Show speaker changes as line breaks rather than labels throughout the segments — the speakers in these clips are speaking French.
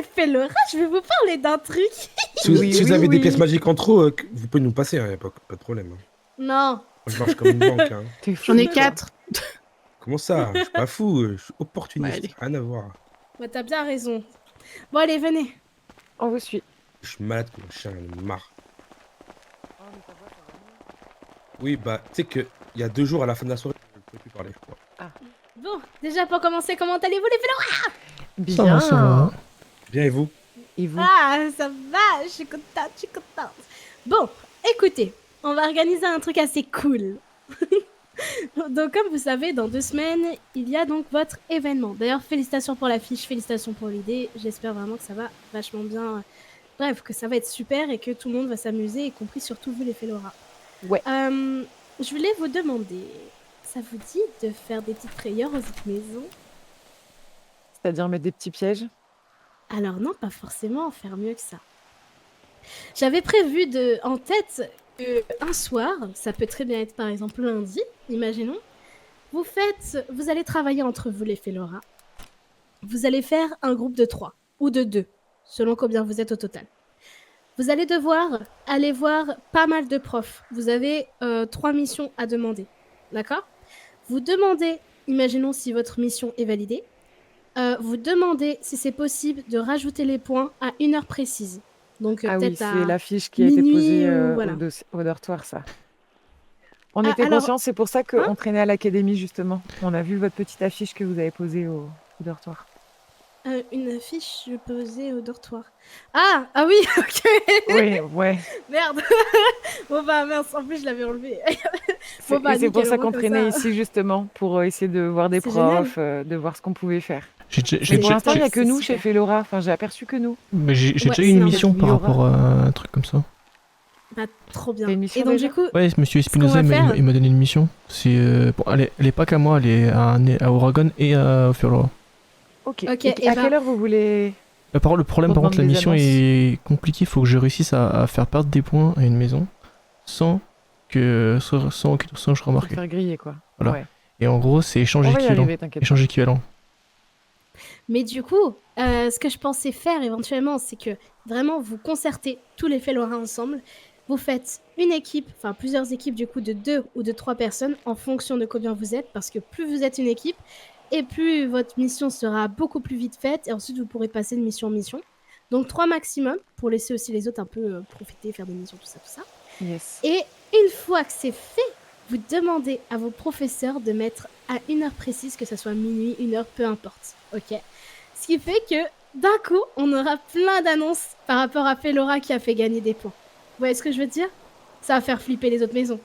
les Fellora, je vais vous parler d'un truc.
Si vous avez des pièces magiques en trop, vous pouvez nous passer, hein, pas de problème, hein.
Non,
Moi, je marche comme une banque, hein.
T'es
J'en ai
fou, toi.
4.
Comment ça? Je suis pas fou, je suis
Ouais,
opportuniste.
allez.
Rien à voir.
bah t'as bien raison. Bon, allez, venez.
On vous suit.
Je suis malade comme un chien, j'en ai marre. Oui, bah, tu sais que il y a 2 jours à la fin de la soirée, je ne pouvais plus parler, je crois.
Bon, déjà pour commencer, comment allez-vous les Fellora?
Ça va, ça va.
Bien, et vous?
Et vous?
Ah, ça va, je suis contente. Bon, écoutez, on va organiser un truc assez cool. Donc, comme vous savez, dans 2 semaines, il y a donc votre événement. D'ailleurs, félicitations pour l'affiche, félicitations pour l'idée. J'espère vraiment que ça va vachement bien. Bref, que ça va être super et que tout le monde va s'amuser, y compris surtout vous les Fellora.
Ouais.
Je voulais vous demander, ça vous dit de faire des petites frayeurs aux autres maisons?
C'est-à-dire mettre des petits pièges?
Alors non, pas forcément, faire mieux que ça. J'avais prévu en tête un soir, ça peut très bien être par exemple lundi, imaginons, vous allez travailler entre vous les Fellora. Vous allez faire un groupe de 3 ou de 2, selon combien vous êtes au total. Vous allez devoir aller voir pas mal de profs. Vous avez 3 missions à demander, d'accord? Vous demandez, imaginons si votre mission est validée, vous demandez si c'est possible de rajouter les points à 1 heure précise. Donc
Ah oui,
peut-être
c'est
à
l'affiche qui a été
minuit
posée
ou voilà.
au dortoir, ça. On
Ah,
était
alors,
conscients, c'est pour ça qu'on traînait à l'académie, justement. On a vu votre petite affiche que vous avez posée au dortoir.
une affiche posée au dortoir. Ah oui, ok.
Oui, ouais.
Merde. Bon bah mince, en plus je l'avais enlevé.
C'est
Bon bah
c'est pour
nickel,
ça
au moins
qu'on
comme
traînait
ça.
ici, justement, pour essayer de voir des
C'est génial.
profs, de voir ce qu'on pouvait faire.
J'ai déjà
Mais
j'ai
pour
déjà-
l'instant, il n'y a
c'est
que nous
super.
chez Fellora. Enfin, j'ai aperçu que nous.
mais j'ai
Ouais,
déjà eu
c'est
une
normal.
mission par
Il y aura-
rapport à un truc comme ça.
Bah trop bien.
T'as une mission
Et donc
déjà
du coup,
Ouais, monsieur
qu'on
Espinoza,
va faire-
il m'a donné une mission. C'est bon, elle est pas qu'à moi, elle est à Oragon et à Furloa.
Ok.
Ok,
Et
et
à
ben-
quelle heure vous voulez...
Le problème,
On
par contre,
demande
la
des
mission
annonces.
est compliquée. Il faut que je réussisse à faire perdre des points à une maison sans que je
Pour
remarque.
te faire griller, quoi.
Voilà.
Ouais.
Et en gros, c'est échange
On va y
équivalent.
arriver, t'inquiète pas.
Échange équivalent.
Mais du coup, ce que je pensais faire éventuellement, c'est que vraiment vous concertez tous les Fellora ensemble. Vous faites une équipe, enfin plusieurs équipes du coup de 2 ou de 3 personnes en fonction de combien vous êtes, parce que plus vous êtes une équipe, et plus votre mission sera beaucoup plus vite faite, et ensuite vous pourrez passer de mission en mission. Donc 3 maximum, pour laisser aussi les autres un peu profiter, faire des missions, tout ça.
Yes.
Et une fois que c'est fait, vous demandez à vos professeurs de mettre à 1 heure précise, que ce soit minuit, 1 heure, peu importe. Ok. Ce qui fait que d'un coup, on aura plein d'annonces par rapport à Fellora qui a fait gagner des points. Vous voyez ce que je veux dire? Ça va faire flipper les autres maisons.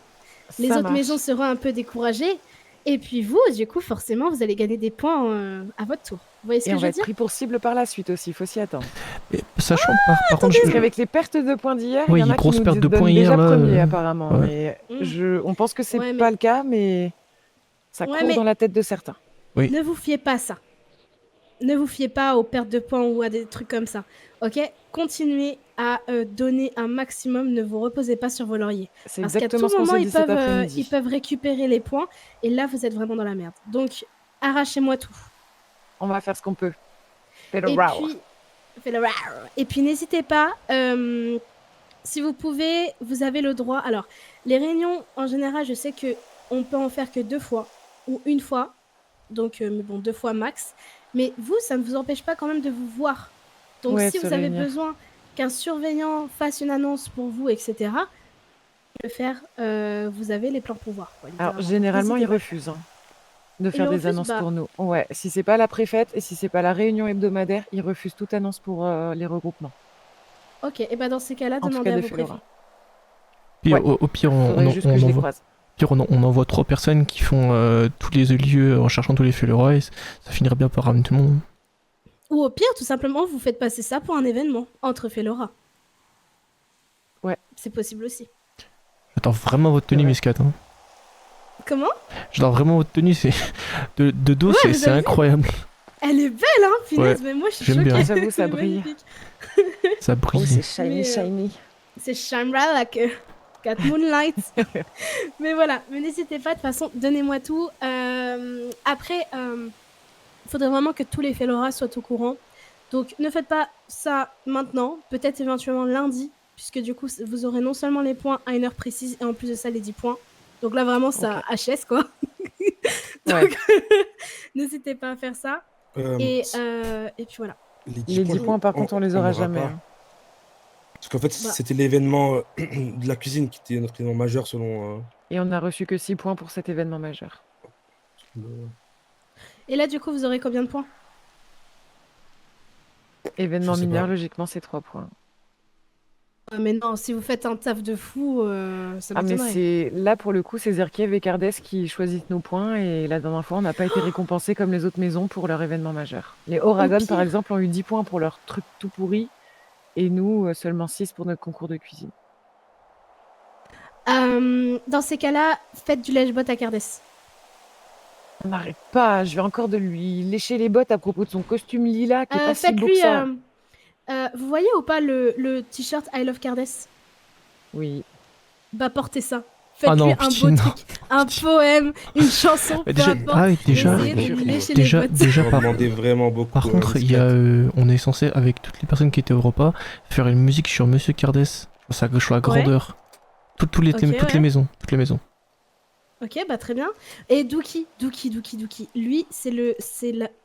Les
Ça
autres
marche.
maisons seront un peu découragées. Et puis vous, du coup, forcément, vous allez gagner des points à votre tour. Vous voyez ce
Et
que
on
je
va
veux
être
dire?
pris pour cible par la suite aussi, il faut s'y attendre.
Et sachant par contre,
Parce qu'avec les pertes de points d'hier,
Oui,
il y en a qui
grosse
nous
perte de
donnent
points
déjà
hier, là,
premier apparemment.
ouais.
Mais
Mm.
on pense que c'est
Ouais, mais-
pas le cas, mais ça
Ouais,
court
mais-
dans la tête de certains.
Oui.
Ne vous fiez pas à ça. Ne vous fiez pas aux pertes de points ou à des trucs comme ça. Ok? Continuez à donner un maximum. Ne vous reposez pas sur vos lauriers.
C'est
Parce qu'à tout
exactement ce qu'on
moment,
s'est
ils
dit cet
peuvent,
après-midi.
ils peuvent récupérer les points. Et là, vous êtes vraiment dans la merde. Donc, arrachez-moi tout.
On va faire ce qu'on peut.
Et puis, et puis n'hésitez pas, si vous pouvez, vous avez le droit. Alors, les réunions, en général, je sais que on peut en faire que 2 fois ou 1 fois. Donc, mais bon, 2 fois max. Mais vous, ça ne vous empêche pas quand même de vous voir. Donc,
Ouais,
si
de se
vous avez
réunir.
besoin qu'un surveillant fasse une annonce pour vous, etc., le faire, vous avez les plans pour voir. Quoi,
Alors,
littéralement.
généralement, ils
N'hésitez pas.
refusent de
Ils
faire des
refusent,
annonces
bah-
pour nous. Ouais, si c'est pas la préfète et si c'est pas la réunion hebdomadaire, ils refusent toute annonce pour les regroupements.
Ok, et bah dans ces cas-là,
En tout
demandez
cas,
à
des
vos
Fellora.
préfets.
Puis
Ouais.
au pire, on
Faudrait juste que je les
envoie.
croise.
Pire, on envoie 3 personnes qui font tous les lieux en cherchant tous les Fellora et ça finirait bien par ramener tout le monde.
Ou au pire, tout simplement, vous faites passer ça pour un événement entre Fellora.
Ouais.
C'est possible aussi.
J'adore vraiment votre tenue,
Ouais.
Miss Cat. Hein.
Comment?
J'adore vraiment votre tenue, c'est de dos,
Ouais, vous
c'est
avez vu
incroyable.
Elle est belle, hein, punaise,
Ouais,
mais moi je suis
j'aime
choquée.
bien.
J'avoue, ça
C'est
brille.
magnifique.
Ça
Oh,
brille.
c'est shiny,
Mais,
shiny.
C'est shine bright like cat moonlight. Mais voilà, mais n'hésitez pas, de toute façon, donnez-moi tout. Après, il faudrait vraiment que tous les Fellora soient au courant. Donc ne faites pas ça maintenant, peut-être éventuellement lundi, puisque du coup vous aurez non seulement les points à une heure précise et en plus de ça les 10 points. Donc là vraiment ça
Ok.
HS quoi.
Ouais.
Donc n'hésitez pas à faire ça. Et puis voilà.
Les 10
Les
points,
10 points, par contre, on les aura
l'aura
jamais.
pas.
Hein.
Parce qu'en fait,
Bah.
c'était l'événement de la cuisine qui était notre événement majeur selon.
Et on a reçu que 6 points pour cet événement majeur.
Le-
Et là du coup vous aurez combien de points?
Événement
Je sais
mineur,
pas.
logiquement, c'est 3 points.
Mais non, si vous faites un taf de fou, ça
Ah, mais
m'étonnerait.
c'est là, pour le coup, c'est Zerkiev et Cardes qui choisissent nos points. Et la dernière fois, on n'a pas été récompensés comme les autres maisons pour leur événement majeur. Les Oragon,
Au
par
pire.
exemple, ont eu 10 points pour leur truc tout pourri. Et nous, seulement 6 pour notre concours de cuisine.
Dans ces cas-là, faites du lèche-bot à Cardes.
On n'arrête pas. Je vais encore de lui lécher les bottes à propos de son costume lilas qui est pas si beau que
Faites-lui.
ça.
Vous voyez ou pas le t-shirt I Love Cardes?
Oui.
Bah portez ça.
Ah non,
Faites-lui un
pitié,
beau
non.
truc, un poème, une chanson, peu
Déjà,
importe.
ah oui, déjà,
Essayez de lui
purée.
lécher les bottes.
déjà
On
par,
demandait vraiment beaucoup.
par contre, il y a, on est censé, avec toutes les personnes qui étaient au repas, faire une musique sur Monsieur Cardes. Ça gauche la grandeur. Toutes les
Ok,
toutes les
ouais.
maisons. Toutes les maisons.
Ok, bah très bien. Et Dookie. Lui, c'est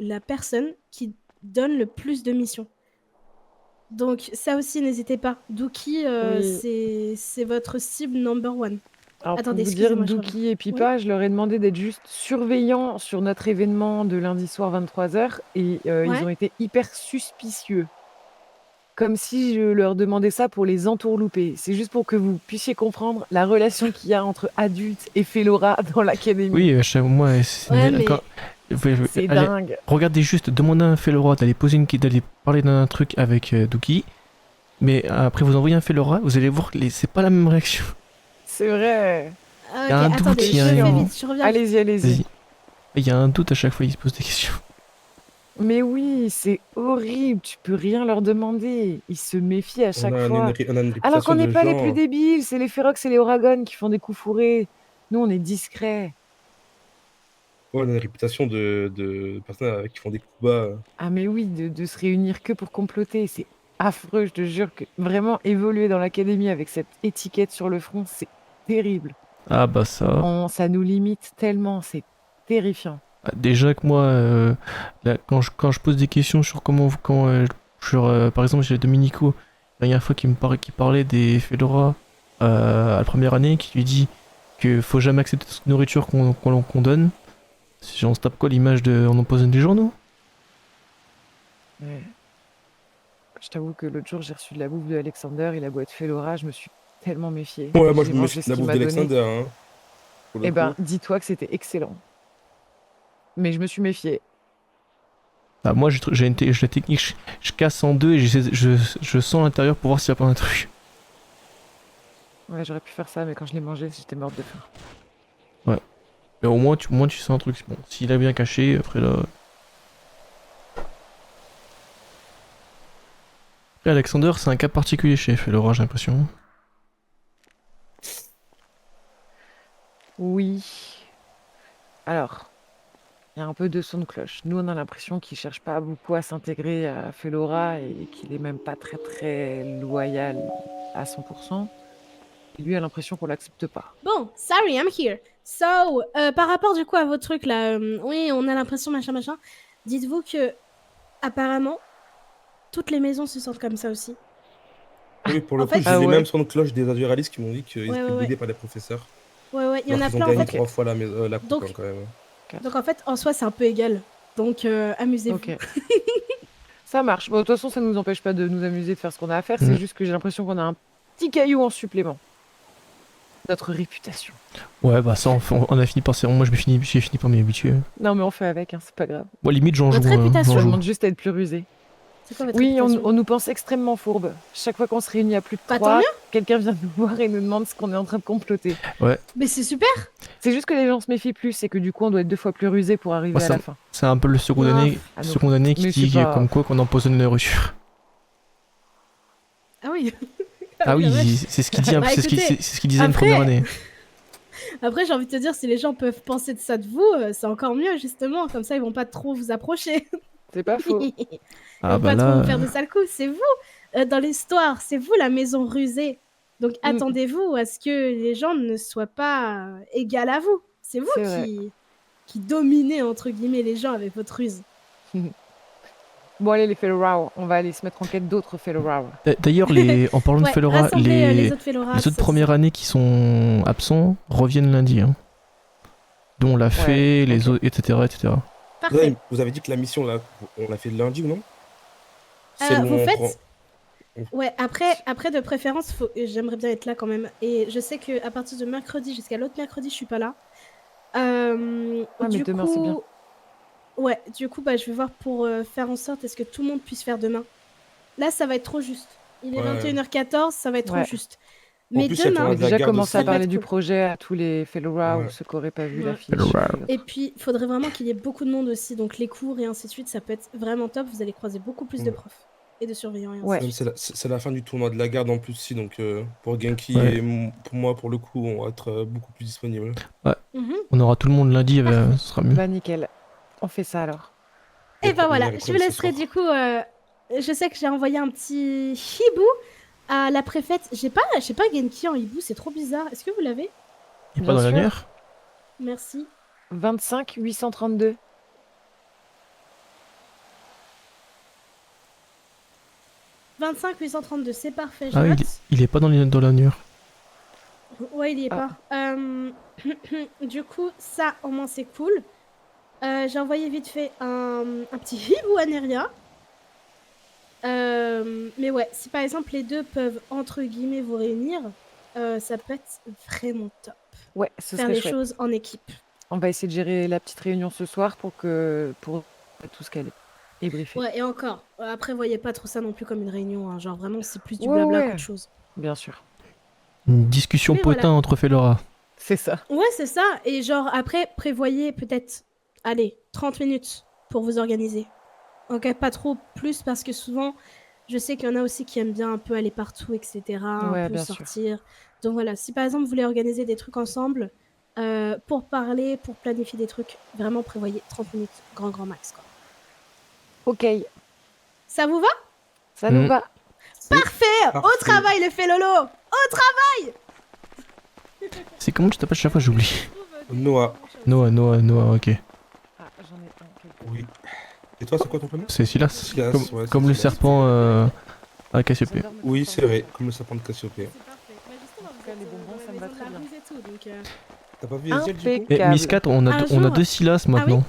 la personne qui donne le plus de missions. Donc ça aussi, n'hésitez pas. Dookie,
Oui.
c'est votre cible number one.
Alors,
Attendez,
pour vous dire,
excusez-moi, je reviens.
Dookie et Pipa, je leur ai demandé d'être juste surveillants sur notre événement de lundi soir 23h et ils
Ouais.
ont été hyper suspicieux. Comme si je leur demandais ça pour les entourlouper. C'est juste pour que vous puissiez comprendre la relation qu'il y a entre adultes et Félora dans l'académie.
Oui, moi, c'est
Ouais, mais-
C'est
allez,
dingue.
regardez juste, demandez à un Felora d'aller d'aller parler d'un truc avec Dookie. Mais après, vous envoyez un Felora, vous allez voir que c'est pas la même réaction.
C'est vrai.
Ah,
y a
ok,
un doute,
attendez,
il y a
je
un-
fais vite, je reviens.
Allez-y, allez-y.
Vas-y. Il y a un doute à chaque fois, il se pose des questions.
Mais oui, c'est horrible. Tu peux rien leur demander. Ils se méfient à chaque fois.
On a une réputation
Alors qu'on n'est
de
pas les
gens-
plus débiles. C'est les Ferox et les Oragon qui font des coups fourrés. Nous, on est discrets.
Ouais, on a une réputation de personnes qui font des coups bas.
Ah mais oui, de se réunir que pour comploter, c'est affreux, je te jure que vraiment évoluer dans l'académie avec cette étiquette sur le front, c'est terrible.
Ah bah ça.
Ça nous limite tellement, c'est terrifiant.
Déjà que moi, là, quand je pose des questions sur par exemple, j'ai Dominico, la dernière fois qui parlait des Fedora à la première année, qui lui dit que faut jamais accepter toute nourriture qu'on donne. Si on se tape quoi l'image de on empoisonne les gens, nous?
Ouais. Je t'avoue que l'autre jour, j'ai reçu de la bouffe de Alexander et la boîte Félora, je me suis tellement méfiée.
Ouais, moi je
J'ai
me
mangé
méfie
ce
de la
qu'il
bouffe
m'a donné.
d'Alexander. Hein, pour le
Eh ben,
coup.
dis-toi que c'était excellent. Mais je me suis méfiée.
Ah, moi, j'ai la technique, je casse en deux et je sens l'intérieur pour voir s'il y a pas un truc.
Ouais, j'aurais pu faire ça, mais quand je l'ai mangé, j'étais morte de faim.
Mais au moins, tu sens un truc. Bon, s'il a bien caché, après là. Après, Alexander, c'est un cas particulier chez Felora, j'ai l'impression.
Oui. Alors, il y a un peu de son de cloche. Nous, on a l'impression qu'il cherche pas beaucoup à s'intégrer à Felora et qu'il est même pas très très loyal à 100%. Et lui a l'impression qu'on l'accepte pas.
Bon, sorry, I'm here. So, par rapport du coup à vos trucs là, oui, on a l'impression machin. Dites-vous que, apparemment, toutes les maisons se sentent comme ça aussi.
Oui, pour le
En
coup,
fait,
j'ai
Ah
les
ouais.
mêmes sons de cloche des adjuralistes qui m'ont dit qu'ils
Ouais,
étaient
ouais.
boudés par les professeurs.
Ouais, il y en
Alors
a
qu'ils ont
plein en
gagné
fait.
3 fois la coupe
Donc-
hein, quand même.
Donc en fait, en soi, c'est un peu égal. Donc amusez-vous.
Ok. Ça marche. Bon, de toute façon, ça nous empêche pas de nous amuser, de faire ce qu'on a à faire.
Mhm.
C'est juste que j'ai l'impression qu'on a un petit caillou en supplément. Notre réputation.
Ouais, bah ça, on a fini par moi j'ai fini par m'y habituer.
Non, mais on fait avec, hein, c'est pas grave.
Moi, limite, j'en joue.
Votre réputation.
Ça
j'en joue.
demande juste à être plus rusé.
C'est quoi votre
Oui,
réputation
on nous pense extrêmement fourbes. Chaque fois qu'on se réunit à plus de
Bah,
3,
tant mieux.
quelqu'un vient nous voir et nous demande ce qu'on est en train de comploter.
Mais c'est super.
C'est juste que les gens se méfient plus et que du coup, on doit être 2 fois plus rusé pour arriver
Bah,
à la fin.
C'est un peu le second
Non.
année,
Ah non.
seconde année qui
Mais
dit
c'est pas-
comme quoi qu'on empoisonne la nourriture.
Ah oui.
Ah oui,
la vache.
c'est ce qu'il dit,
Bah, écoutez,
c'est ce qu'il disait une
après-
première année.
Après, j'ai envie de te dire, si les gens peuvent penser de ça de vous, c'est encore mieux justement. Comme ça, ils vont pas trop vous approcher.
C'est pas faux.
Ah
Faut
bah
pas trop
là,
me faire de sales coups, c'est vous dans l'histoire, c'est vous la maison rusée. Donc attendez-vous à ce que les gens ne soient pas égales à vous. C'est vous
C'est vrai.
qui dominez entre guillemets les gens avec votre ruse.
Bon, allez, les Fellowrow, on va aller se mettre en quête d'autres Fellowrow.
d'ailleurs, en parlant de
Ouais,
Fellora,
rassemblez les autres Fellora.
les autres premières années qui sont absents reviennent lundi. Hein. Dont la fée, les
ok.
autres, etc., etc.
Parfait.
Vous avez dit que la mission, là, on l'a fait le lundi ou non? Celle où
Vous
on
faites
prend-
Ouais, après de préférence, j'aimerais bien être là quand même. Et je sais que à partir de mercredi jusqu'à l'autre mercredi, je suis pas là.
Ouais, mais
Du
demain, c'est bien.
coup, ouais, du coup, bah, je vais voir pour faire en sorte est-ce que tout le monde puisse faire demain. Là, ça va être trop juste. Il est
Ouais.
21h14, ça va être trop
Ouais.
juste.
En
Mais
plus, il y a le
demain,
tournoi
On a
de la
déjà
garde
commencé à
aussi.
Ça peut
parler
être
du
cool.
projet à tous les Fellowrow,
Ouais.
ceux qui n'auraient pas vu
Ouais.
l'affiche.
Fellowrow.
et autres.
Et puis, il faudrait vraiment qu'il y ait beaucoup de monde aussi. Donc, les cours et ainsi de suite, ça peut être vraiment top. Vous allez croiser beaucoup plus de
Ouais.
profs et de surveillants et ainsi
Ouais.
de
Même
suite.
c'est la fin du tournoi de la garde en plus aussi, donc pour Genki
Ouais.
et pour moi, pour le coup, on va être beaucoup plus disponible.
Mhm.
On aura tout le monde lundi,
Parfait.
ce sera mieux.
Bah, nickel. On fait ça alors.
Et ben
On
voilà,
ira
je vous
creuser ce
laisserai
soir.
du coup. Je sais que j'ai envoyé un petit hibou à la préfète. J'ai pas Genki en hibou, c'est trop bizarre. Est-ce que vous l'avez?
Il est
Bien
pas dans
sûr.
l'annuaire?
Merci.
25 832.
25 832, c'est parfait, je
Ah,
note.
il est pas dans l'annuaire.
Ouais, il y est
Ah.
pas. Du coup, ça, au moins, c'est cool. J'ai envoyé vite fait un petit hibou à Neria. Mais ouais, si par exemple les deux peuvent entre guillemets vous réunir, ça peut être vraiment top.
Ouais, ce
Faire
serait
les
chouette.
choses en équipe.
On va essayer de gérer la petite réunion ce soir pour tout ce qu'elle est et briefer.
Ouais, et encore, après, voyez pas trop ça non plus comme une réunion. Hein. Genre vraiment, c'est plus du
Ouais,
blabla
ouais.
qu'autre chose.
Bien sûr.
Une discussion
Mais
potin
voilà.
entre Fellora.
C'est ça.
Ouais, c'est ça. Et genre, après, prévoyez peut-être, allez, 30 minutes pour vous organiser. Ok, pas trop plus parce que souvent, je sais qu'il y en a aussi qui aiment bien un peu aller partout, etc. Un
Ouais,
peu
bien sûr.
sortir. Donc voilà, si par exemple vous voulez organiser des trucs ensemble, pour parler, pour planifier des trucs, vraiment prévoyez 30 minutes, grand max. Quoi.
Ok,
Ça vous va?
ça nous
Mm.
va.
Parfait. Au
Parfait.
travail, le fait Lolo.
C'est comment tu t'appelles chaque fois, j'oublie.
Noah.
Noah, ok.
Ah, j'en ai un quelque
Oui. Et toi, c'est quoi ton prénom?
C'est Silas.
Silas,
Comme,
ouais, c'est
comme le
Silas.
serpent à Cassiopée.
J'adore me
Oui,
transformer.
c'est vrai, comme le serpent de Cassiopée.
C'est parfait. Bah justement,
tout
vous
cas,
êtes
les bonbons,
dans
ça
la
me va
maison de
très
la
bien.
ruse et tout, donc,
T'as pas vu Eziel du coup?
Et
Câble.
Miss 4, on a,
Un
on a
jour.
deux Silas maintenant.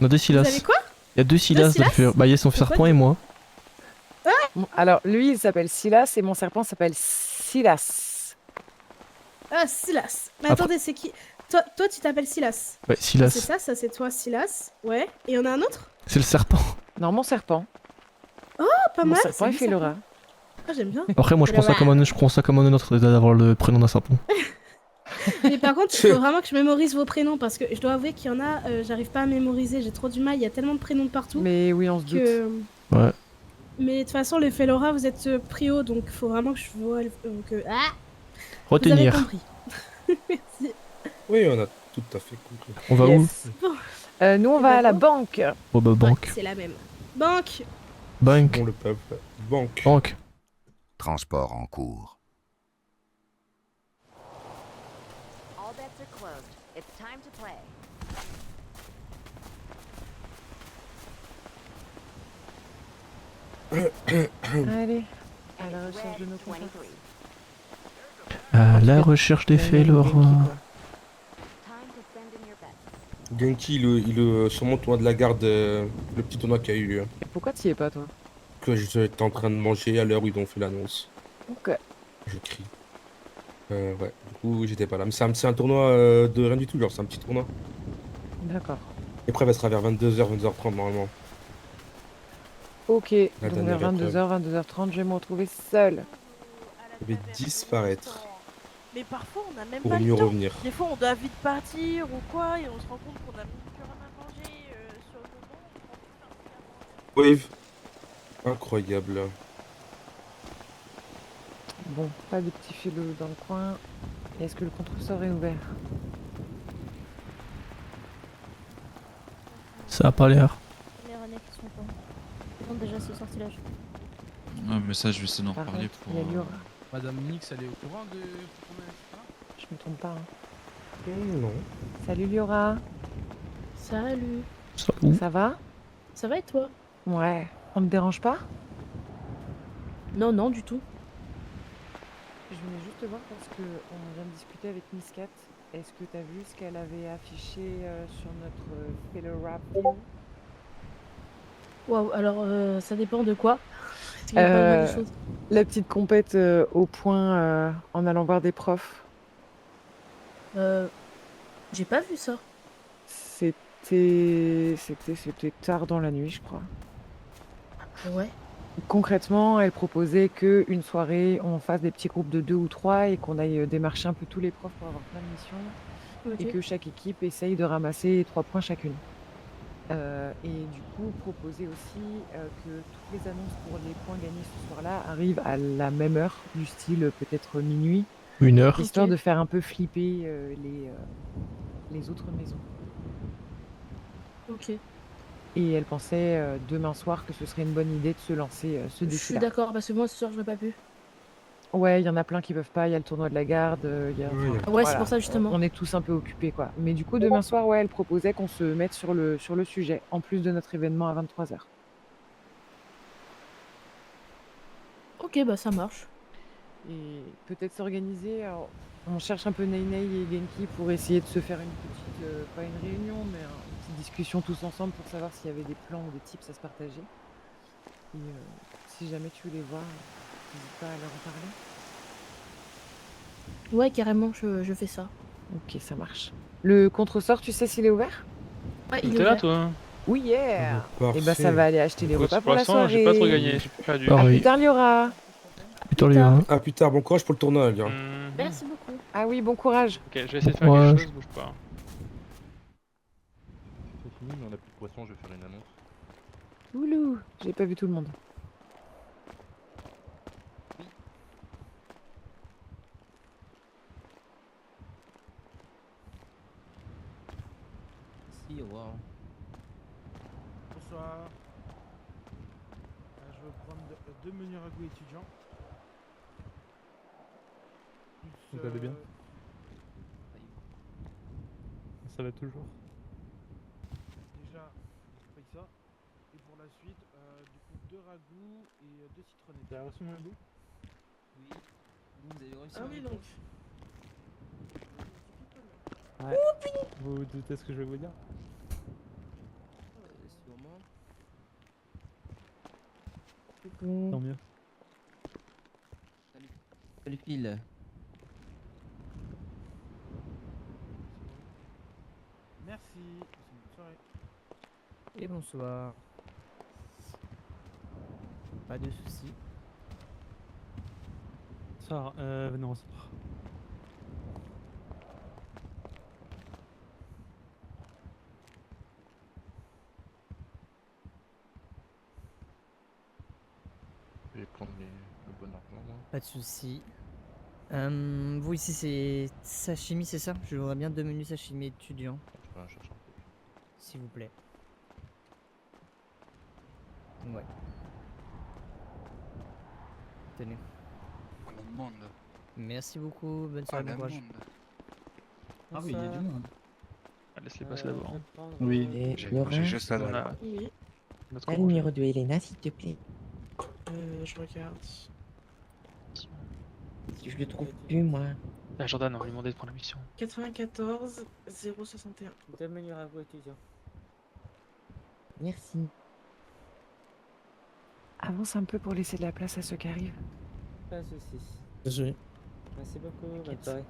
On a deux
Vous
Silas.
avez quoi?
Il y a deux Silas
Silas
Bah, il y a son
C'est quoi
serpent et moi.
Alors, lui, il s'appelle Silas et mon serpent s'appelle Silas.
Ah, Silas. Mais
Après-
attendez, c'est qui? Toi, tu t'appelles Silas.
Ouais,
C'est
Silas.
ça c'est toi, Silas. Ouais. Et on a un autre?
C'est le serpent.
Non, mon serpent.
Oh, pas
Mon
mal.
serpent,
c'est
il
lui,
fait
ça.
Laura.
Ah, j'aime bien.
Après, moi, je prends ça comme un honneur d'avoir le prénom d'un serpent.
Mais par contre, il faut vraiment que je mémorise vos prénoms parce que je dois avouer qu'il y en a, j'arrive pas à mémoriser, j'ai trop du mal, il y a tellement de prénoms de partout
Mais oui, on se doute.
que.
Ouais.
Mais de toute façon, les Fellora, vous êtes prio, donc faut vraiment que je vois que. Ah, vous avez
Retenir.
compris. Merci.
Oui, on a tout à fait compris.
On va
Yes.
Bon.
Nous, on
Eh
va
ben,
à la
go.
banque.
où? Oh bah,
Ouais,
banque.
c'est la même. Banque.
Banque.
Bon, le peuple. Banque.
Banque.
Transport en cours.
All bets are closed. It's time to play.
Allez, à la
It's
recherche de
red
nos contacts.
23.
À la recherche des Fellora.
Time to send in your bets.
Genki, sur mon tournoi de la garde, le petit tournoi qu'il y a eu,
Et pourquoi t'y es pas, toi?
que j'étais en train de manger à l'heure où ils ont fait l'annonce.
Ok.
Je crie. Ouais, du coup, j'étais pas là. Mais c'est un tournoi de rien du tout, genre, c'est un petit tournoi.
D'accord.
L'épreuve, elle sera vers 22h, 22h30 normalement.
Ok,
La
donc vers
dernière épreuve.
22h, 22h30, je vais me retrouver seule.
Je vais disparaître
Mais parfois on a même
pour
pas
mieux
le temps.
revenir.
Des fois on doit vite partir ou quoi et on se rend compte qu'on a même plus rien à manger sur le moment. On prend plus un truc à manger.
Wave. Incroyable.
Bon, pas de petits filous dans le coin. Est-ce que le contre-sort est ouvert?
Ça a pas l'air.
Les relais qui sont
comprends. Ils ont déjà ce sortilège.
Ah, mais ça, je vais essayer d'en
Par
reparler
contre,
pour.
il y a Liora.
Madame Nix, elle est au courant de pourquoi on est là?
Je me trompe pas. Hein.
Non.
Salut Liora.
Salut.
Salut.
Ça va?
Ça va et toi?
Ouais. On te dérange pas?
Non, non, du tout.
Je voulais juste te voir parce que on vient de discuter avec Miss Cat. Est-ce que t'as vu ce qu'elle avait affiché sur notre fellow rap view?
Waouh, alors ça dépend de quoi. Est-ce qu'il y a pas mal de choses?
La petite compète au point en allant voir des profs.
J'ai pas vu ça.
C'était tard dans la nuit, je crois.
Ouais.
Concrètement, elle proposait qu'une soirée, on fasse des petits groupes de 2 ou 3 et qu'on aille démarcher un peu tous les profs pour avoir plein de missions. Et
Ok.
que chaque équipe essaye de ramasser 3 points chacune. Et du coup, proposer aussi que toutes les annonces pour les points gagnés ce soir-là arrivent à la même heure, du style peut-être minuit,
1 heure.
histoire
Ok.
de faire un peu flipper les autres maisons.
Ok.
Et elle pensait demain soir que ce serait une bonne idée de se lancer ce
Je suis
défi-là.
d'accord parce que moi ce soir j'aurais pas pu.
Ouais, il y en a plein qui peuvent pas, il y a le tournoi de la garde, il y a...
Oui.
Ouais, c'est
Voilà.
pour ça justement.
On est tous un peu occupés, quoi. Mais du coup, demain soir, ouais, elle proposait qu'on se mette sur le sujet, en plus de notre événement à 23h.
Ok, bah ça marche.
Et peut-être s'organiser. Alors, on cherche un peu Ney et Genki pour essayer de se faire une petite, pas une réunion, mais une petite discussion tous ensemble pour savoir s'il y avait des plans ou des tips à se partager. Et si jamais tu veux les voir, n'hésite pas à leur en parler.
Ouais, carrément, je fais ça.
Ok, ça marche. Le contresort, tu sais s'il est ouvert?
Ouais, il est
T'es là
ouvert.
toi?
Oui, yeah! Et bah ça
Parfait.
va aller acheter les
Écoute,
repas pour la
l'instant,
soirée.
j'ai pas trop gagné, j'ai perdu.
À
Pareil.
plus tard, Liora.
Putain, lui, hein.
Ah, plus tard, bon courage pour le tournoi, Liora.
Merci beaucoup.
Ah oui, bon courage.
Ok, je vais essayer de faire
Ouais.
quelque chose, bouge pas.
C'est fini, mais on a plus de poisson, je vais faire une annonce.
Oulou, j'ai pas vu tout le monde.
Si, wow. Bonsoir. Je veux prendre deux menus ragoûts étudiants. Plus,
Vous allez bien? Ça va toujours.
Déjà, je paye ça. Et pour la suite, du coup, deux ragoûts et deux citronnettes.
T'as reçu mon ragoût?
Oui. Vous avez reçu
Ah oui, donc.
Ouais. Vous doutez ce que je vais vous dire?
Sûrement.
Tant mieux.
Salut Phil. Merci. Bonne soirée.
Et bonsoir. Pas de soucis.
Bonsoir, venez on sort. Je vais prendre le bon argent, moi.
Pas de soucis. Vous ici c'est sashimi, c'est ça? Je voudrais bien 2 menus sashimi étudiants,
Je peux en chercher un peu.
s'il vous plaît. Ouais. Tenez.
On a du monde.
Merci beaucoup, bonne soirée, bon courage.
Ah oui, il y a du monde.
Ah, laisse-les passer d'abord.
Oui,
Et
j'ai
Laura,
juste la dalle.
Oui,
Notre
t'as le numéro de Elena, s'il te plaît.
je regarde.
Je le trouve plus, moi.
Ah, Jordan, on va lui demander de prendre la mission.
94 061.
Deux menus ragoûts étudiants.
Merci.
Avance un peu pour laisser de la place à ceux qui arrivent.
Pas de soucis.
Désolé.
Merci beaucoup. Bonne
T'inquiète.
soirée.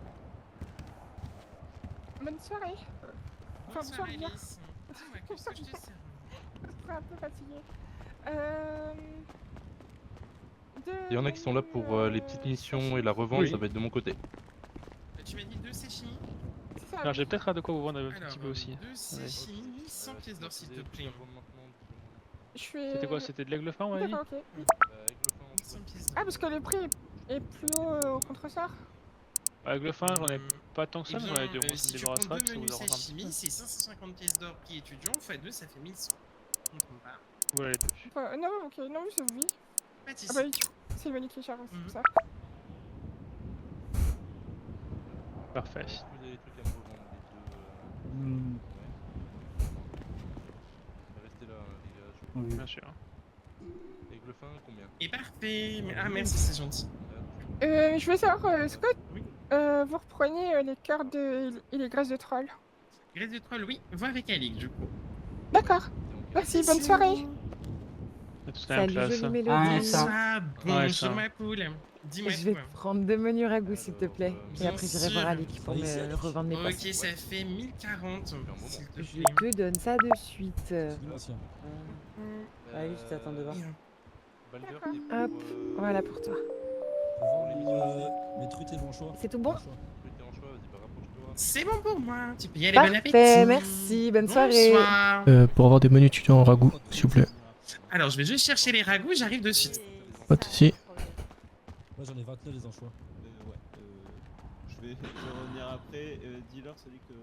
Bonne soirée. Enfin, bonsoir, bien.
Qu'est-ce que je te sers?
Je suis un peu fatiguée.
Il y en a qui sont là pour les petites missions et la revente,
Oui.
ça va être de mon côté.
Tu m'as dit deux sashimi?
Alors j'ai peut-être de quoi vous vendre un petit peu aussi.
Deux sashimi, 100 pièces d'or s'il te plaît.
Je suis...
C'était quoi? C'était de l'aigle fin, on a dit?
D'accord, ok.
100 pièces d'or.
Ah, parce que le prix est plus haut au contresort.
Aigle fin, j'en ai pas tant que ça,
Eh
mais
bien,
j'en ai deux. Moi, ça
si
me
tu prends
débarrassera,
deux
ça vous
menus
arrangera un petit
sashimi,
peu.
c'est 550 pièces d'or prix étudiant, x2, ça fait 1100. On ne trompe pas.
Voilà les deux.
Non, ok, non, c'est oui. Ah bah oui, c'est Monique qui charge, c'est pour ça.
Parfait.
Vous avez des trucs à me revendre, les deux. Restez là, les gars.
Bien sûr.
Avec le fin, combien?
Et parfait. Ah merci, c'est gentil.
Je veux savoir, Scott, vous reprenez les cœurs et les graisses de troll.
Graisse de troll, oui. Vois avec Alix, du coup.
D'accord. Merci, bonne soirée.
Salut, jolie Mélodie.
Bonjour ma poule. Dis-moi
Je vais
quoi.
prendre 2 menus ragoûts, s'il te plaît. Et après, j'irai voir Alix pour me revendre mes poissons.
Ok, ça fait 1040, s'il te
Je
plaît.
te donne ça de suite.
Allez, je t'attends devant.
Hop, voilà pour toi.
Les truites et l'anchois.
C'est tout bon?
C'est bon pour moi. Tu peux y aller, bon appétit.
Parfait, merci, bonne soirée.
Bonsoir.
Pour avoir des menus étudiants en ragoût, s'il vous plaît.
Alors, je vais juste chercher les ragoûts, j'arrive de suite.
Pas de soucis.
Moi j'en ai 29 les anchois.
Je vais revenir après. Dealer, ça dit que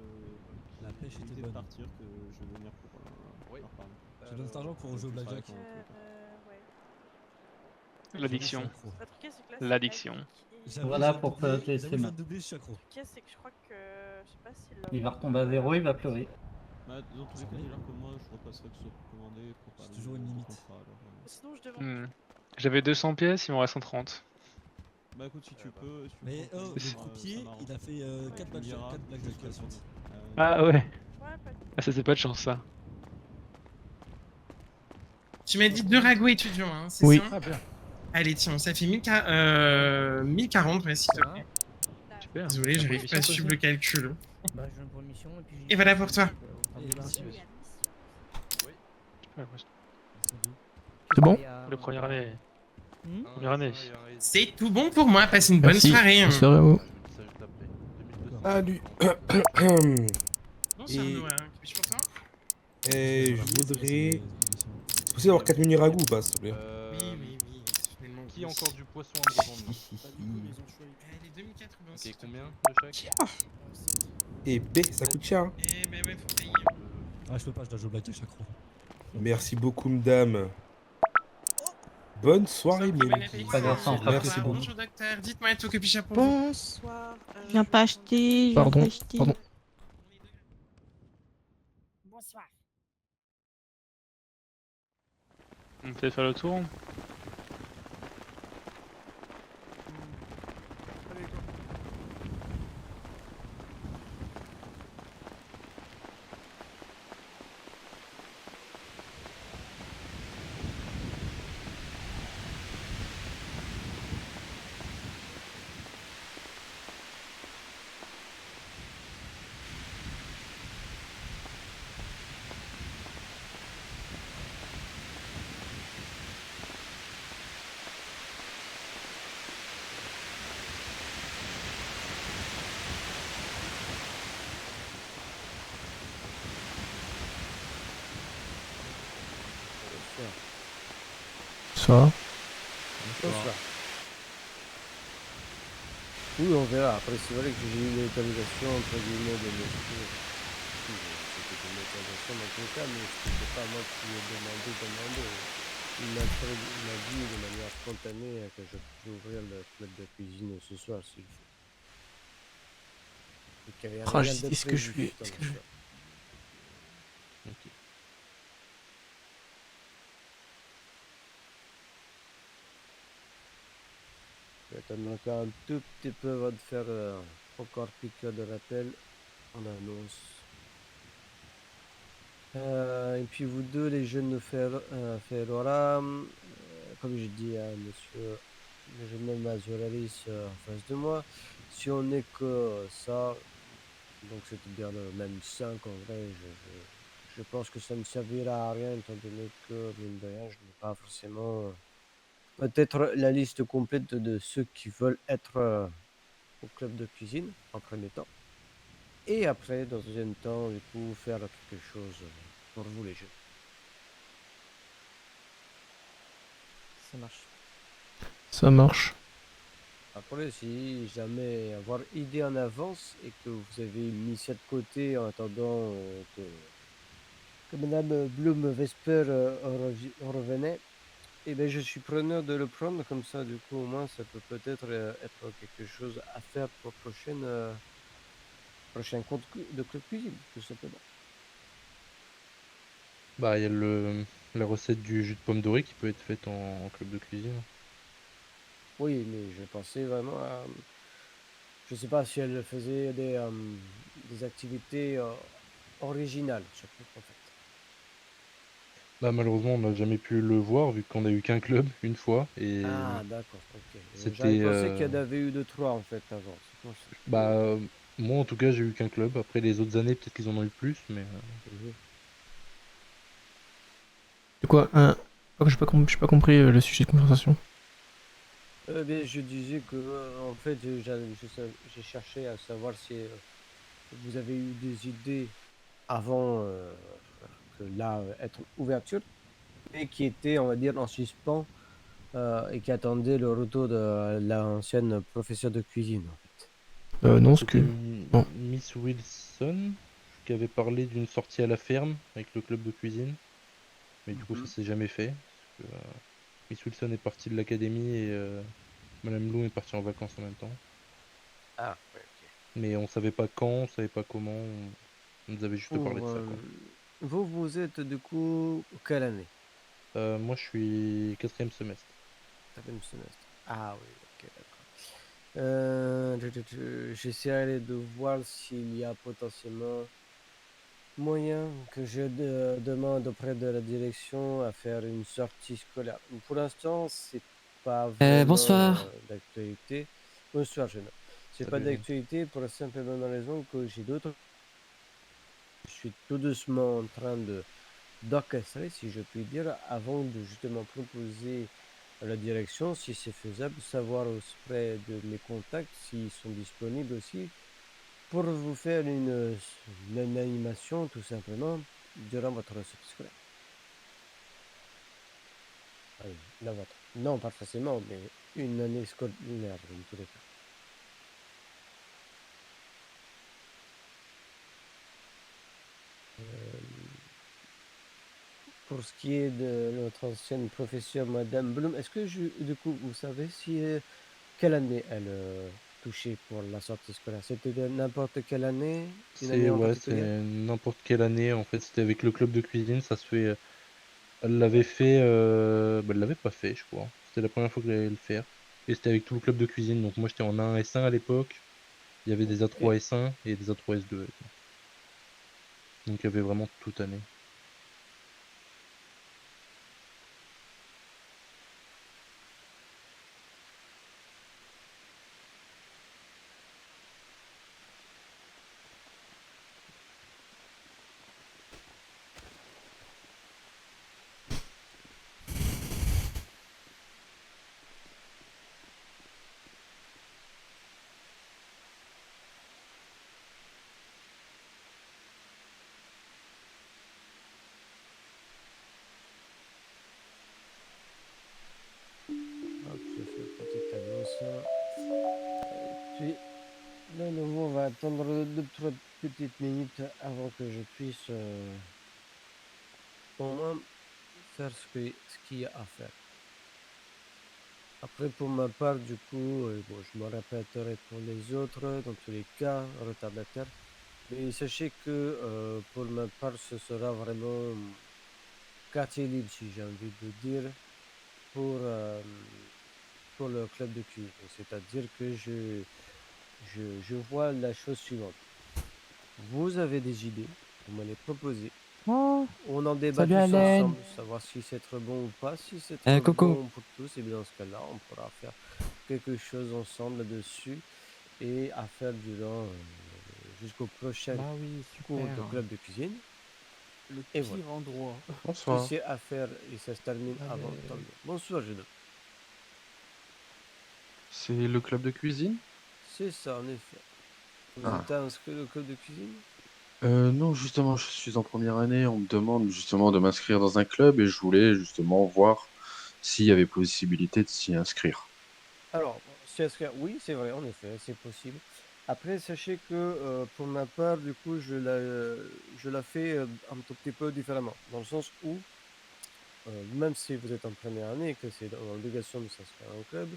La pêche était
de
bonne.
partir, que je vais venir pour leur parler.
Je te donne cet argent pour jouer au blackjack.
L'addiction.
Le truc, c'est que là, c'est
L'addiction.
Voilà pour les streams. Le doublé, je suis accro.
Le truc, c'est que je crois que. Je sais pas s'il l'a.
Il va retomber à 0, il va pleurer.
Bah, dans tous les cas, dealer comme moi, je repasserai que ce soit commandé pour pas.
C'est toujours une limite.
Sinon, je demande.
J'avais 200 pièces, il m'en reste 130.
Bah écoute, si tu peux. Si tu
Mais
peux,
oh, le croupier, il a fait 4 blackjack à la suite.
Ah ouais. Ah ça c'est pas de chance ça.
Tu m'as dit 2 ragoûts étudiants, hein, c'est
Oui.
ça? Allez, tiens, ça fait 1040, ouais, s'il te plaît.
Super.
Désolé, j'arrive pas à suivre le calcul.
Bah, je viens pour une mission et puis.
Et voilà pour toi.
C'est bon?
Le première année. Première année.
C'est tout bon pour moi, passe une bonne
Merci.
soirée.
Bonne soirée à vous.
Salut.
Bonsoir Noah, puis-je pour toi?
Et je voudrais... C'est possible d'avoir 4 menus ragoût ou pas, s'il te plaît?
Oui, finalement.
Qui a encore du poisson à me revendre?
Les 2080.
Ok, combien de chaque?
Et B, ça coûte cher. Hein.
Eh ben ouais, faut payer.
Ah, je peux pas, je dois jouer au blackjack, je suis accro.
Merci beaucoup, madame. Bonne soirée, Mélodie. Merci beaucoup.
Bonjour docteur, dites-moi tout que puis-je pour vous?
Bonsoir.
Je viens pas acheter.
Pardon, pardon.
Bonsoir.
On peut faire le tour.
Ça.
Oui, on verra. Après, c'est vrai que j'ai eu une autorisation entre guillemets de monsieur. C'était une autorisation dans tous les cas, mais c'était pas moi qui ai demandé. Il m'a dit de manière spontanée que je pouvais ouvrir le club de cuisine ce soir s'il faut. Et qu'il y avait rien de
Est-ce que je
prévu
vais.
dans
Est-ce que
le
je vais.
choix. Je vais attendre encore un tout petit peu avant de faire encore piqûre de rappel en annonce. Et puis vous deux, les jeunes de Ferrora, comme je dis à monsieur le jeune Mazuralis en face de moi, si on n'est que ça, donc c'est-à-dire même 5 en vrai, je pense que ça ne servira à rien étant donné que, mine de rien, je n'ai pas forcément peut-être la liste complète de ceux qui veulent être au club de cuisine en premier temps. Et après, dans un deuxième temps, du coup, faire quelque chose pour vous les jeunes.
Ça marche.
Ça marche.
Après, si jamais avoir idée en avance et que vous avez mis ça de côté en attendant que Madame Bloom Vesper revenait, et ben je suis preneur de le prendre comme ça. Du coup, au moins, ça peut peut-être être quelque chose à faire pour prochain compte de Club Cuisine, tout simplement.
Bah, il y a la recette du jus de pomme dorée qui peut être faite en club de cuisine.
Oui, mais je pensais vraiment à. Je sais pas si elle faisait des activités originales, surtout en fait.
Bah, malheureusement, on n'a jamais pu le voir vu qu'on a eu qu'un club une fois et
Ah, d'accord, ok. J'avais
c'était.
pensé qu'il y en avait eu 2-3 en fait avant. C'est pour ça.
Bah, moi en tout cas, j'ai eu qu'un club. Après, les autres années, peut-être qu'ils en ont eu plus, mais.
C'est quoi j'ai pas compris le sujet de conversation.
Mais je disais que en fait, j'ai cherché à savoir si vous avez eu des idées avant que là être ouverture, mais qui étaient, on va dire, en suspens et qui attendaient le retour de l'ancienne professeure de cuisine. En fait.
Non, ce
C'était
que. Non.
Miss Wilson qui avait parlé d'une sortie à la ferme avec le club de cuisine. Mais du coup, ça s'est jamais fait. Parce que, Miss Wilson est partie de l'académie et Madame Bloom est partie en vacances en même temps.
Ah, ouais, ok.
Mais on savait pas quand, on savait pas comment. On nous avait juste parlé de ça, quoi.
Vous êtes du coup quelle année?
Moi, je suis 4e semestre.
4e semestre. Ah oui, ok, d'accord. J'essaierai de voir s'il y a potentiellement moyen que je demande auprès de la direction à faire une sortie scolaire. Pour l'instant, c'est pas vraiment
Bonsoir.
d'actualité. Bonsoir, jeune homme. C'est pas
Salut.
d'actualité pour la simple et bonne raison que j'ai d'autres. Je suis tout doucement en train d'orchestrer, si je puis dire, avant de justement proposer à la direction si c'est faisable, savoir auprès de mes contacts s'ils sont disponibles aussi pour vous faire une animation tout simplement durant votre sortie scolaire. Ah oui, la vôtre. Non, pas forcément, mais une année scolaire dans tous les cas. Pour ce qui est de notre ancienne professeure, Madame Bloom, est-ce que du coup, vous savez si quelle année elle touchait pour la sortie scolaire? C'était de n'importe quelle année? Une année en particulier?
C'est n'importe quelle année. En fait, c'était avec le club de cuisine. Ça se fait. Elle l'avait fait. Elle l'avait pas fait, je crois. C'était la première fois que j'allais le faire. Et c'était avec tout le club de cuisine. Donc moi, j'étais en A1 S1 à l'époque. Il y avait des A3 S1 et des A3 S2. Donc il y avait vraiment toute année.
Hop, je fais une petite annonce. Puis, de nouveau, on va attendre 2-3 petites minutes avant que je puisse au moins faire ce qu'il y a à faire. Après, pour ma part, du coup, bon, je me répéterai pour les autres, dans tous les cas, retardataires. Mais sachez que pour ma part, ce sera vraiment quartier libre, si j'ai envie de dire, pour le club de cuisine. C'est-à-dire que je vois la chose suivante. Vous avez des idées, vous me les proposez.
Oh,
On en débat
salut
tous
Alain.
ensemble, savoir si c'est trop bon ou pas. Si c'est trop
Coco.
bon pour tous, et bien dans ce cas-là, on pourra faire quelque chose ensemble dessus et à faire durant jusqu'au prochain cours de club de cuisine.
Le
Et
pire
voilà.
endroit.
Si c'est à faire et ça se termine
Allez.
avant, tant mieux. Bonsoir, jeune homme.
C'est le club de cuisine?
C'est ça, en effet. Vous
Ah.
êtes inscrit au club de cuisine?
Non, justement, je suis en première année. On me demande justement de m'inscrire dans un club et je voulais justement voir s'il y avait possibilité de s'y inscrire.
Alors, s'y inscrire, oui, c'est vrai, en effet, c'est possible. Après, sachez que pour ma part, du coup, je la fais un tout petit peu différemment, dans le sens où, même si vous êtes en première année et que c'est dans l'obligation de s'inscrire à un club,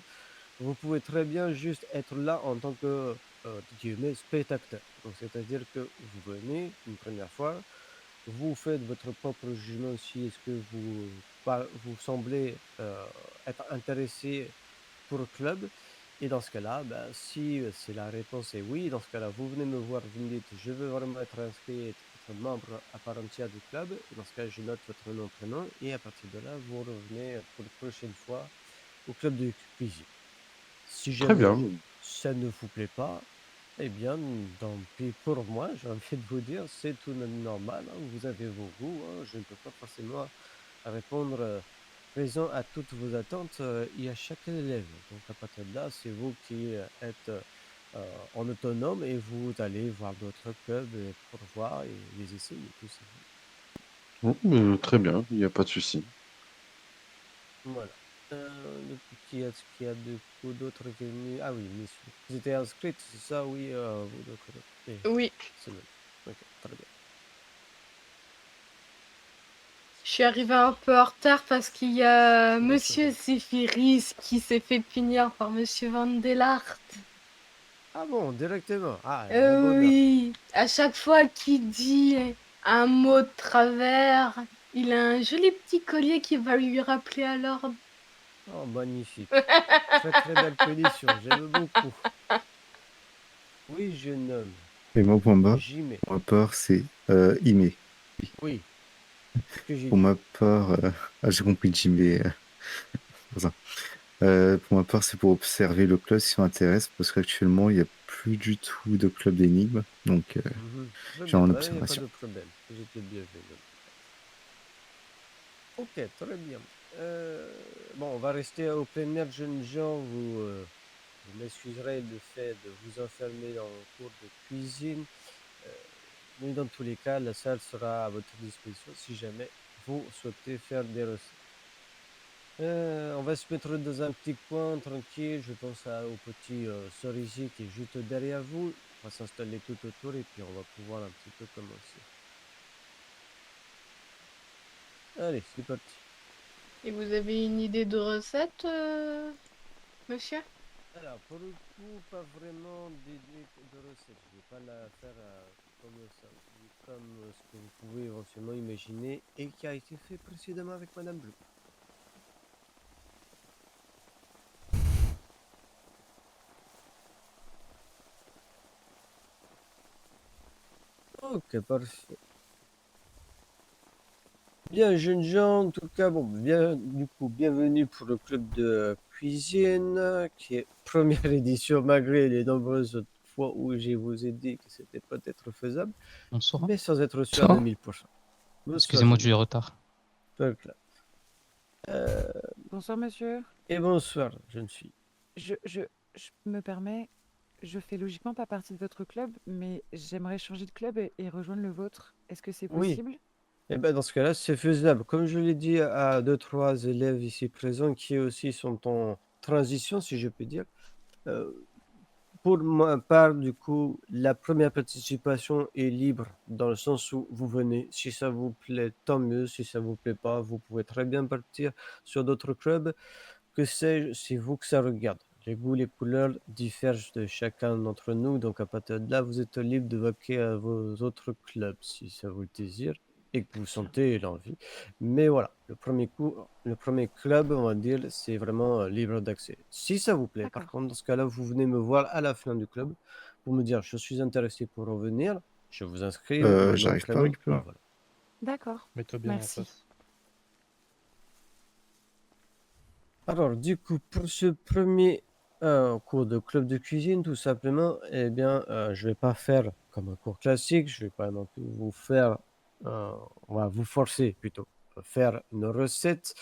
vous pouvez très bien juste être là en tant que spectateur. Donc, c'est-à-dire que vous venez une première fois, vous faites votre propre jugement si est-ce que vous semblez être intéressé pour le club. Et dans ce cas-là, si c'est la réponse est oui, dans ce cas-là, vous venez me voir, vous me dites je veux vraiment être inscrit, être membre à part entière du club. Et dans ce cas, je note votre nom, prénom, et à partir de là, vous revenez pour la prochaine fois au club de cuisine. Si
Très
jamais
bien.
ça ne vous plaît pas, eh bien, tant pis pour moi, j'ai envie de vous dire, c'est tout normal, hein, vous avez vos goûts, hein, je ne peux pas forcément répondre raison à toutes vos attentes et à chaque élève. Donc à partir de là, c'est vous qui êtes en autonome et vous allez voir d'autres clubs pour voir et les essayer, tout ça.
Très bien, il n'y a pas de souci.
Voilà. Est-ce qu'il y a de coup d'autres qui est venu? Ah oui, messieurs. Vous étiez inscrits, c'est ça, oui, vous deux côtés.
Oui.
C'est bon. Ok, très bien.
Je suis arrivée un peu en retard parce qu'il y a Monsieur Zéphiris qui s'est fait punir par Monsieur Van Delart.
Ah bon, directement. Ah, le bonheur.
Oui, à chaque fois qu'il dit un mot de travers, il a un joli petit collier qui va lui rappeler à l'ordre.
Oh, magnifique. Très très belle punition, j'aime beaucoup. Oui, jeune homme.
Et moi, pour ma
Jimé.
part, c'est Ime.
Oui. C'est ce que j'ai
Pour
dit.
ma part, j'ai compris Jimé. C'est ça. Pour ma part, c'est pour observer le club si ça m'intéresse, parce qu'actuellement, il n'y a plus du tout de club d'énigmes, donc
Très
j'ai
bien,
en
il n'y a pas
observation.
de problème. J'étais bienvenu. Ok, très bien. Bon, on va rester au plein air, jeunes gens. Vous m'excuserez le fait de vous enfermer dans le cours de cuisine. Mais dans tous les cas, la salle sera à votre disposition si jamais vous souhaitez faire des recettes. On va se mettre dans un petit coin tranquille. Je pense au petit cerisier qui est juste derrière vous. On va s'installer tout autour et puis on va pouvoir un petit peu commencer. Allez, c'est parti.
Et vous avez une idée de recette, monsieur?
Alors, pour le coup, pas vraiment d'idée de recette. Je ne vais pas la faire comme ça, comme ce que vous pouvez éventuellement imaginer et qui a été fait précédemment avec Madame Blue. Ok, parfait. Bien, jeunes gens, en tout cas, bon, bienvenue pour le club de cuisine, qui est première édition, malgré les nombreuses fois où j'ai vous ai dit que c'était peut-être faisable,
Bonsoir.
mais sans être sûr de 1000%. Bonsoir,
Excusez-moi
jeune
du
homme.
retard.
Pas clair.
Bonsoir, monsieur.
Et bonsoir, jeune fille.
Je me permets, je fais logiquement pas partie de votre club, mais j'aimerais changer de club et rejoindre le vôtre. Est-ce que c'est
Oui.
possible?
Eh ben, dans ce cas-là, c'est faisable. Comme je l'ai dit à 2-3 élèves ici présents qui aussi sont en transition, si je peux dire, pour ma part, du coup, la première participation est libre dans le sens où vous venez. Si ça vous plaît, tant mieux. Si ça vous plaît pas, vous pouvez très bien partir sur d'autres clubs. Que sais-je, c'est vous que ça regarde. Les goûts, les couleurs divergent de chacun d'entre nous. Donc, à partir de là, vous êtes libre de vaquer à vos autres clubs si ça vous le désire et que vous sentez l'envie. Mais voilà, le premier club, on va dire, c'est vraiment libre d'accès. Si ça vous plaît, par contre, dans ce cas-là, vous venez me voir à la fin du club pour me dire je suis intéressé pour revenir, je vous inscris, mon nom,
J'arrive pas
prénom,
avec toi.
voilà.
D'accord.
Mets-toi bien
Merci.
en face.
Alors, du coup, pour ce premier cours de club de cuisine, tout simplement, eh bien, je vais pas faire comme un cours classique, je vais pas non plus vous faire, on va vous forcer plutôt à faire une recette.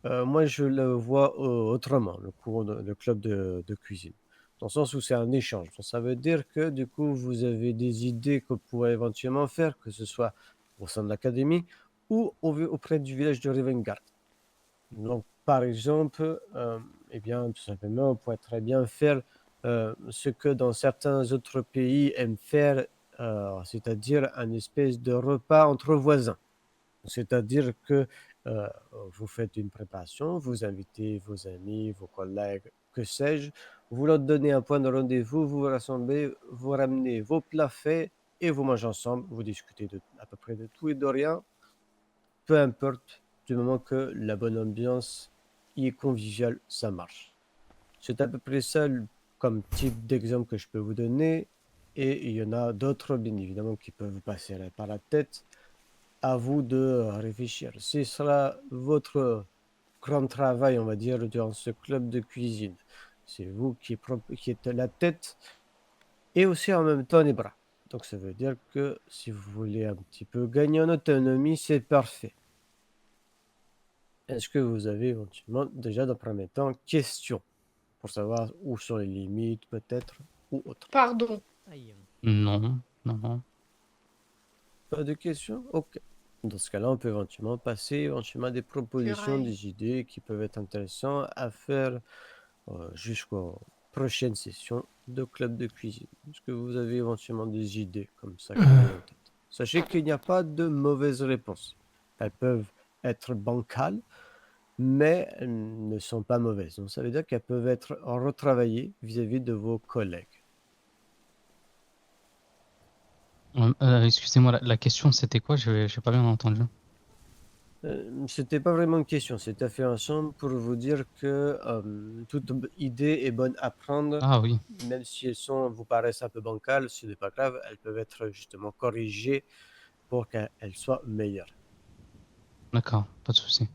Moi, je le vois autrement, le club de cuisine, dans le sens où c'est un échange. Donc, ça veut dire que, du coup, vous avez des idées que vous pourrez éventuellement faire, que ce soit au sein de l'académie ou auprès du village de Rivengard. Donc, par exemple, eh bien, tout simplement, on pourrait très bien faire ce que dans certains autres pays aiment faire, c'est-à-dire un espèce de repas entre voisins. C'est-à-dire que vous faites une préparation, vous invitez vos amis, vos collègues, que sais-je, vous leur donnez un point de rendez-vous, vous vous rassemblez, vous ramenez vos plats faits et vous mangez ensemble, vous discutez à peu près de tout et de rien, peu importe, du moment que la bonne ambiance y est conviviale, ça marche. C'est à peu près ça comme type d'exemple que je peux vous donner, et il y en a d'autres, bien évidemment, qui peuvent vous passer par la tête. À vous de réfléchir. Ce sera votre grand travail, on va dire, dans ce club de cuisine. C'est vous qui êtes la tête et aussi en même temps les bras. Donc ça veut dire que si vous voulez un petit peu gagner en autonomie, c'est parfait. Est-ce que vous avez éventuellement, déjà dans le premier temps, questions pour savoir où sont les limites peut-être ou autre?
Pardon.
Non, non.
Pas de questions? Ok. Dans ce cas-là, on peut éventuellement passer éventuellement à des propositions,
Purée.
des idées qui peuvent être intéressantes à faire jusqu'aux prochaines sessions de club de cuisine. Est-ce que vous avez éventuellement des idées comme ça qui viennent en tête? Sachez qu'il n'y a pas de mauvaises réponses. Elles peuvent être bancales, mais elles ne sont pas mauvaises. Donc ça veut dire qu'elles peuvent être retravaillées vis-à-vis de vos collègues.
Excusez-moi, la question c'était quoi? J'ai pas bien entendu.
C'était pas vraiment une question, c'était affirmation pour vous dire que toute idée est bonne à prendre,
Ah oui.
même si elles vous paraissent un peu bancales, ce n'est pas grave, elles peuvent être justement corrigées pour qu'elles soient meilleures.
D'accord, pas de souci.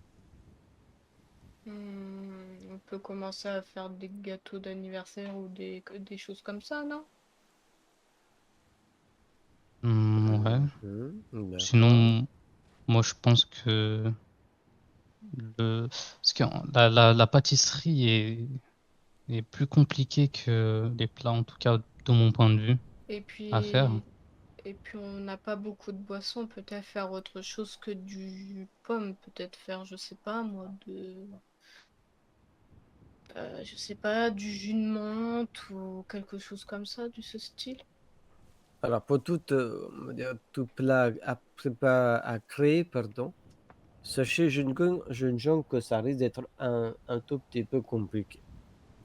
On peut commencer à faire des gâteaux d'anniversaire ou des choses comme ça, non?
Ouais.
D'accord.
Sinon, moi je pense que parce que la pâtisserie est plus compliquée que les plats, en tout cas de mon point de vue,
Et
à faire.
puis on n'a pas beaucoup de boissons, peut-être faire autre chose que du pomme, peut-être faire, je sais pas moi, je sais pas, du jus de menthe ou quelque chose comme ça, de ce style.
Alors pour tout plat à créer, pardon, sachez jeune gens que ça risque d'être un tout petit peu compliqué.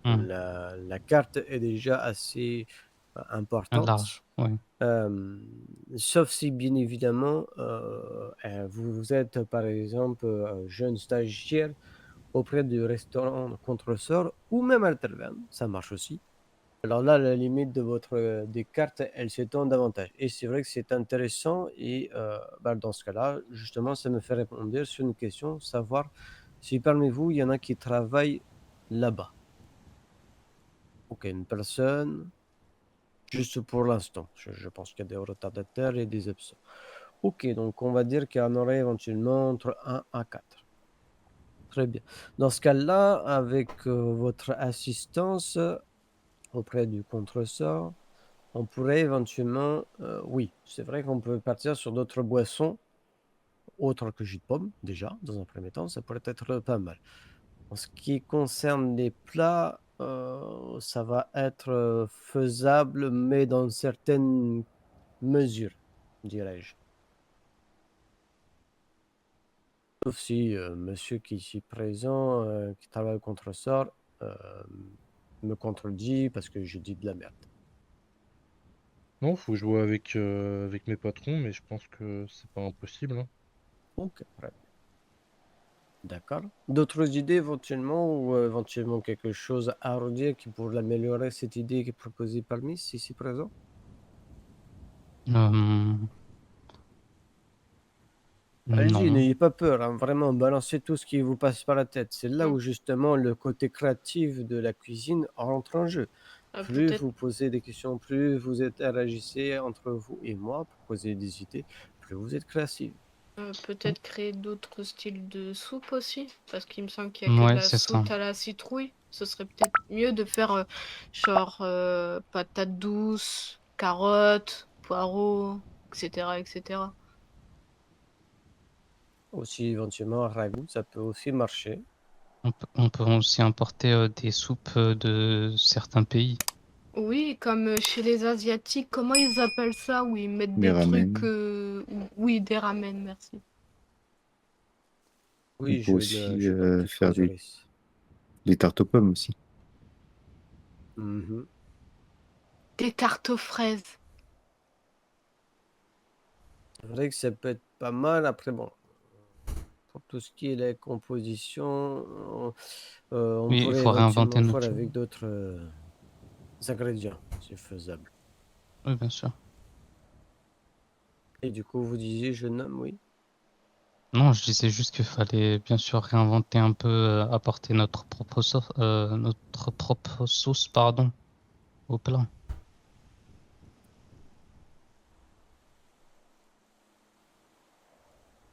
La carte est déjà assez importante.
Large, ouais.
Sauf si bien évidemment vous êtes par exemple jeune stagiaire auprès du restaurant Contresort ou même à la taverne, ça marche aussi. Alors là, la limite de des cartes, elle s'étend davantage. Et c'est vrai que c'est intéressant et dans ce cas-là, justement, ça me fait répondre sur une question, savoir si parmi vous, il y en a qui travaillent là-bas. Ok, une personne, juste pour l'instant. Je pense qu'il y a des retardataires et des absents. Ok, donc on va dire qu'il y en aurait éventuellement entre 1 à 4. Très bien. Dans ce cas-là, avec votre assistance auprès du contresort, on pourrait éventuellement, oui, c'est vrai qu'on peut partir sur d'autres boissons, autres que jus de pomme, déjà, dans un premier temps, ça pourrait être pas mal. En ce qui concerne les plats, ça va être faisable, mais dans certaines mesures, dirais-je. Sauf si monsieur qui est ici présent, qui travaille au contresort, me contredit parce que je dis de la merde.
Non, faut jouer avec mes patrons, mais je pense que c'est pas impossible, hein.
Ok, ouais. D'accord. D'autres idées éventuellement ou éventuellement quelque chose à redire qui pourrait améliorer cette idée qui est proposée par Miss ici présent? Allez-y,
Non.
n'ayez pas peur, hein, vraiment, balancez tout ce qui vous passe par la tête. C'est là où justement le côté créatif de la cuisine rentre en jeu. Plus
peut-être-
vous posez des questions, plus vous interagissez entre vous et moi pour poser des idées, plus vous êtes créatif.
Peut-être créer d'autres styles de soupe aussi, parce qu'il me semble qu'il y a que de
Ouais,
la
c'est ça.
soupe à la citrouille. Ce serait peut-être mieux de faire genre patates douces, carottes, poireaux, etc., etc.
Aussi éventuellement un ragoût, ça peut aussi marcher.
On peut aussi importer des soupes de certains pays.
Oui, comme chez les Asiatiques, comment ils appellent ça où ils mettent
Les
des trucs.
ramen.
Oui, des ramen, merci.
On
Oui,
peut aussi
je donne toute
faire
majorité.
des tartes aux pommes aussi.
Mhm.
Des tartes aux fraises.
C'est vrai que ça peut être pas mal. Après, bon, pour tout ce qui est la composition, on
Oui, il
pourrait
faut réinventer
éventuellement
notre
faire
chose.
avec d'autres ingrédients. C'est faisable.
Oui, bien sûr.
Et du coup, vous disiez, jeune homme, oui.
Non, je disais juste qu'il fallait bien sûr réinventer un peu, apporter notre propre sauce, pardon, au plat.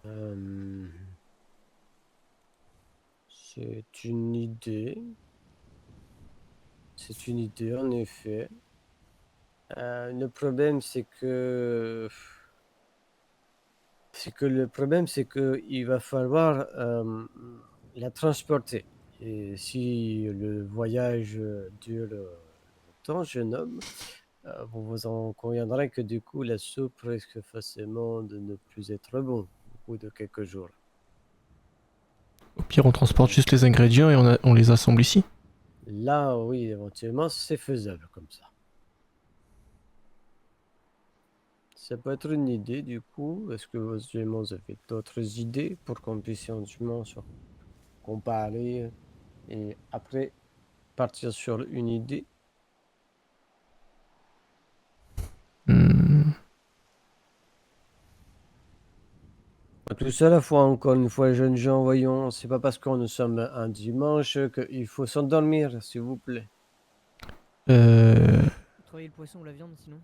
Euh, C'est une idée. C'est une idée, en effet. Le problème, c'est que il va falloir la transporter. Et si le voyage dure longtemps, jeune homme, vous vous en conviendrez que du coup, la soupe risque facilement de ne plus être bon au bout de quelques jours.
Au pire, on transporte juste les ingrédients et on les assemble ici.
Là, oui, éventuellement, c'est faisable comme ça. Ça peut être une idée, du coup. Est-ce que éventuellement vous avez d'autres idées pour qu'on puisse éventuellement comparer et après partir sur une idée? Tout ça, la fois, encore une fois, jeunes gens, voyons, c'est pas parce qu'on nous sommes un dimanche qu'il faut s'endormir, s'il vous plaît.
Travailler le poisson ou la viande sinon.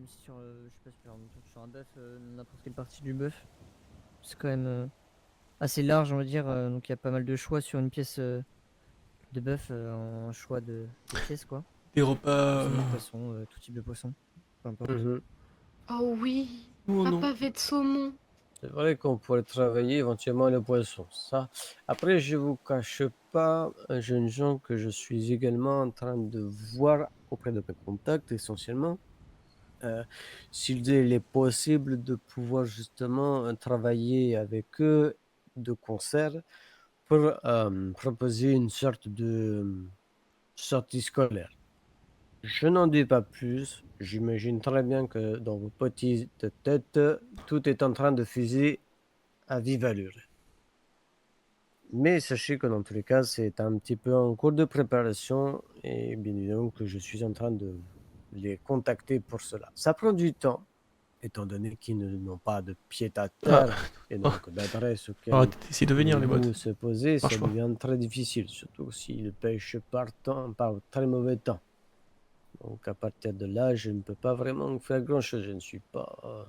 Sur, je sais pas, sur un bœuf, n'importe quelle partie du bœuf. C'est quand même assez large, on va dire. Donc il y a pas mal de choix sur une pièce de bœuf en choix de pièces, quoi.
Des repas.
Sinon, poisson, tout type de poisson. Peu importe.
Oh oui,
Oh
un
non.
pavé de saumon.
C'est vrai qu'on pourrait travailler éventuellement le poisson, ça. Après, je vous cache pas, jeunes gens, que je suis également en train de voir auprès de mes contacts, essentiellement, s'il est possible de pouvoir justement travailler avec eux de concert pour proposer une sorte de sortie scolaire. Je n'en dis pas plus. J'imagine très bien que dans vos petites têtes, tout est en train de fuser à vive allure. Mais sachez que dans tous les cas, c'est un petit peu en cours de préparation et bien évidemment que je suis en train de les contacter pour cela. Ça prend du temps, étant donné qu'ils n'ont pas de pied à terre et donc d'adresse auquel
Arrêtez d'essayer de venir, les
vous
bots.
se poser, ça
Marche pas.
devient très difficile, surtout s'ils pêchent par très mauvais temps. Donc à partir de là, je ne peux pas vraiment faire grand-chose. Je ne suis pas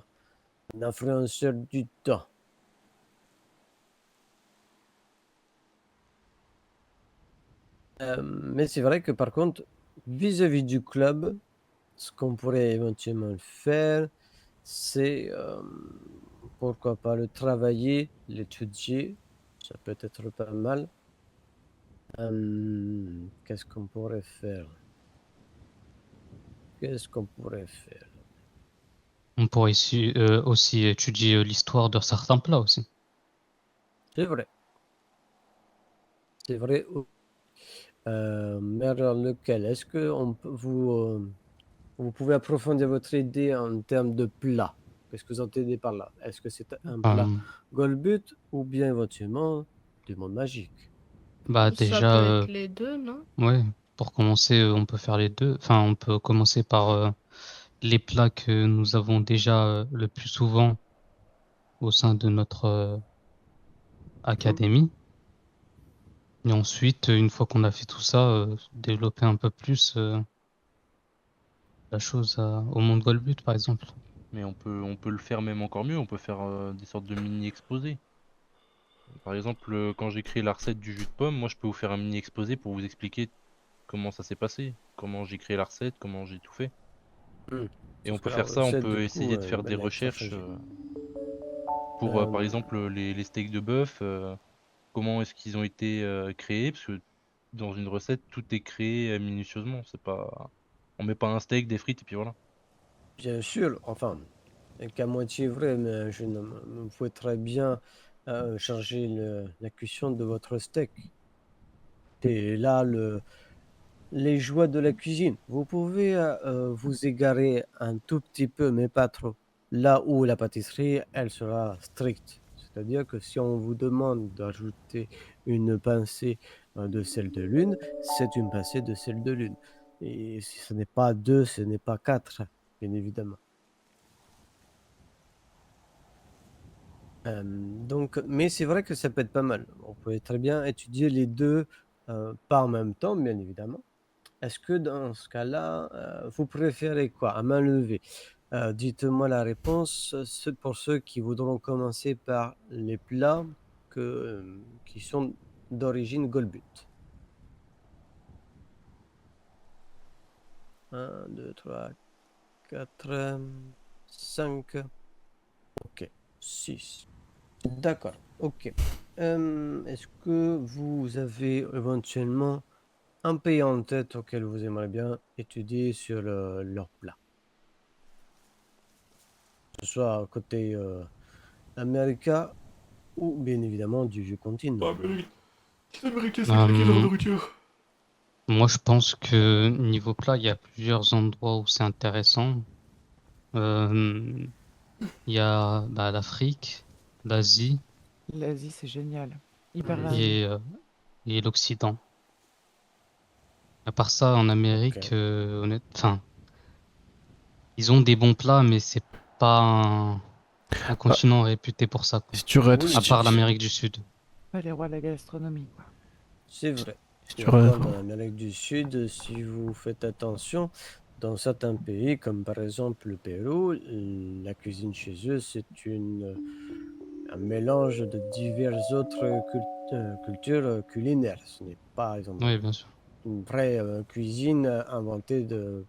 un influenceur du temps. Mais c'est vrai que par contre, vis-à-vis du club, ce qu'on pourrait éventuellement faire, c'est pourquoi pas le travailler, l'étudier. Ça peut être pas mal. Qu'est-ce qu'on pourrait faire? Qu'est-ce qu'on pourrait faire?
On pourrait aussi étudier l'histoire de certains plats aussi.
C'est vrai. C'est vrai. Mais alors lequel? Est-ce que vous pouvez approfondir votre idée en termes de plat? Qu'est-ce que vous entendez par là? Est-ce que c'est un plat Golbut ou bien éventuellement du monde magique?
Bah
Ça
déjà,
peut être les deux, non?
ouais, pour commencer, on peut faire les deux. Enfin, on peut commencer par les plats que nous avons déjà le plus souvent au sein de notre académie. Et ensuite, une fois qu'on a fait tout ça, développer un peu plus la chose au monde Golbut, par exemple.
Mais on peut le faire même encore mieux, on peut faire des sortes de mini-exposés. Par exemple, quand j'ai créé la recette du jus de pomme, moi je peux vous faire un mini-exposé pour vous expliquer comment ça s'est passé, comment j'ai créé la recette, comment j'ai tout fait. Et on peut faire ça, on peut essayer de faire des recherches pour, par exemple, les steaks de bœuf, comment est-ce qu'ils ont été créés, parce que dans une recette, tout est créé minutieusement. C'est pas, on met pas un steak, des frites et puis voilà.
Bien sûr, enfin, qu'à moitié vrai, mais vous pouvez très bien charger la cuisson de votre steak. Et là, les joies de la cuisine. Vous pouvez vous égarer un tout petit peu, mais pas trop. Là où la pâtisserie, elle sera stricte. C'est-à-dire que si on vous demande d'ajouter une pincée de sel de lune, c'est une pincée de sel de lune. Et si ce n'est pas 2, ce n'est pas 4, bien évidemment. Donc, mais c'est vrai que ça peut être pas mal. On peut très bien étudier les deux pas en même temps, bien évidemment. Est-ce que dans ce cas-là, vous préférez quoi? À main levée. Dites-moi la réponse. Pour ceux qui voudront commencer par les plats qui sont d'origine Golbut. 1, 2, 3, 4, 5. Ok, 6. D'accord, ok. Est-ce que vous avez éventuellement un pays en tête auquel vous aimeriez bien étudier sur leur plat? Que ce soit côté América ou bien évidemment du vieux continent.
Moi, je pense que niveau plat, il y a plusieurs endroits où c'est intéressant. Il y a l'Afrique, l'Asie
L'Asie, c'est génial. Hyper
et,
varié.
et l'Occident. À part ça, en Amérique, enfin, ils ont des bons plats, mais c'est pas un continent réputé pour ça, quoi.
Si tu rates,
À part l'Amérique du Sud.
Pas les rois de la gastronomie, quoi.
C'est vrai.
Si tu
Et encore
rates-
dans l'Amérique du Sud, si vous faites attention, dans certains pays, comme par exemple le Pérou, la cuisine chez eux, c'est un mélange de diverses autres cultures culinaires. Ce n'est pas, par exemple,
Oui, bien sûr.
une vraie cuisine inventée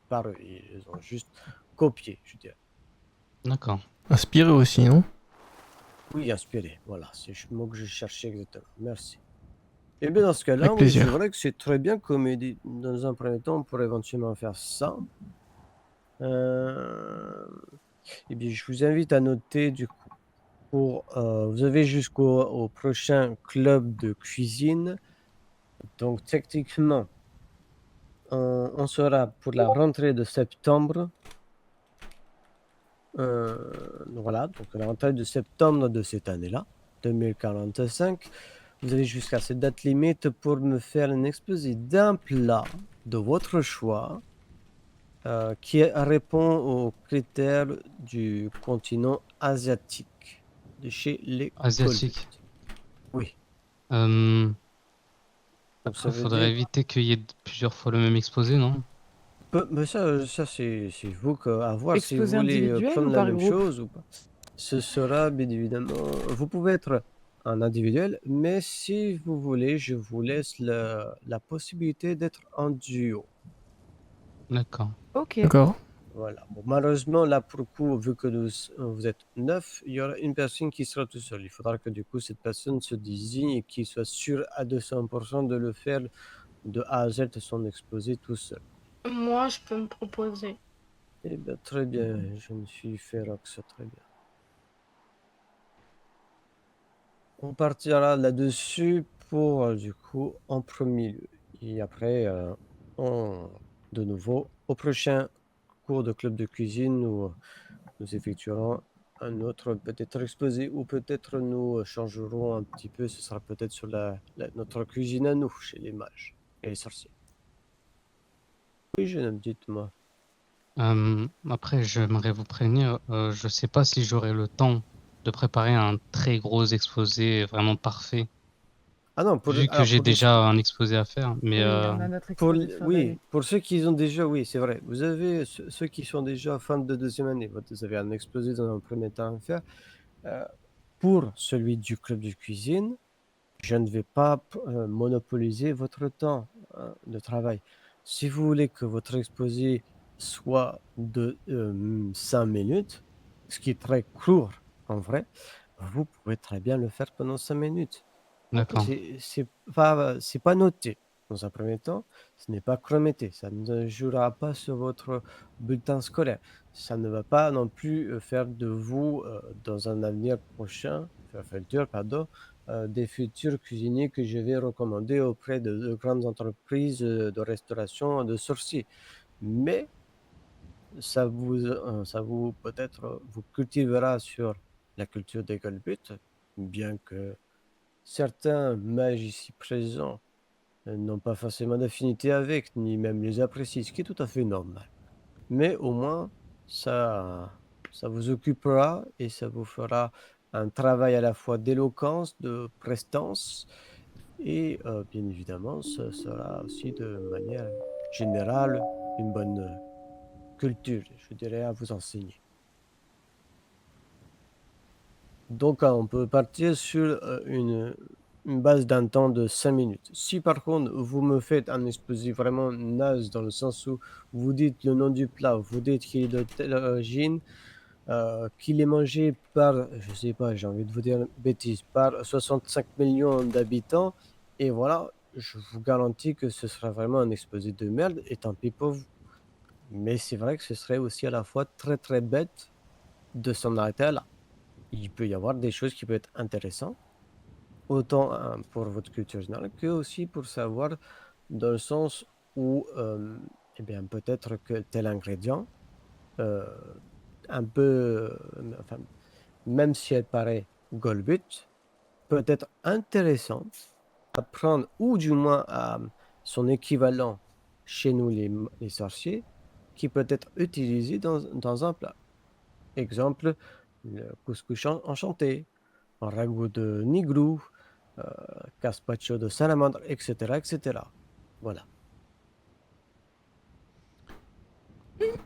par eux. Ils ont juste copié, je dirais.
D'accord.
Inspiré aussi, non?
Oui, inspiré. Voilà, c'est le mot que je cherchais exactement. Merci. Et bien dans ce cas-là,
Avec
oui, c'est
plaisir.
vrai que c'est très bien comme idée. Dans un premier temps, on pourrait éventuellement faire ça. Et bien, je vous invite à noter du coup. Vous avez jusqu'au prochain club de cuisine. Donc techniquement, on sera pour la rentrée de septembre. Voilà, donc la rentrée de septembre de cette année-là, 2045. Vous avez jusqu'à cette date limite pour me faire un exposé d'un plat de votre choix qui répond aux critères du continent asiatique, de chez les
Asiatique.
Colbert. Oui.
Après,
ça veut
faudrait
dire-
éviter qu'il y ait plusieurs fois le même exposé, non?
Mais ça c'est vous à voir si vous
Exposé
voulez
individuel
prendre
ou
la
par
même
groupe?
chose ou pas. Ce sera bien évidemment. Vous pouvez être en individuel, mais si vous voulez, je vous laisse la possibilité d'être en duo.
D'accord.
Ok.
D'accord.
Voilà. Bon, malheureusement, là, pour le coup, vu que vous êtes 9, il y aura une personne qui sera tout seul. Il faudra que du coup, cette personne se désigne et qu'il soit sûr à 200% de le faire de A à Z de son exposé tout seul.
Moi, je peux me proposer.
Eh bien, très bien, jeune fille Ferox, très bien. On partira là-dessus pour, du coup, en premier lieu. Et après, de nouveau, au prochain cours de club de cuisine, nous effectuerons un autre peut-être exposé ou peut-être nous changerons un petit peu. Ce sera peut-être sur notre cuisine à nous, chez les mages et les sorciers. Oui, jeune homme, dites-moi.
Après, j'aimerais vous prévenir, je sais pas si j'aurai le temps de préparer un très gros exposé vraiment parfait.
Ah non,
Vu que j'ai déjà un exposé à faire, mais
Oui, on a notre
Pour,
exposé de fin
oui,
d'année.
pour ceux qui ont déjà, oui, c'est vrai. Vous avez ceux qui sont déjà en fin de deuxième année. Vous avez un exposé dans un premier temps à faire. Pour celui du club de cuisine, je ne vais pas monopoliser votre temps de travail. Si vous voulez que votre exposé soit de 5 minutes, ce qui est très court en vrai, vous pouvez très bien le faire pendant 5 minutes.
D'accord.
C'est pas noté. dans un premier temps, ce n'est pas chromété. Ça ne jouera pas sur votre bulletin scolaire. Ça ne va pas non plus faire de vous, dans un avenir prochain, futur, pardon, des futurs cuisiniers que je vais recommander auprès de grandes entreprises de restauration de sorciers. Mais ça vous peut-être vous cultivera sur la culture des Golbuts, bien que certains mages ici présents n'ont pas forcément d'affinité avec, ni même les apprécient, ce qui est tout à fait normal. Mais au moins, ça vous occupera et ça vous fera un travail à la fois d'éloquence, de prestance, et bien évidemment, ce sera aussi de manière générale une bonne culture, je dirais, à vous enseigner. Donc, on peut partir sur une base d'un temps de 5 minutes. Si par contre, vous me faites un exposé vraiment naze dans le sens où vous dites le nom du plat, vous dites qu'il est de telle origine, qu'il est mangé par, je sais pas, j'ai envie de vous dire une bêtise, par 65 millions d'habitants, et voilà, je vous garantis que ce sera vraiment un exposé de merde, et tant pis pour vous. Mais c'est vrai que ce serait aussi à la fois très très bête de s'en arrêter là. Il peut y avoir des choses qui peuvent être intéressantes, autant pour votre culture générale que aussi pour savoir dans le sens où, eh bien, peut-être que tel ingrédient, un peu, enfin, même si elle paraît Golbut, peut être intéressante à prendre, ou du moins à son équivalent chez nous les sorciers, qui peut être utilisé dans un plat. Exemple, le couscous enchanté, un ragoût de nigrou, gazpacho de salamandre, etc., etc. Voilà.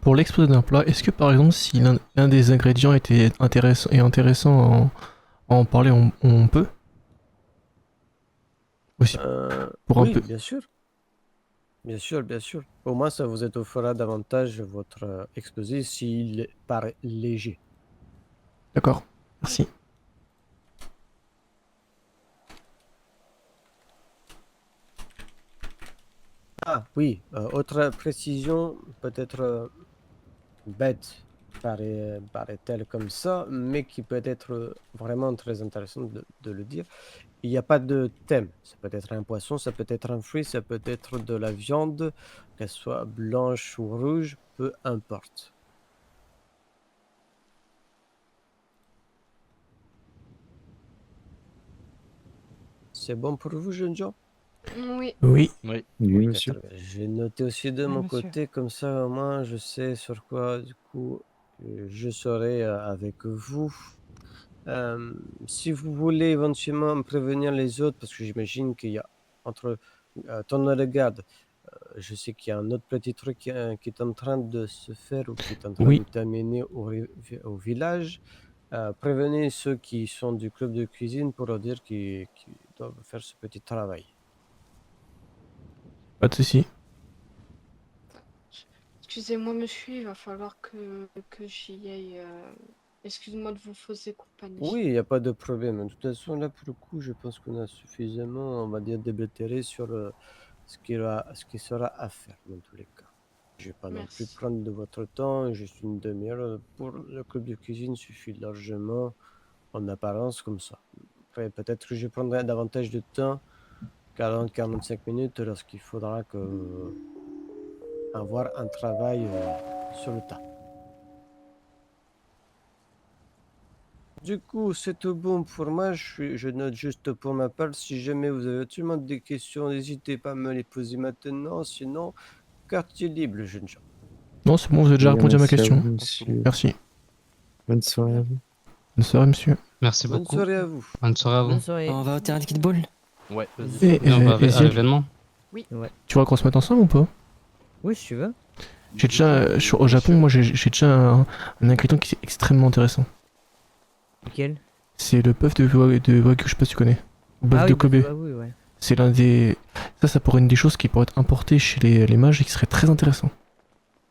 Pour l'exposé d'un plat, est-ce que par exemple, si l'un des ingrédients était intéressant à en parler, on peut aussi pour un
Oui,
peu.
bien sûr. Bien sûr, bien sûr. Au moins, ça vous étoffera davantage votre exposé s'il paraît léger.
D'accord, merci.
Ah oui, autre précision, peut-être bête, paraît-elle comme ça, mais qui peut être vraiment très intéressant de le dire. Il n'y a pas de thème. Ça peut être un poisson, ça peut être un fruit, ça peut être de la viande, qu'elle soit blanche ou rouge, peu importe. C'est bon pour vous, jeunes gens?
Oui.
Oui.
Oui.
Oui, monsieur.
Très bien. J'ai noté aussi de
Oui,
mon
monsieur.
côté, comme ça au moins je sais sur quoi du coup je serai avec vous. Si vous voulez éventuellement me prévenir les autres, parce que j'imagine qu'il y a entre ton regard, je sais qu'il y a un autre petit truc qui est en train de se faire ou qui est en train
Oui.
de terminer au village. Prévenez ceux qui sont du club de cuisine pour leur dire qu'ils doivent faire ce petit travail.
Pas de souci.
Excusez-moi, monsieur, il va falloir que j'y aille. Excuse-moi de vous fausser compagnie.
Oui, il n'y a pas de problème. De toute façon, là, pour le coup, je pense qu'on a suffisamment, on va dire, déblatéré sur ce qui sera à faire, dans tous les cas. Je ne vais pas non plus
Merci.
prendre de votre temps, juste une demi-heure. Pour le club de cuisine suffit largement, en apparence, comme ça. Après, peut-être que je prendrai davantage de temps, 40-45 minutes, lorsqu'il faudra avoir un travail sur le tas. Du coup, c'est tout bon pour moi. Je note juste pour ma part. Si jamais vous avez absolument des questions, n'hésitez pas à me les poser maintenant. Sinon, quartier libre, jeune gens.
Non, c'est bon, vous avez déjà répondu à ma
Merci
question.
vous, monsieur.
Merci.
Bonne soirée à vous.
Bonne soirée, monsieur.
Merci
Bonne
beaucoup.
soirée à vous.
Bonne soirée à vous.
Bonne soirée.
On va au terrain de kickball?
Ouais,
Et,
Et on va à
Ziel,
l'événement.
Oui. Ouais.
tu vois qu'on se mette ensemble ou pas?
Oui, si tu veux.
J'ai déjà, au Japon, moi j'ai déjà un ingrédient qui est extrêmement intéressant.
Lequel?
C'est le bœuf de Wagyu, je sais pas si tu connais. Bœuf de Kobe.
Oui, ouais.
C'est l'un des. Ça pourrait être une des choses qui pourrait être importée chez les mages et qui serait très intéressant.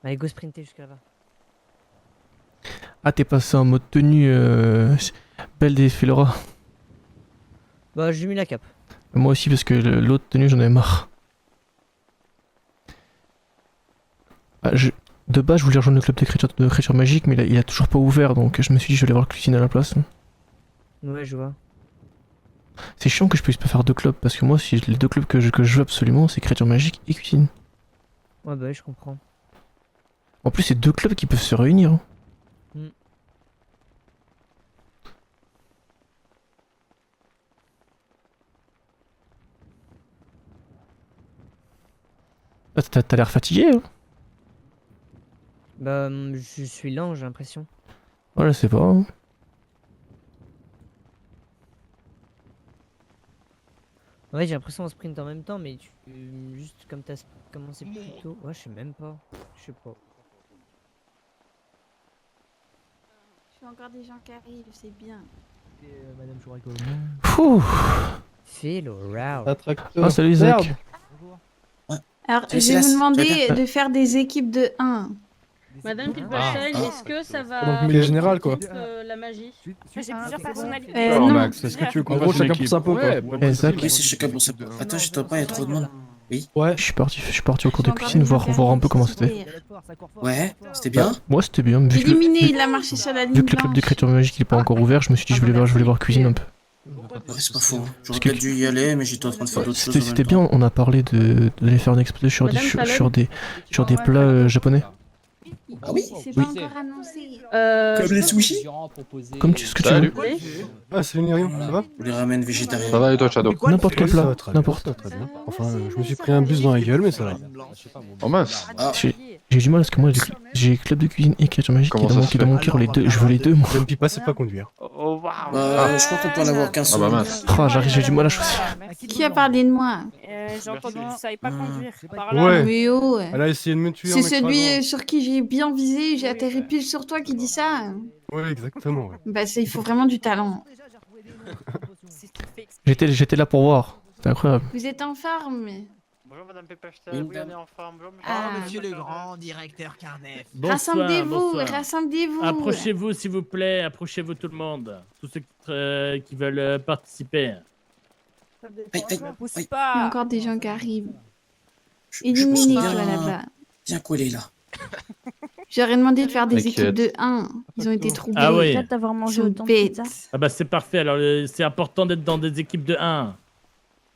Allez, go sprinter jusqu'à là-bas.
Ah, t'es passé en mode tenue belle des Felora.
Bah, j'ai mis la cape.
Moi aussi, parce que l'autre tenue, j'en avais marre. De base, je voulais rejoindre le club de créatures magiques, mais il a toujours pas ouvert, donc je me suis dit je vais aller voir cuisine à la place.
Ouais, je vois.
C'est chiant que je puisse pas faire deux clubs, parce que moi, si les deux clubs que je veux absolument, c'est créatures magiques et cuisine.
Ouais, bah, je comprends.
En plus, c'est deux clubs qui peuvent se réunir. Hein. Ah, t'as l'air fatigué, hein?
Bah, je suis lent, j'ai l'impression.
Ouais, c'est pas. Hein.
Ouais, j'ai l'impression qu'on sprint en même temps, mais juste comme t'as commencé plus tôt. Ouais, je sais même pas. Je sais pas.
Je fais encore des gens qui arrivent, c'est bien.
Madame Chouraco.
Fouh.
Phil round.
Ah, salut Zach.
Alors,
Salut,
je vais vous
Céleste.
demander de faire des équipes de 1.
Madame Pilpastel, est-ce que ça va
Donc, milieu général, quoi.
la magie?
J'ai plusieurs personnalités.
Alors,
non.
Max, est-ce que tu veux qu'on fasse chacun pour sa peau, quoi?
Ouais, Zach.
Oui, c'est chacun pour sa peau. Attends, je t'entends pas, il y a trop de monde. Oui.
Ouais. Je suis parti au cours de cuisine voir un peu comment c'était.
Ouais, c'était bien.
Ouais, c'était bien. Vu que
Éliminé, il a marché sur la ligne
vu que le club
blanche.
des créatures magiques il est pas encore ouvert, je me suis dit je voulais voir cuisine un peu.
Ouais, c'est pas faux. J'aurais peut-être dû y aller, mais j'étais en train de faire d'autres choses.
C'était bien, on a parlé d'aller faire une expo sur des plats japonais.
Ah oui?
C'est pas encore annoncé.
Comme les sushis?
Comme ce que tu veux.
Ah, c'est Myriam, ça va?
Ou les ramen végétariens.
Ça va et toi, Shadow?
N'importe quel plat, n'importe.
Très bien. Enfin, je me suis pris un bus dans la gueule, mais ça va.
Oh mince.
J'ai du mal parce que moi j'ai club de cuisine et créature magique qui est dans mon cœur les deux. Je veux les deux moi.
Je ne pas, c'est pas conduire.
Je crois qu'on peut en avoir qu'un seul.
Ah bah mince.
J'ai du mal à choisir.
Qui a parlé de moi?
J'ai entendu que tu savais pas conduire. Par
Ouais.
Mais oh,
Elle a essayé de me tuer.
c'est celui sur qui j'ai bien visé, j'ai atterri pile sur toi qui dit ça.
Ouais, exactement. Ouais.
Bah, il faut vraiment du talent.
J'étais là pour voir. C'était incroyable.
Vous êtes en forme.
Bonjour Madame Pepachtel, oui on est en forme. Bonjour Monsieur.
Ah,
Monsieur le grand directeur Carnef.
Rassemblez-vous, rassemblez-vous.
Approchez-vous s'il vous plaît, approchez-vous tout le monde. Tous ceux qui veulent participer.
Il y a encore des gens qui arrivent. Éliminez toi là-bas.
Bien collé là.
J'aurais demandé de faire des
T'inquiète.
équipes de 1. Ils ont été troublés.
Ah oui.
d'avoir mangé
Sont
autant de
bêtes.
pizza.
Ah bah c'est parfait, alors c'est important d'être dans des équipes de 1.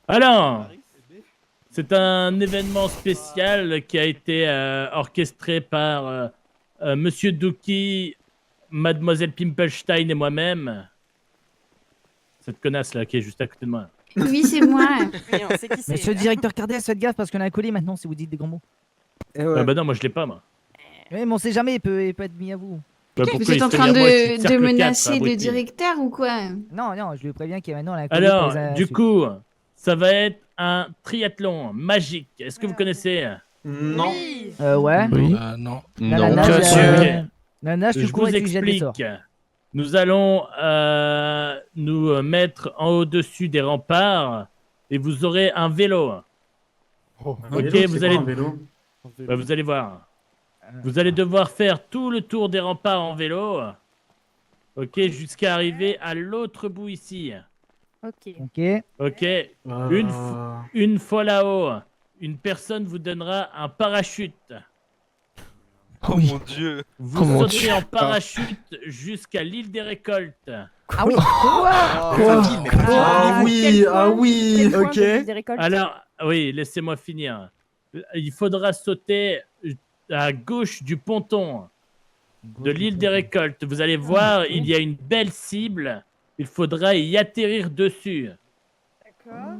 Alors, c'est un événement spécial qui a été orchestré par Monsieur Dookie, Mademoiselle Pimpelstein et moi-même. Cette connasse là qui est juste à côté de moi.
Oui, c'est moi.
Monsieur le directeur Cardès, faites gaffe parce qu'on a un colis maintenant si vous dites des grands mots.
Ah bah non, moi je l'ai pas moi.
Oui, mais on sait jamais, il peut être mis à vous.
Bah,
Vous
pourquoi
êtes
il
en
se
train
fait dire, moi, je suis
de
cercle 4,
menacer le
abruti.
directeur ou quoi?
Non, non, je lui préviens qu'il y a maintenant un colis
Alors,
pour les
du coup, ça va être un triathlon magique. Est-ce que vous connaissez?
Non.
Ouais.
Oui.
Non.
La
Ok.
nage, la nage, tu
Je
cours
vous
et tu jettes des sorts.
explique. Nous allons nous mettre en au-dessus des remparts et vous aurez un vélo.
Oh.
Ok, vous allez. Bah, vous allez voir. Vous allez devoir faire tout le tour des remparts en vélo. Ok, jusqu'à arriver à l'autre bout ici.
Ok.
Ok. Une fois là-haut, une personne vous donnera un parachute.
Oh oui.
Mon dieu.
Vous
Oh mon
sauterez
Dieu.
en parachute jusqu'à l'île des récoltes.
Ah oui.
Ah oui, ah oui.
Ok.
Alors, oui, laissez-moi finir. Il faudra sauter à gauche du ponton de l'île des récoltes. Vous allez voir, il y a une belle cible. Il faudra y atterrir dessus.
D'accord.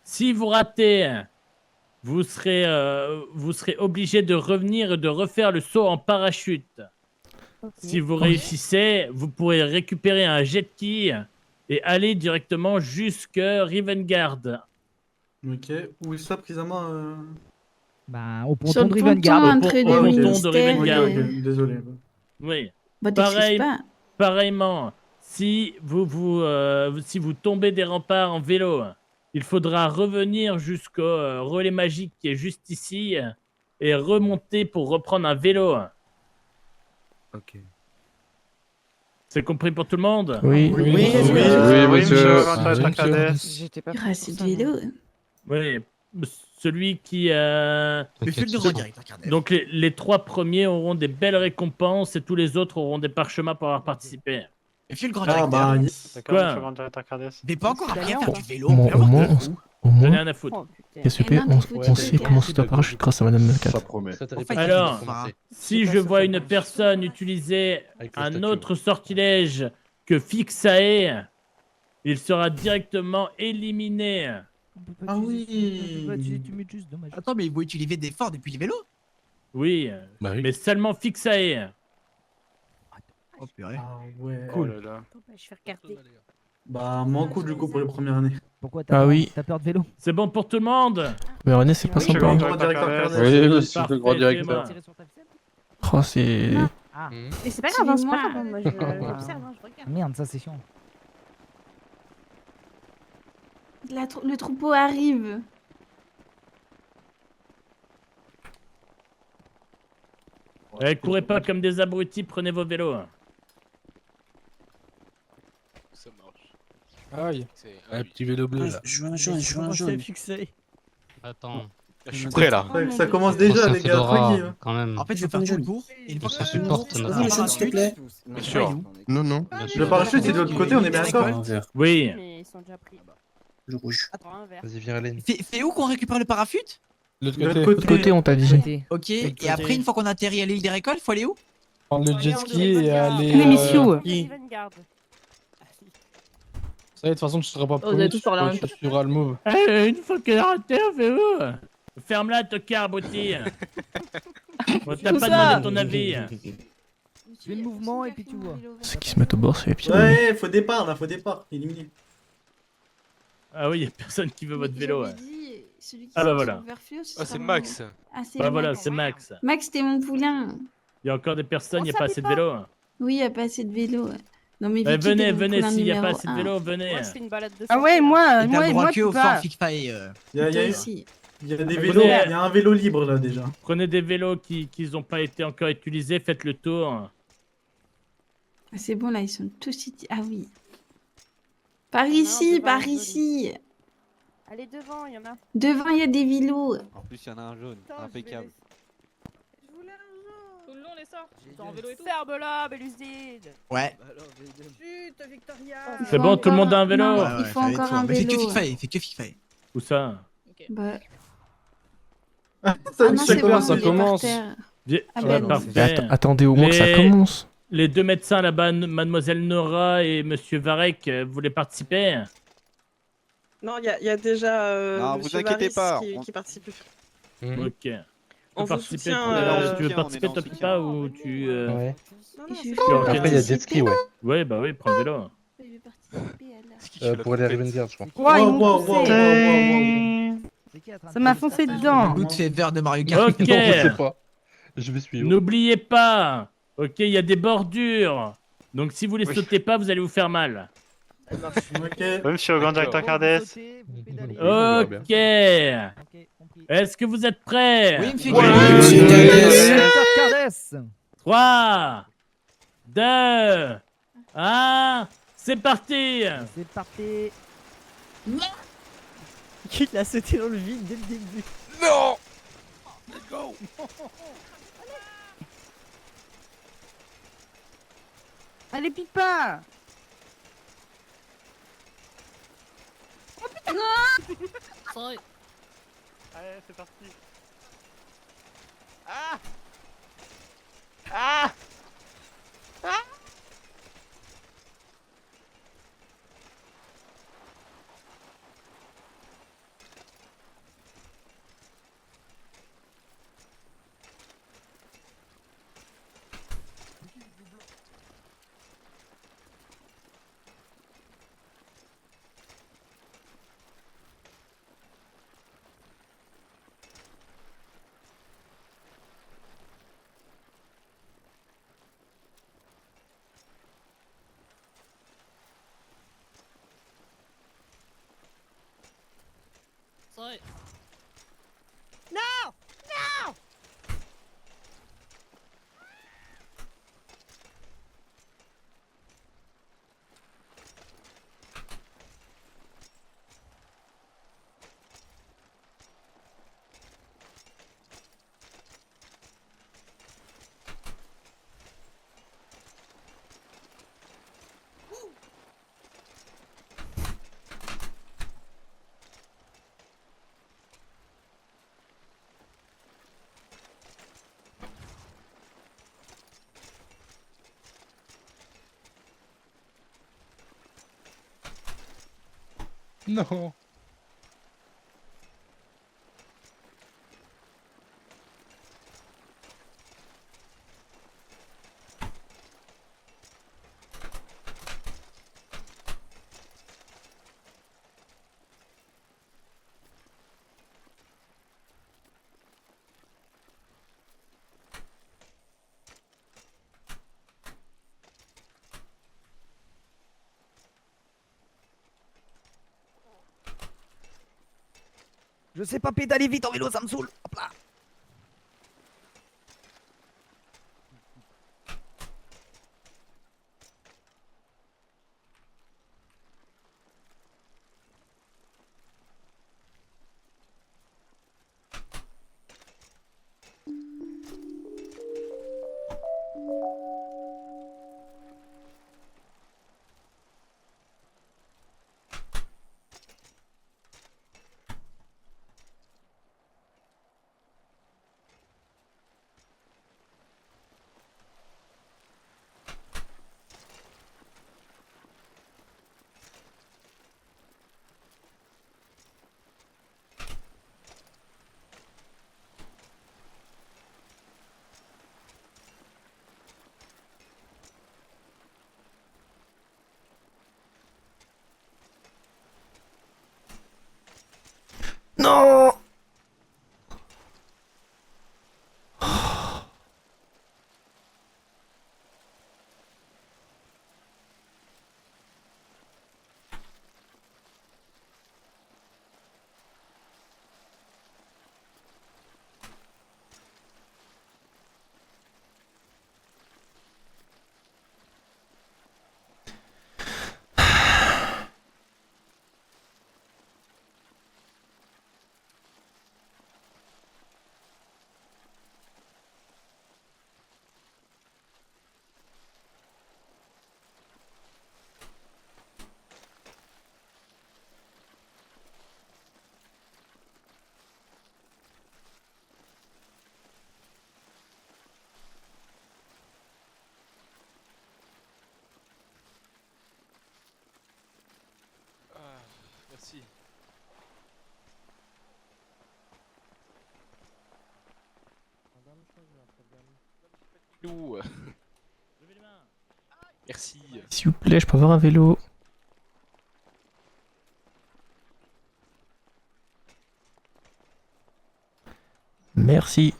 Si vous ratez, vous serez obligé de revenir et de refaire le saut en parachute. Si vous réussissez, vous pourrez récupérer un jet ski et aller directement jusque Rivengard.
Ok, où est ça précisément
Bah, au
Sur
ponton de
le
Rivengard.
ponton entre
Au
les
ponton de
ministères.
Rivengard.
Désolé.
Oui.
Bah, t'excuses pas.
Pareillement, si vous tombez des remparts en vélo, il faudra revenir jusqu'au relais magique qui est juste ici et remonter pour reprendre un vélo.
Ok.
C'est compris pour tout le monde?
Oui.
Oui,
Oui, monsieur.
J'étais pas
Il y aura assez de vélo.
Oui. celui qui...
Monsieur le grand directeur Cardef.
Donc les 3 premiers auront des belles récompenses et tous les autres auront des parchemins pour avoir participé.
Monsieur le grand
Ah,
directeur.
bah,
Quoi
monsieur le grand directeur Cardès.
Mais pas encore appris à faire du vélo.
Au moins,
vraiment, de
on,
fou.
au
J'en ai
moins,
rien à foutre.
SEP, on sait comment sauter en parachute grâce à Madame 4.
Ça promet.
Alors, si je vois une personne utiliser un autre sortilège que Fixae, il sera directement éliminé.
Ah oui. Attends, mais vous utilisez des forts depuis les vélos?
Oui, mais seulement Fixae.
Oh purée.
Ouais.
Cool.
Oh là là.
Je vais regarder.
Bah, moins cool du coup pour les premières années.
Pourquoi
Ah oui.
t'as peur de vélo?
C'est bon pour tout le monde.
Mais René, c'est pas
Monsieur le
sympa.
grand directeur Cardès.
Oui, monsieur le
Parfait,
grand directeur.
fais-moi.
Oh, c'est.
Mais c'est pas grave, hein, c'est pas grave. Moi, j'observe, hein, je regarde.
Merde, ça c'est chiant.
Le troupeau arrive.
Eh, courez pas comme des abrutis, prenez vos vélos.
Ça marche. Aïe. Un petit vélo bleu là.
Je veux un jaune.
Attends.
Je suis prêt là.
Ça commence déjà, les gars, tranquille. hein.
Quand même.
En fait, je vais faire tout le tour. Et une fois
On
que
se supporte,
on
notre
va
le jaune, s'il te plaît.
Bien sûr.
Non, non.
Le parachute, c'est de l'autre côté, on est bien d'accord?
Oui.
Mais ils sont déjà pris.
Le rouge.
Prends un verre.
Vas-y, viens, Hélène.
C'est où qu'on récupère le parachute?
L'autre
De l'autre
côté.
côté.
De côté, on t'a dit.
Ok, et après, une fois qu'on atterrit à l'île des récoltes, faut aller où?
Prendre le jet ski et aller.
Les messieurs.
Vanguard.
Ça y est, de toute façon, tu seras pas
Oh, vous avez tous parlé en même
tu suivras le move.
Eh, une fois qu'elle est raté, on fait où? Ferme-la, tocard, abruti. On t'a pas demandé ton avis.
Fais le mouvement et puis tu vois.
Ceux qui se mettent au bord, c'est les pires.
Ouais, faut départ là, faut départ. Éliminé.
Ah oui, y a personne qui veut votre vélo. Ouais.
Celui qui
Ah bah
sort
voilà.
son verre fluo, ce
Ah,
sera
c'est
moi.
Max.
Ah, c'est
Bah voilà,
Max.
c'est Max.
Max, t'es mon poulain.
Y a encore des personnes,
On
y a pas assez de vélo.
Oui, y a pas assez de vélo. Non, mais
Eh,
Vicky,
venez,
t'es mon
venez,
poulain
s'il y a pas
numéro
assez de
un.
vélo, venez.
Moi, je fais une balade de
Ah ouais, moi,
Et
moi,
t'as le droit
moi,
que
tu
au
peux
fort
pas.
Fixpae.
Il y a
Toi aussi.
des
Prenez-
vélos, il y a un vélo libre là déjà.
Prenez des vélos qui n'ont pas été encore utilisés, faites le tour.
Ah, c'est bon, là, ils sont tous ici. Ah oui. Par ici,
devant,
par
joli.
ici.
Allez, devant, il y en a.
Devant, il y a des vélos.
En plus, il y en a un jaune, impeccable.
Tout le long, les sorts. Ils sont en vélo et tout. Ferme-la, Beluside.
Ouais.
Chut, Victoria.
C'est bon, tout le monde a un vélo.
Non, il faut encore un
Mais c'est que
vélo.
Fixpae, c'est que Fixpae.
Où ça?
Bah.
Ça,
Ah non,
ça
c'est bon,
commence, ça
il est par
commence.
terre.
Ah
Ah
bah,
ben,
parfait.
Attendez au moins que ça
Les-
commence.
Les deux médecins là-bas, Mademoiselle Nora et Monsieur Varek, voulaient participer?
Non, il y a déjà
Non,
Monsieur
vous inquiétez
Varis
pas,
qui participe.
Ok.
On
Tu peux
vous
participer,
soutient,
tu veux
on est
participer
dans
toi
le soutien.
Pipa ou tu...
Ouais.
tu
Après, il y a
organises-
jet ski, ouais.
Ouais, bah oui, prends le vélo.
Pour aller à Rivengarde, je crois.
Ouais, ils
Wow,
m'ont
wow,
poussé.
wow, wow, wow,
Ça m'a foncé dedans.
Good favor de Mario Kart.
Ok.
Non, je sais pas. Je vais suivre.
N'oubliez pas, ok, il y a des bordures. Donc si vous les sautez pas, vous allez vous faire mal.
Ok. Euh,
Oui, monsieur le grand directeur Cardès.
Ok. Est-ce que vous êtes prêts?
Oui, monsieur
Ouais,
Cardès.
monsieur Directeur Cardès.
3, 2, 1, c'est parti.
C'est parti. Il l'a sauté dans le vide dès le début.
Non. Let's go.
Allez, Pipa.
Allez, c'est parti. Ah. Ah. Ah. Non.
Je sais pas pédaler vite en vélo, ça me saoule. Hop là.
Non.
Merci. Ouh. Merci.
S'il vous plaît, je peux avoir un vélo. Merci.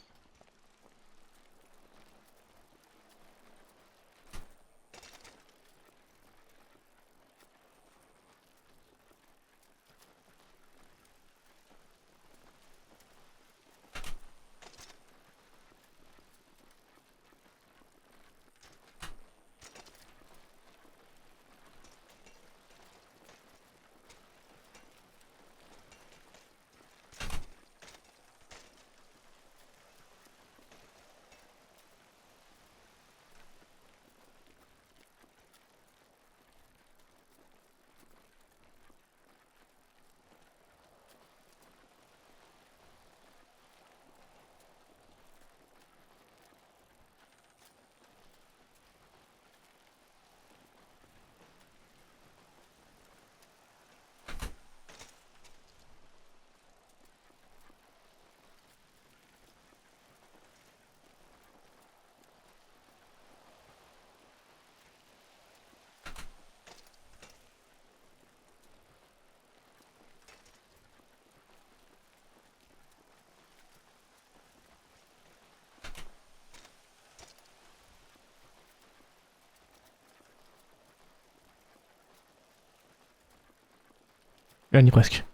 Gagné presque.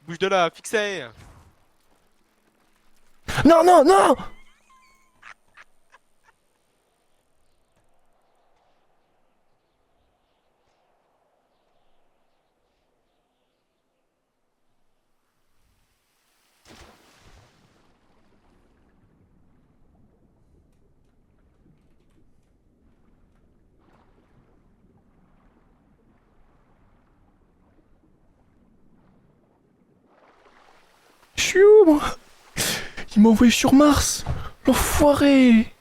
Bouge de là, fixé.
Non, non, non. fou, moi. Il m'a envoyé sur Mars. L'enfoiré.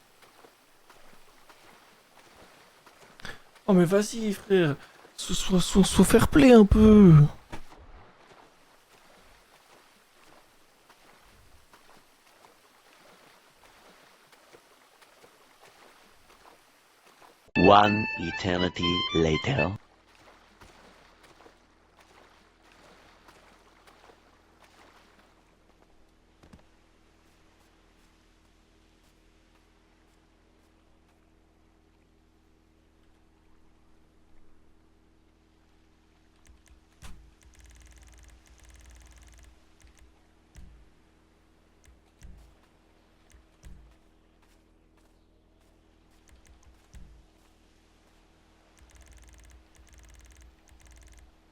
Oh mais vas-y frère, sois fair play un peu.
One eternity later.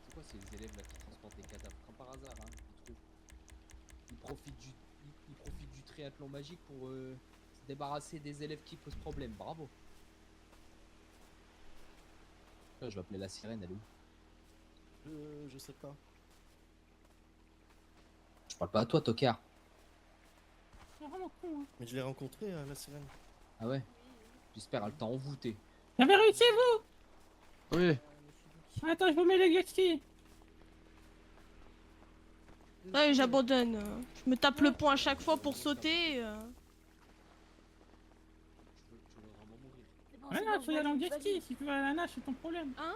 C'est quoi ces élèves là qui transportent des cadavres comme par hasard, hein, ils profitent du triathlon magique pour se débarrasser des élèves qui posent problème. Bravo. Là, je vais appeler la sirène, elle est où?
Je sais pas.
Je parle pas à toi, tocard.
C'est vraiment con, hein. Mais je l'ai rencontré, la sirène.
Ah ouais? J'espère, elle t'a envoûté.
T'avez réussi, vous?
Oui.
Attends, je vous mets le jet ski.
Ouais, j'abandonne. Je me tape le pont à chaque fois pour sauter.
Ouais, non, faut y aller en jet ski. Si tu vas à la nage, c'est ton problème.
Hein?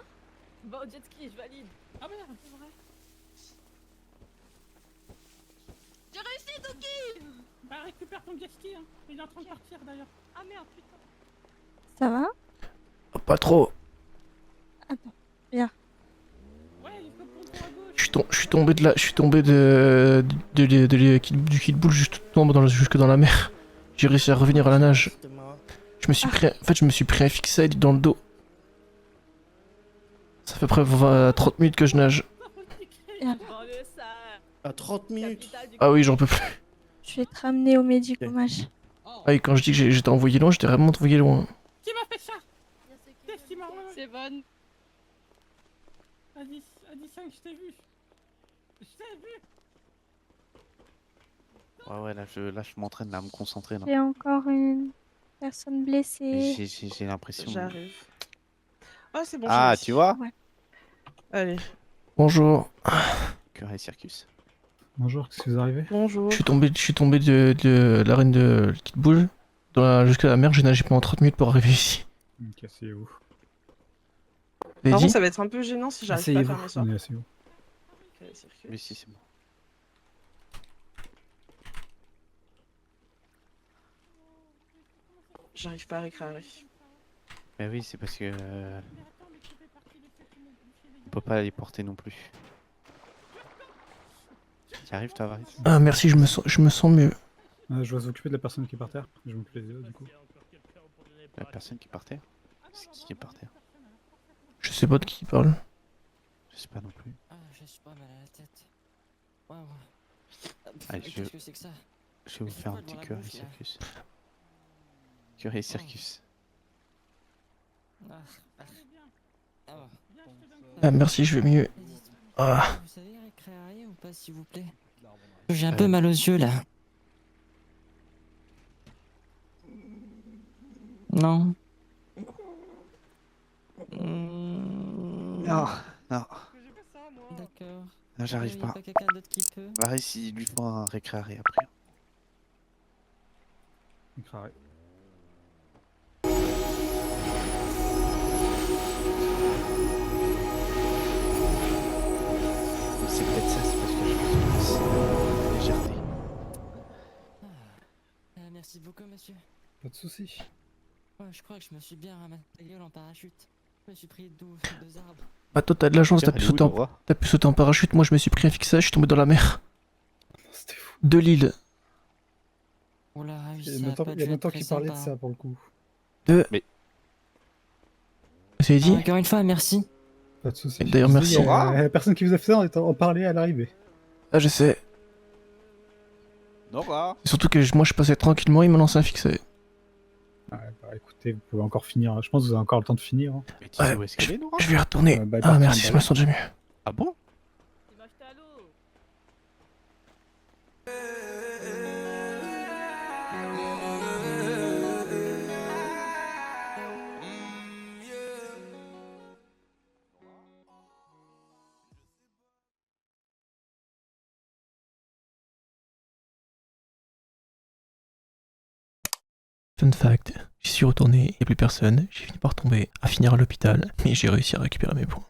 Va au jet ski, je valide.
Ah merde,
c'est vrai.
J'ai réussi, Doki!
Bah, récupère ton jet ski, hein. Il est en train de partir d'ailleurs.
Ah merde, putain.
Ça va?
Oh, pas trop.
Viens.
Je suis tombé de là, je suis tombé du Kid Bull jusque dans la mer. J'ai réussi à revenir à la nage. Je me suis pris, en fait, je me suis pris un fixate dans le dos. Ça fait près de 30 minutes que je nage.
À 30 minutes.
Ah oui, j'en peux plus.
Je vais te ramener au médicomage.
Ah oui, quand je dis que j'étais envoyé loin, j'étais vraiment envoyé loin.
Qui m'a fait ça?
C'est bonne.
Addison, je t'ai vu. Je t'ai vu.
Ouais, là, je m'entraîne à me concentrer. Là.
J'ai encore une personne blessée.
J'ai l'impression.
J'arrive. Ah, c'est bon.
Ah,
j'ai
tu vois?
Ouais.
Allez.
Bonjour.
Cœur et Circus.
Bonjour, qu'est-ce que vous arrivez?
Bonjour.
Je suis tombé de l'arène de Kid Bull jusqu'à la mer. J'ai nagé pendant 30 minutes pour arriver ici.
Ok, asseyez-vous.
Vous avez
Par contre,
dit
ça va être un peu gênant si j'arrive pas à fermer ça.
Asseyez-vous.
Mais si, c'est bon.
J'arrive pas à récréer.
Bah oui, c'est parce que. On peut pas les porter non plus. Tu arrives, toi, Varys?
Ah merci, je me sens mieux.
Je vais s'occuper de la personne qui est par terre. Je m'occupe des autres, du coup.
La personne qui est par terre? C'est qui est par terre?
Je sais pas de qui il parle.
Je sais pas non plus.
Ah, je suis pas mal à la tête. Waouh.
Allez,
Qu'est-ce que c'est que ça?
Je vais vous faire un petit cœur et circus. Cœur et circus.
Ah merci, je vais mieux. Ah.
Vous savez récréer ou pas, s'il vous plaît? J'ai un peu mal aux yeux là. Non.
Non, non.
D'accord.
Non, j'arrive
Y a
pas.
quelqu'un d'autre qui peut?
Varys, il lui faut un récréaré après.
Récréaré.
C'est peut-être ça, c'est parce que je suis légèreté.
Merci beaucoup, monsieur.
Pas de soucis.
Ouais, je crois que je me suis bien ramassé la gueule en parachute. Je me suis pris deux arbres.
Ah toi t'as de la chance,
Tiens,
t'as pu
elle est où,
sauter
le roi?
t'as pu sauter en parachute. Moi je me suis pris un fixage, je suis tombé dans la mer.
C'était fou.
De l'île.
Oh là, oui,
Il y a longtemps qu'il parlait de ça pour le coup.
Mais... Vous avez dit?
Encore une fois, merci.
Pas de soucis.
D'ailleurs merci.
La personne qui vous a fait ça, on en parlait à l'arrivée.
Ah je sais.
Nora.
Surtout que moi je passais tranquillement, il m'a lancé un fixé.
Ouais, bah écoutez, vous pouvez encore finir. Je pense que vous avez encore le temps de finir. Hein.
Mais tu sais où est-ce qu'elle est, Nora?
Je vais y retourner.
Bah,
Ah merci, je me sens déjà mieux.
Ah bon?
Il m'a jeté à l'eau.
Fun fact, j'y suis retourné, il n'y a plus personne, j'ai fini par tomber, à finir à l'hôpital, mais j'ai réussi à récupérer mes points.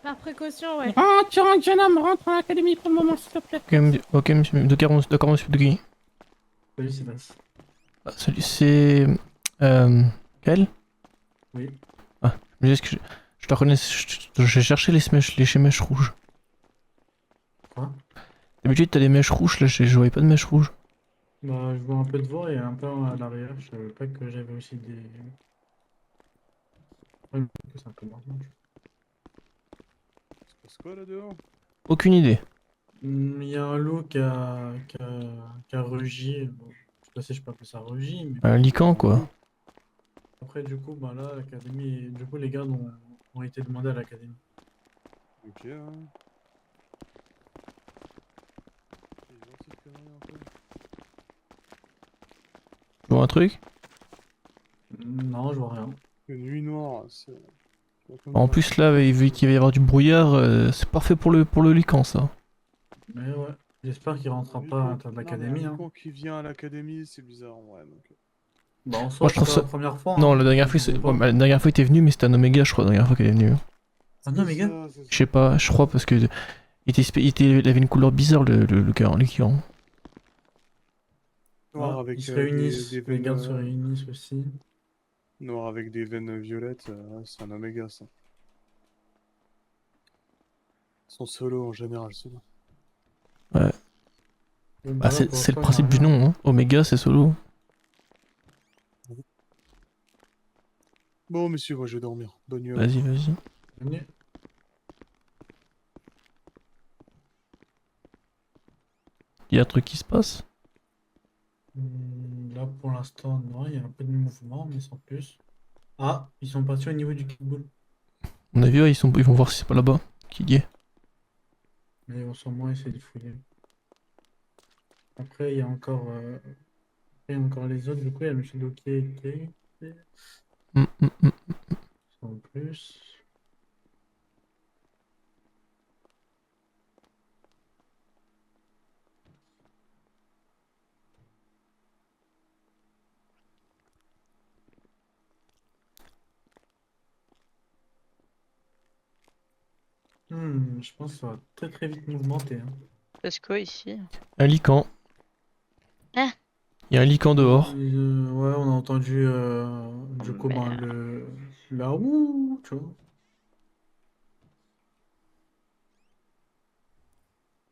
Par précaution, ouais.
Rentre, jeune homme, rentre à l'académie pour le moment, s'il te plaît.
Ok, monsieur, d'accord, monsieur Duguay.
Salut Sébastien.
Ah, salut, c'est... Quel?
Oui.
Ah, je me disais que je te reconnais, j'ai cherché les mèches rouges.
Quoi?
D'habitude t'as des mèches rouges, là je voyais pas de mèches rouges.
Bah, je vois un peu devant et un peu à l'arrière. Je savais pas que j'avais aussi des. Ouais, que c'est un peu normal.
C'est quoi là dehors?
Aucune idée.
Il y a un loup qui a rugi. Bon, je sais pas si je peux appeler ça rugi, mais.
Un lican quoi.
Après, du coup, bah là, l'académie. Du coup, les gardes ont été demandés à l'académie.
Ok, hein. C'est gentil de conneries un peu.
Tu vois un truc?
Non, je vois rien.
Une nuit noire, c'est...
En plus là, vu qu'il va y avoir du brouillard, c'est parfait pour le lican ça.
Mais ouais, j'espère qu'il rentrera pas à l'intérieur de l'académie. Hein.
Qui vient à l'académie, c'est bizarre en vrai. Donc...
Bah, en
Moi
soi,
je trouve
c'est
ça...
la première fois.
Non,
hein.
la dernière fois, la dernière fois il était venu, mais c'était un Oméga je crois, la dernière fois qu'il est venu.
Un Oméga?
Je sais pas, je crois parce que il avait une couleur bizarre le gars, le lican.
Noir
Ouais,
avec
ils se réunissent,
des
les
veines,
gardes se réunissent aussi.
Noir avec des veines violettes, c'est un Oméga ça. Ils sont solo en général, ceux-là.
Ouais. Bah, c'est le principe du nom, hein. Oméga c'est solo.
Bon, monsieur, moi je vais dormir. Bonne nuit.
Vas-y, vas-y.
Bonne nuit.
Il y a un truc qui se passe?
Là, pour l'instant, non, il y a un peu de mouvement, mais sans plus. Ah, ils sont partis au niveau du kickball.
On a vu, ils vont voir si c'est pas là-bas qu'il y est.
Mais ils vont sûrement essayer de fouiller. Après, il y a encore, les autres. Du coup, il y a M. Doki et sans plus. Je pense que ça va très très vite mouvementer. Hein.
Parce quoi ici?
Un lican.
Ah.
Il y a un lican dehors.
Ouais, on a entendu du coup la ouh, tu vois.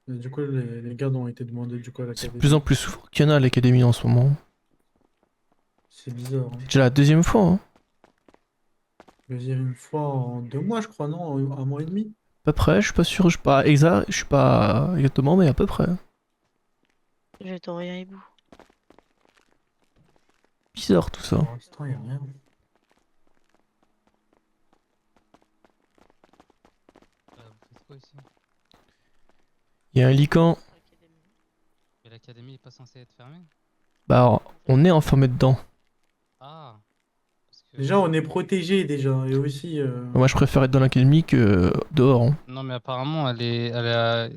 Et du coup, les gardes ont été demandés du coup à
C'est
l'académie.
de plus en plus souvent qu'il y en a à l'académie en ce moment.
C'est bizarre. Hein.
C'est déjà la deuxième fois. Hein.
Deuxième fois en 2 mois, je crois, non? Un mois et demi?
À peu près, je suis pas sûr, je suis pas exact, je suis pas exactement, mais à peu près.
Je t'en rien hibou.
Bizarre tout ça.
Pour l'instant, il n'y a rien.
Vous faites quoi ici?
Il y a un lican.
Mais l'académie est pas censée être fermée?
Bah, on est enfermé dedans.
Ah.
Déjà, on est protégé déjà, et aussi.
Moi, je préfère être dans l'académie que dehors. Hein.
Non, mais apparemment,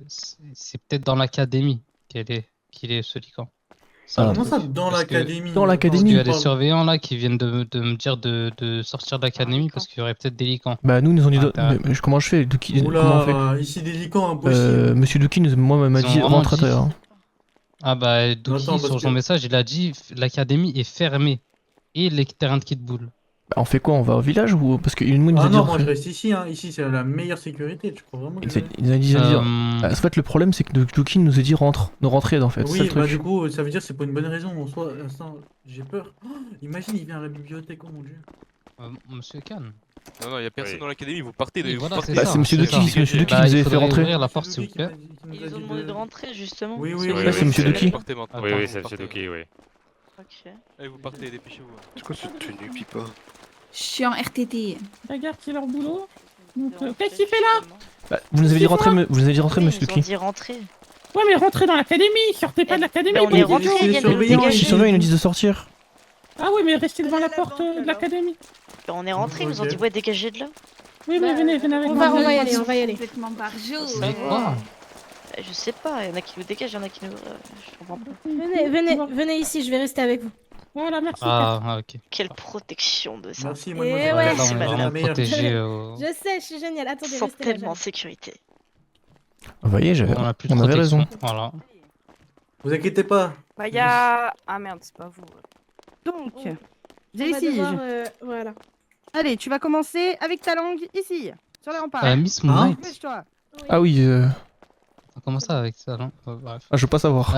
c'est peut-être dans l'académie qu'il est ce lican.
Comment ça, dans l'académie?
Dans
Parce
l'académie.
qu'il y a des surveillants là qui viennent de me dire de sortir de l'académie parce qu'il y aurait peut-être des licans.
Bah, nous ont dit.
Ah,
Mais comment je fais? Comment on fait?
Oula, ici des licans, impossible.
Monsieur Duki, moi, m'a
Ils ont
dit
vraiment
rentre à
dit-
l'intérieur.
Ah bah, Douki,
Attends, parce
sur son
que-
message, il a dit l'académie est fermée et les terrains de kickball.
On fait quoi? On va au village ou parce que une nous a
Ah
dit
non, moi je
rentrer.
reste ici, hein. Ici c'est la meilleure sécurité, tu crois vraiment que...
Il nous a dit. En fait, le problème c'est que Duki nous a dit nous rentrer en fait. C'est ça
Oui,
le
bah
truc.
du coup, ça veut dire que c'est pas une bonne raison en soi. Instant, j'ai peur. Oh, imagine, il vient à la bibliothèque, oh mon dieu.
Monsieur Kahn.
Non, non, y a personne dans l'académie, vous partez.
Oui,
vous
voilà,
partez.
Bah, c'est Monsieur Duki, c'est Monsieur Duki qui
Bah,
nous
il
avait fait
faudrait
rentrer.
ouvrir la porte, s'il vous plaît.
Ils ont demandé de rentrer justement.
Oui,
oui, oui, c'est Monsieur Duki.
Partez maintenant.
Oui, oui,
Vous
c'est
partez.
Monsieur Duki, oui.
Ok.
Allez, vous partez, dépêchez-vous.
C'est quoi cette tenue, Pipa?
Je suis en RTT.
Regarde, c'est leur boulot. Qu'est-ce qu'il fait là?
Bah, vous nous avez dit rentrer, vous nous avez dit rentrer, Monsieur
Ils ont
Duki.
dit rentrer.
Ouais, mais rentrez dans l'académie, sortez pas de l'académie.
Mais on est rentré, ils viennent de nous
Les
dégager.
surveillants ils nous disent de sortir.
Ah oui, mais restez devant la porte de l'académie.
On est rentré, ils nous ont dit ouais, dégagez de là.
Oui, mais venez avec
On
moi.
va y aller, on va y aller. Complètement barjot.
C'est quoi?
Je sais pas, il y en a qui nous dégagent, il y en a qui nous. Je comprends pas.
Venez ici, je vais rester avec vous.
Voilà, merci.
Ah, ok.
Quelle protection de ça.
Merci,
Eh
mademoiselle.
ouais.
Là, on est
la
vraiment
meilleure.
protégé.
Je sais, je suis géniale.
Ils
Attendez,
sont
restez là.
tellement en sécurité.
Vous voyez,
On a plus de
on avait
protection.
raison.
Voilà.
Vous inquiétez pas.
Bah, y'a. Ah merde, c'est pas vous.
Donc,
On va
Jessie,
devoir, voilà.
allez, tu vas commencer avec ta langue ici, sur les remparts.
Miss Moonlight.
Dépêche-toi.
Ah oui.
Comment ça avec ça, non? Bref.
Ah, je veux pas savoir.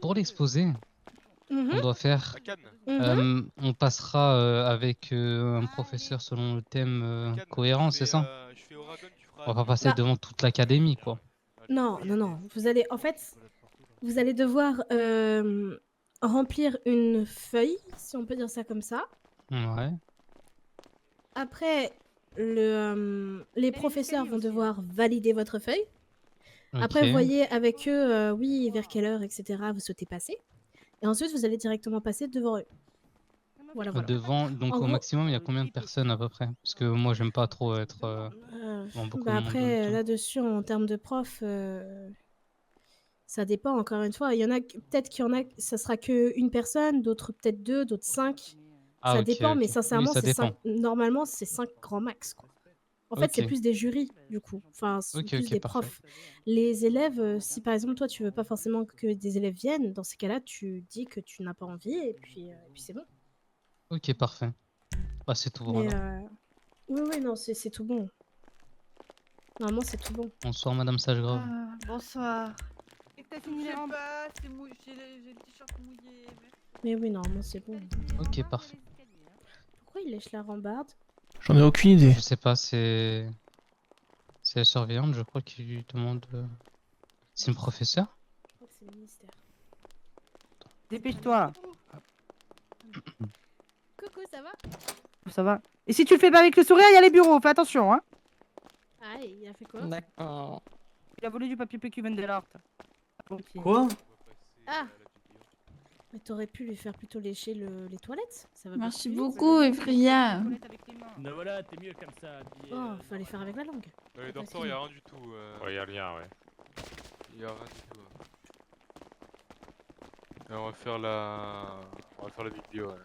Pour l'exposé, on doit faire. On passera avec un professeur selon le thème cohérent, c'est ça? On va pas passer
Bah.
devant toute l'académie, quoi.
Non, non, non. Vous allez, en fait, vous allez devoir remplir une feuille, si on peut dire ça comme ça.
Ouais.
Après, les professeurs vont devoir valider votre feuille. Après,
Ok.
vous voyez avec eux, oui, vers quelle heure, etc. vous souhaitez passer. Et ensuite, vous allez directement passer devant eux. Voilà, voilà.
Devant, donc
En
au
gros-
maximum, il y a combien de personnes à peu près? Parce que moi, j'aime pas trop être devant beaucoup de
Bah
monde en même
après,
temps.
là-dessus, en termes de profs, ça dépend, encore une fois. Il y en a, peut-être qu'il y en a, ça sera que une personne, d'autres peut-être deux, d'autres 5.
Ah,
Ça
ok,
dépend, mais
ok. Oui,
sincèrement,
ça
c'est
dépend.
normalement, c'est 5 grands max, quoi. En fait, c'est
Ok.
plus des jurys, du coup. Enfin, c'est
Ok,
plus
ok,
des
parfait.
profs. Les élèves, si par exemple, toi, tu veux pas forcément que des élèves viennent, dans ces cas-là, tu dis que tu n'as pas envie, et puis c'est bon.
Ok, parfait. Bah, c'est tout,
Mais
voilà.
oui, oui, non, c'est tout bon. Normalement, c'est tout bon.
Bonsoir, Madame Sagegrave.
Bonsoir. Et t'as fini les
remparts?
pas, j'ai le t-shirt mouillé.
Mais oui, normalement, c'est bon.
Ok, parfait.
Pourquoi il lèche la rambarde?
J'en ai aucune idée.
Je sais pas, c'est la surveillante, je crois, qui lui demande. C'est une professeure?
Je crois que c'est le ministère.
Dépêche-toi.
Coucou, ça va?
Ça va. Et si tu le fais pas avec le sourire, il y a les bureaux, fais attention, hein.
Ah, il a fait quoi?
D'accord. Il a volé du papier PQ Vendelart.
Quoi?
Ah! Mais t'aurais pu lui faire plutôt lécher les toilettes. Ça va Merci beaucoup, Evria.
Ben voilà, t'es mieux comme ça. habillé,
Oh, fallait faire avec la langue.
Dans les dortoirs, y'a rien du tout.
Ouais, y a rien, ouais.
Y'a rien du tout. Et on va faire la vidéo, ouais.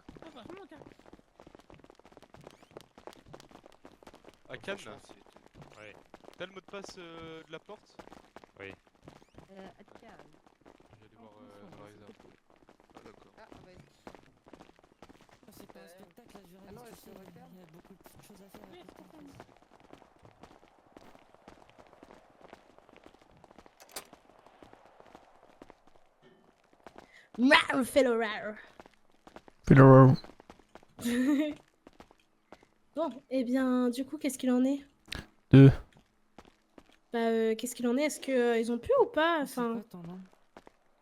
À Cannes,
Ouais.
t'as le mot de passe de la porte?
Oui.
Je vais aller voir dans les infos. Ah, d'accord.
C'est pas un spectacle, la juriste, il y a beaucoup de choses à faire.
Rar, fellow rar.
Fellow.
Bon, et bien, du coup, qu'est-ce qu'il en est?
Deux.
Bah, qu'est-ce qu'il en est? Est-ce que ils ont pu ou pas? Enfin,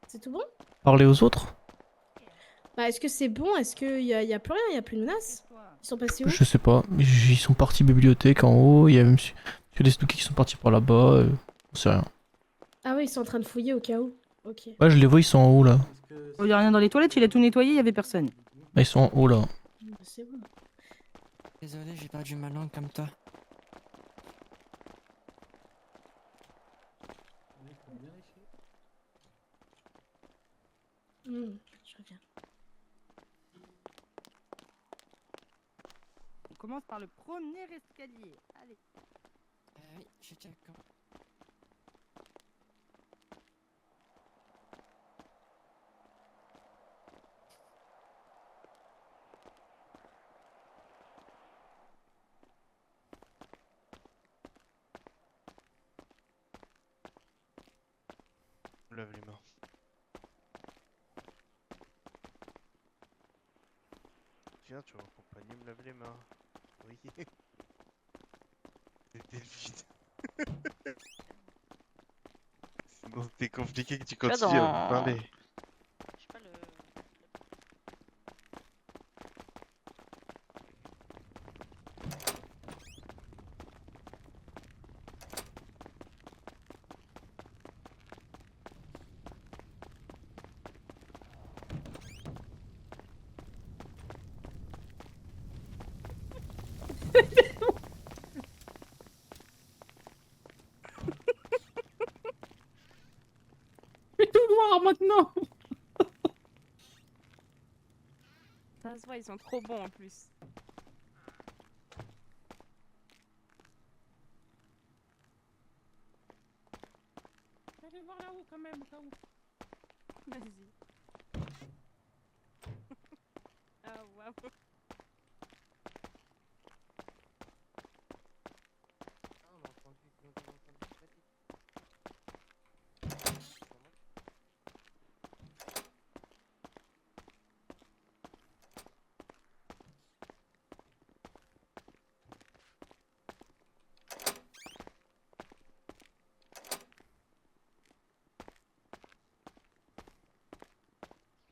c'est tout bon?
Parler aux autres?
Bah, est-ce que c'est bon? Est-ce qu'il y a plus rien? Il y a plus de menaces? Ils sont passés où?
Je sais pas. Ils sont partis bibliothèque en haut. Il y a monsieur des Snooki qui sont partis par là-bas. On sait rien.
Ah oui, ils sont en train de fouiller au cas où. Ok.
Ouais, je les vois, ils sont en haut là.
Il y a rien dans les toilettes, il a tout nettoyé, il y avait personne.
Ils sont en haut là.
C'est bon.
Désolé, j'ai perdu ma langue comme toi.
Je reviens.
On commence par le premier escalier. Allez.
Oui, je suis d'accord.
Lève les mains. Tiens, tu vas m'accompagner, me lave les mains. Oui. C'était le vide. Sinon c'était compliqué que tu continues à me parler.
Je sais pas le.
Mais tout noir maintenant.
Ça se voit, ils sont trop bons en plus.
Allez voir là-haut quand même, au cas où.
Vas-y. Ah waouh.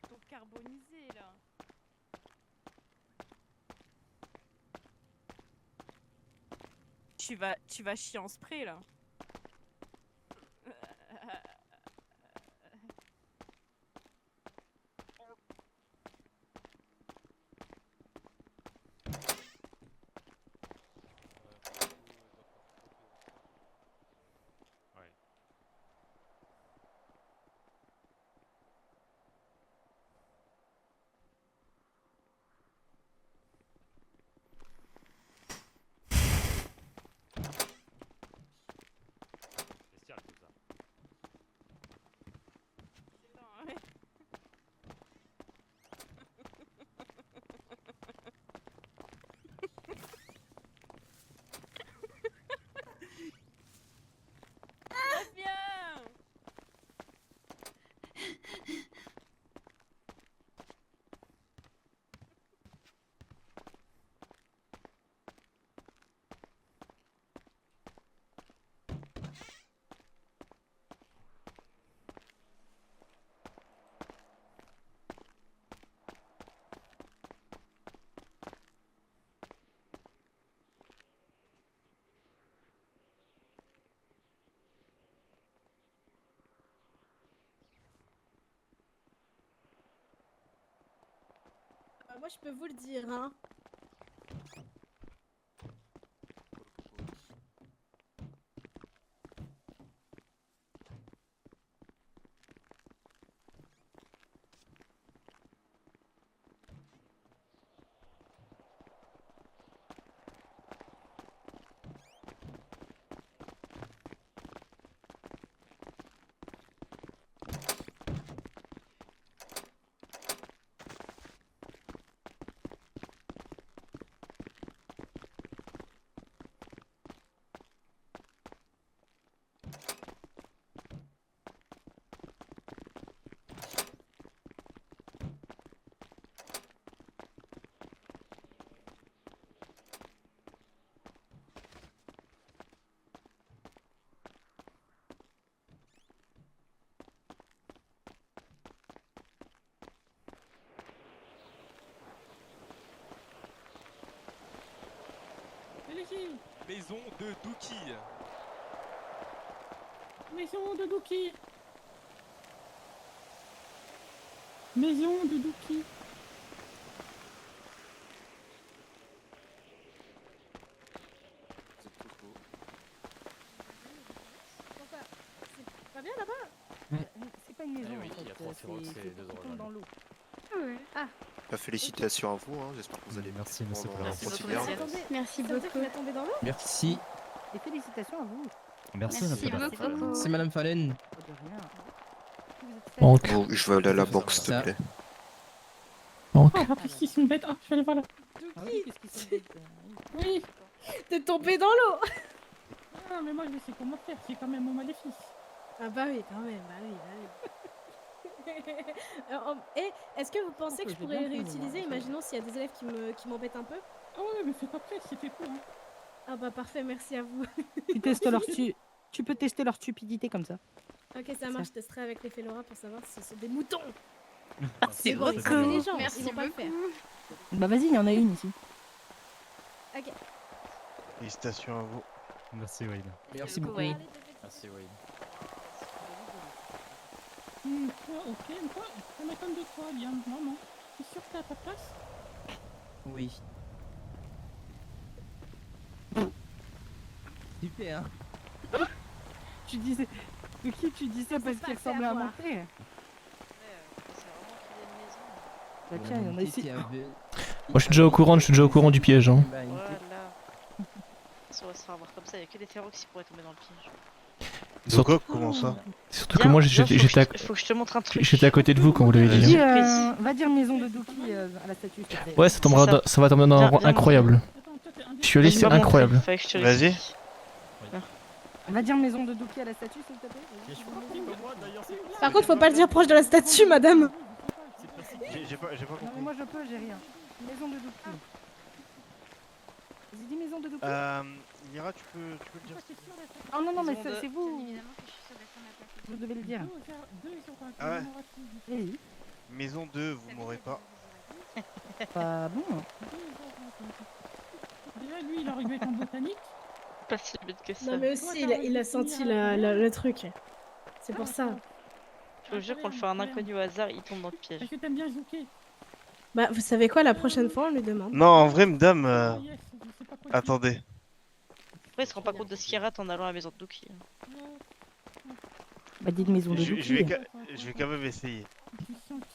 Tout carbonisé là. Tu vas chier en spray là.
Ouais. Spécial tout ça.
Putain, ouais. Très bien.
Moi, je peux vous le dire, hein.
Maison de Dookie.
Maison de Dookie. Maison de Dookie.
Pourquoi? C'est pas bien là-bas?
C'est pas une maison.
oui,
en fait,
il y a 3 sérox et 2
qui tombe dans l'eau.
Ah,
Félicitations à vous, hein. J'espère que vous allez
Merci,
prendre
monsieur
en
Polaris.
considération.
merci beaucoup. Ça veut dire qu'il a tombé dans l'eau?
Merci.
Et félicitations à vous.
Merci,
Merci
madame.
beaucoup.
C'est madame Fallen.
De rien.
Banque.
Bon, je vais aller à la banque, s'il te plaît.
Banque.
Ah, qu'est-ce qu'ils sont bêtes. Ah, je vais aller voir là. Ah oui, qu'est-ce qu'ils sont bêtes. Oui.
T'es tombé dans l'eau.
Ah, mais moi, je sais comment faire. C'est quand même mon maléfice.
Ah bah oui, quand même, bah oui, bah oui. Est-ce que vous pensez que je pourrais le réutiliser? Imaginons s'il y a des élèves qui m'embêtent un peu.
Ah ouais, mais fais pas presse, c'est fait pour. Hein.
Ah bah parfait, merci à vous.
Tu peux tester leur stupidité comme ça.
Ok, ça marche, je testerai avec les Félora pour savoir si ce sont des moutons.
C'est
bon,
beaucoup.
c'est intelligent,
Merci
ils vont pas le faire.
Bah vas-y, il y en a une ici.
Ok.
Félicitations à vous.
Merci Wade.
Merci beaucoup. Wade.
Merci Wade.
Ok, toi, ça m'étonne de toi, Liam. Non. T'es sûr que t'es à ta place?
Oui. Super.
Tu disais. De qui tu dis ça parce qu'elle semblait à monter? Bah tiens, il y en a ici.
Moi je suis déjà au courant du piège. Hein.
Voilà. Ça va se faire avoir comme ça, il y a que des Ferox qui pourraient tomber dans le piège.
De quoi? Comment ça?
Surtout que moi j'étais
Faut que je te montre un truc.
j'étais à côté de vous quand vous l'avez dit. Hein.
Va dire maison de Dookie à la statue. s'il te plaît.
Ouais, ça va t'emmener dans un rang incroyable. Je suis allé, c'est incroyable.
Vas-y.
Va dire maison de Dookie à la statue, s'il te plaît.
Par contre, faut pas le dire proche de la statue, madame.
J'ai pas
Non,
compris.
mais moi je peux, j'ai rien. Maison de Dookie. J'ai dit maison de Dookie.
Mira, tu peux le dire.
Oh non, mais
Maison de-
c'est vous. Vous devez le dire.
Ah ouais.
Oui.
Maison 2, vous m'aurez pas.
Pas bon.
Déjà, lui, il aurait dû être en botanique.
Pas si vite que ça.
Non, mais aussi, il a senti le truc. C'est pour ça.
Je vous jure qu'on le fait un inconnu au hasard, il tombe dans le piège.
Est-ce que t'aimes bien Zouké?
Bah, vous savez quoi, la prochaine fois, on lui demande.
Non, en vrai, madame. Attendez.
Après, il se rend pas compte de ce qu'il rate en allant à la maison de Dookie.
Bah dites maison de
Je
Dookie.
vais quand même essayer.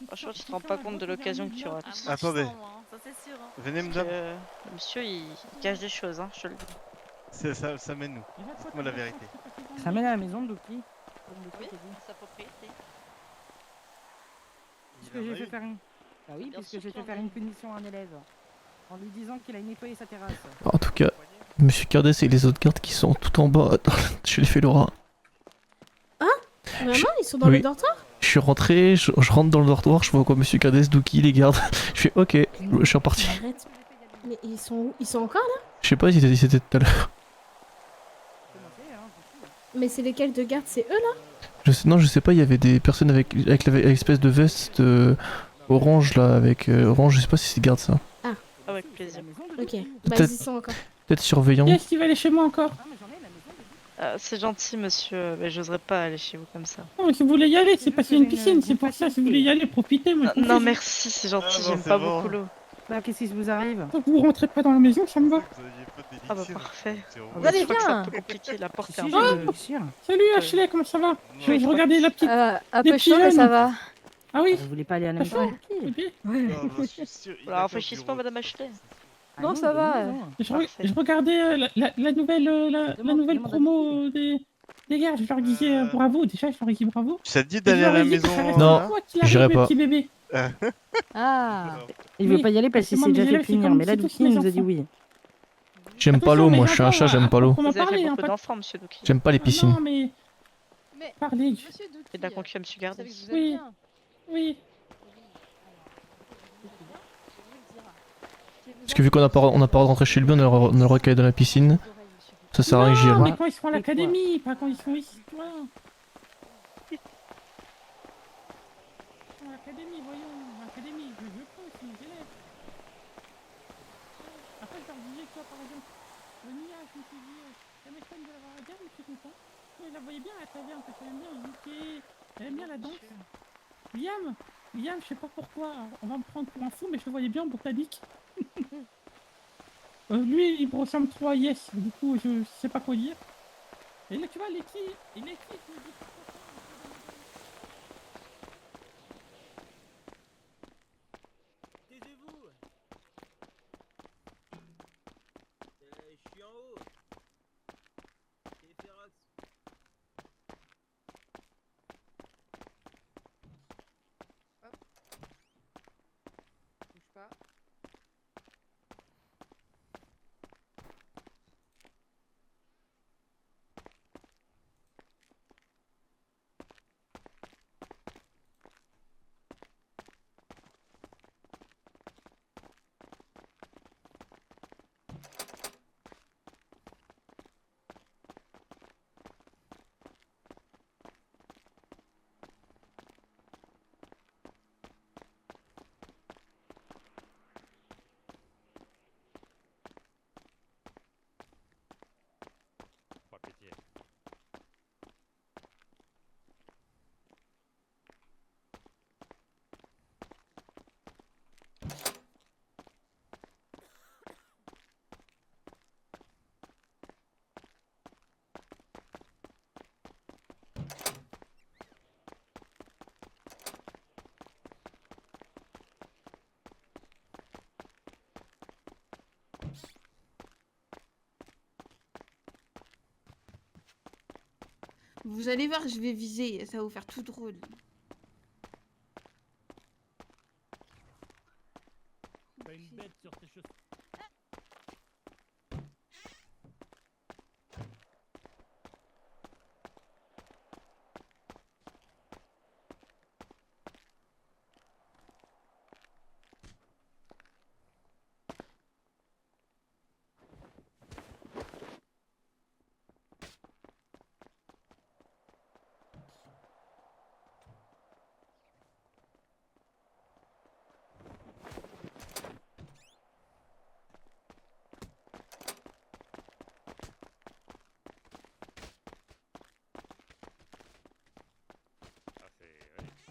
Franchement, tu te rends pas compte de l'occasion que tu rates.
Attendez.
Ça c'est sûr.
Venez, madame.
Le monsieur, il cache des choses, hein, je te le dis.
Ça mène nous. Dites-moi la vérité.
Ça mène à la maison de Dookie.
Oui, sa propriété.
Puisque j'ai fait faire une... Ah oui, puisque j'ai fait faire une punition à un élève. En lui disant qu'il a nettoyé sa terrasse.
En tout cas, Monsieur Cardès et les autres gardes qui sont tout en bas chez les Félora.
Ah Vraiment? Ils sont dans le dortoir?
Je suis rentré, je rentre dans le dortoir, je vois quoi, Monsieur Cardès, Dookie, les gardes. Je fais ok, je suis reparti.
Arrête. Mais ils sont où? Ils sont encore là?
Je sais pas, ils étaient tout à l'heure.
Mais c'est lesquels de garde? C'est eux là?
Non, je sais pas, il y avait des personnes avec l'espèce de veste orange là, avec orange, je sais pas si c'est garde ça.
Ah.
Avec plaisir.
Ok, bah ils y sont encore.
Peut-être surveillant.
Est-ce qu'il va aller chez moi encore?
C'est gentil, monsieur, mais j'oserais pas aller chez vous comme ça.
Non, mais si vous voulez y aller, c'est pas sur une piscine, c'est pour ça, si vous voulez y aller, profitez. Moi,
Non, merci, c'est gentil, j'aime pas beaucoup l'eau.
Bah qu'est-ce qui vous arrive?
Vous rentrez pas dans la maison, ça me va.
Ah bah parfait.
Vous allez
Je crois que c'est
bien.
un peu compliqué, la porte est un
Si,
peu...
Salut Ashley, comment ça va? Je regardais la petite...
Un
les
peu
petits
chaud, mais
jeunes.
ça va.
Ah oui?
Vous voulez pas aller à la maison?
Alors, rafraîchissez pas, madame Ashley.
Non, ça va.
Je regardais la nouvelle promo des gars, je leur disais bravo, déjà je leur ai dit bravo.
Ça te dit d'aller à la maison?
Non, j'irai pas.
Petit bébé.
Ah.
Il veut pas y aller parce qu'il s'est déjà fait punir, mais là Dookie nous a dit oui.
J'aime pas l'eau, moi je suis un chat, j'aime pas l'eau.
Vous avez fait beaucoup d'enfants, monsieur Dookie.
J'aime pas les piscines.
Non, mais... Parlez.
Et de la concu à monsieur Gardès.
Oui. Oui.
Parce que vu qu'on n'a pas le droit de rentrer chez lui, on a le droit qu'à aller dans la piscine. Ça sert à rien que j'y aille.
Non, mais quand ils seront à l'académie, pas quand ils sont ici, voilà. À l'académie, voyons, à l'académie, je veux pas aussi les élèves. Après, je leur disais, toi, par exemple, Nia, je me suis dit, ça m'étonne de l'avoir à la gare, mais je suis content. Je la voyais bien à la taverne, parce qu'elle aime bien le bouquet, elle aime bien la danse. Liam, je sais pas pourquoi, on va me prendre pour un fou, mais je le voyais bien en botanique. Lui, il me ressemble trop à Yes, du coup, je sais pas quoi dire. Et là, tu vois, Letty, je me dis...
Taisez-vous. Je suis en haut. C'est Ferox.
Bouge pas.
Vous allez voir, je vais viser, ça va vous faire tout drôle.
T'as une bête sur tes chaussures.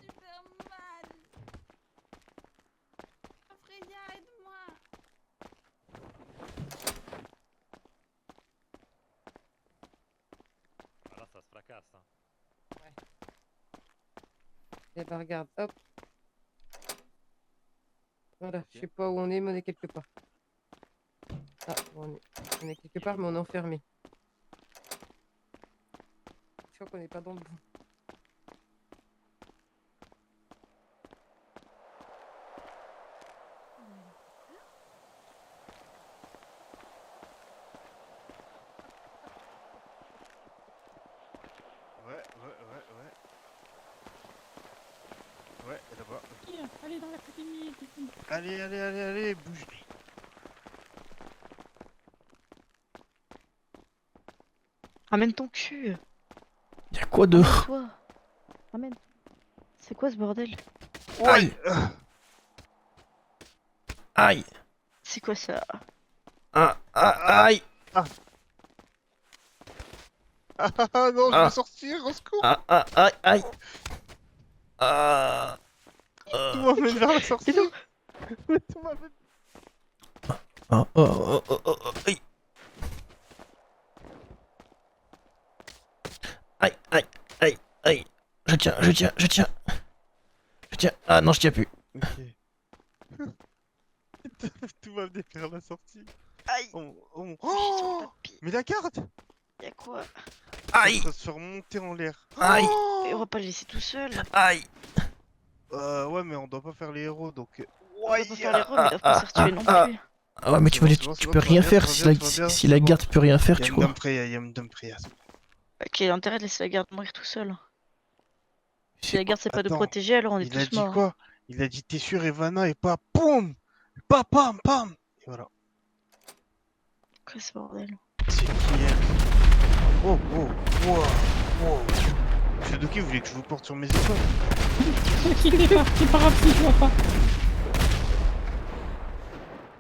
Super mal. Freya, aide-moi.
Ah là, ça se fracasse. Hein.
Eh ben regarde, hop. Voilà, je sais pas où on est, mais on est quelque part. Ah, bon, on est quelque part, mais on est enfermé. Je crois qu'on n'est pas dans le bon.
Ouais, là-bas.
Allez dans l'académie.
Allez, bouge.
Ramène ton cul.
Y'a quoi dehors?
Toi. Ramène. C'est quoi ce bordel?
Aïe. Aïe.
C'est quoi ça?
Aïe.
Ah non, je vais sortir, au secours.
Aïe.
Tout m'amène vers la sortie. Tout m'amène.
Aïe. Aïe. Je tiens. Ah non, je tiens plus.
Ok. Tout m'amène vers la sortie.
Aïe.
Oh, mais la carte.
Y'a quoi?
Aïe.
Ça va se faire monter en l'air.
Aïe.
Et on va pas le laisser tout seul.
Aïe.
Ouais, mais on doit pas faire les héros, donc...
On va pas faire les héros, mais ils doivent pas se faire tuer non plus.
Ah ouais, mais tu peux rien faire si la garde peut rien faire, tu vois.
Yam Priya.
Quel intérêt de laisser la garde mourir tout seul? Si la garde c'est pas de protéger, alors on est tous morts.
Il a dit quoi? Il a dit t'es sûr Ivana et pas POUM! Pas pam pam! Et voilà.
Quoi ce bordel?
C'est qui elle? Oh. Monsieur Doki, vous voulez que je vous porte sur mes épaules?
C'est pas grave si je vois pas.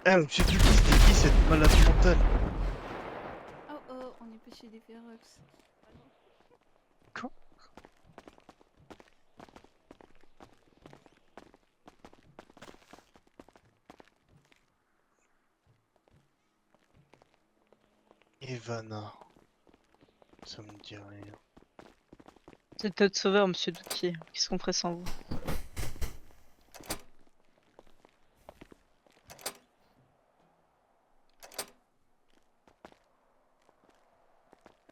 Eh, monsieur Doki, c'était qui cette malade mentale?
Oh, on est pas chez des Ferox.
Quoi? Ivana. Ça me dit rien.
C'est notre sauveur, monsieur Douki. Qu'est-ce qu'on ferait sans vous?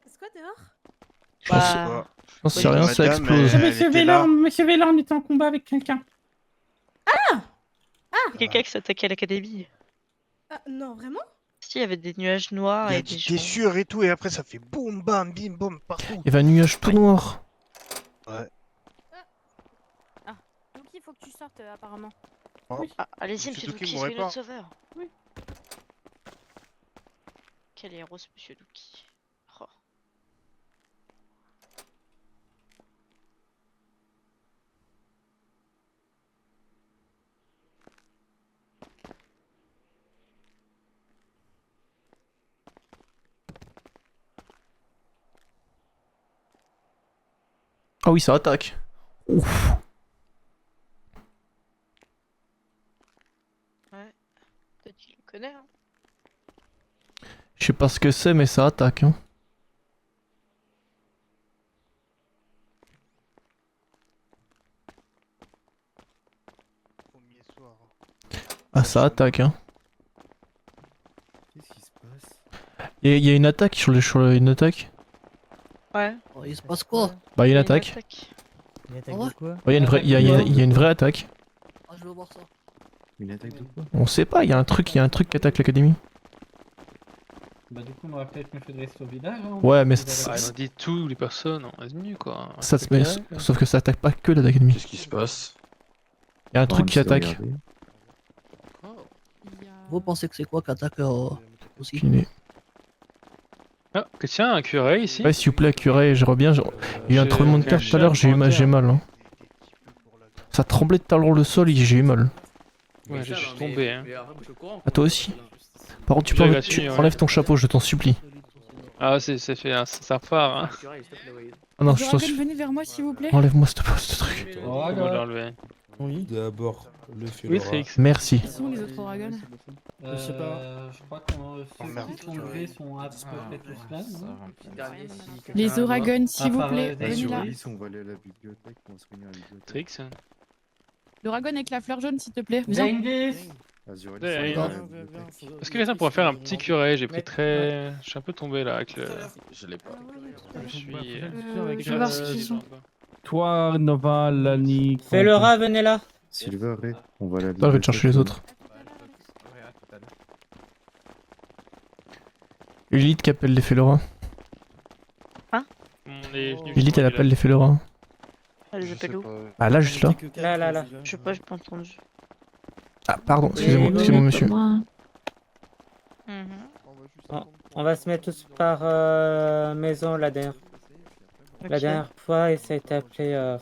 C'est quoi dehors?
J'en sais rien, ça explose.
Monsieur Vélan est en combat avec quelqu'un.
Quelqu'un qui s'attaquait à l'académie.
Ah, non, vraiment?
Si, il y avait des nuages noirs
Il a
et
dit
des
t'es
gens.
sûr et tout, et après ça fait boum bam bim boum partout.
Il y avait un nuage tout noir.
Ouais.
Ah, donc il faut que tu sortes apparemment.
Oh.
Ah, allez-y,
Monsieur
monsieur
Douki
Douki,
m'aurait
c'est
pas.
notre sauveur.
Oui.
Quel héros ce monsieur Douki. Oh.
Ah oui, ça attaque. Ouf.
Ouais. Peut-être qu'il le connaît, hein.
Je sais pas ce que c'est, mais ça attaque. Hein.
Premier soir.
Ah, ça attaque. Hein.
Qu'est-ce qui se passe?
Il y a une attaque sur une attaque.
Ouais.
Il se passe quoi?
Bah, il y a une attaque.
Une attaque
Ouais.
de quoi?
Ouais, il y a une vraie, il y a une vraie attaque.
Ah, je veux voir ça.
Une attaque de quoi?
On sait pas, il y a un truc qui attaque l'académie.
Bah du coup on aurait peut-être mieux fait de rester au village. Hein,
Ouais, mais
Ah, on a dit tous les personnes en revenu quoi.
ça, sauf que ça attaque pas que l'académie.
Qu'est-ce qui se passe?
Il y a un truc qui attaque.
Vous pensez que c'est quoi qu'attaque aussi?
Aucune idée.
Ah, que tiens, un curé ici.
Ouais, s'il vous plaît, curé, je reviens. Il y a eu un tremblement de terre tout à l'heure, j'ai eu mal. Hein. Ça tremblait tout à l'heure le sol et j'ai eu mal.
Ouais, je suis tombé. Hein.
À toi aussi. Par contre, tu enlèves ton chapeau, je t'en supplie.
Ah, c'est fait un phare. Hein.
Ah non, je t'en
Dragon,
supplie.
venez vers moi s'il vous plaît.
Enlève-moi ce truc.
On va l'enlever.
Oui. D'abord, le
Oui,
Félora.
Trix.
Merci.
Qui sont les autres Dragon?
Je sais pas. Je crois que ceux qui sont levés sont à peu près tous là. non
Les Oragon, s'il vous
part,
plaît, venez là.
On va aller à la bibliothèque, on va se réunir à la bibliothèque.
Trix.
L'Oragon avec la fleur jaune, s'il te plaît. Viens.
Est-ce que quelqu'un pourrait faire un petit curé? J'ai pris très. Je suis un peu tombé là avec le.
Je l'ai pas.
Je suis.
Je vais voir ce qu'ils sont.
Toi, Nova, Lani.
Félora, venez là.
Silver, on va aller à la
Toi, je vais te chercher les autres. Lilith qui appelle les Félora. Lilith, elle appelle les Félora.
Elle les appelle où?
Ah, là, juste là.
Là.
Je sais pas, j'ai pas entendu.
Ah, pardon, excusez-moi, monsieur.
On va se mettre tous par maison la dernière. La
Ok.
dernière fois, il s'est appelé.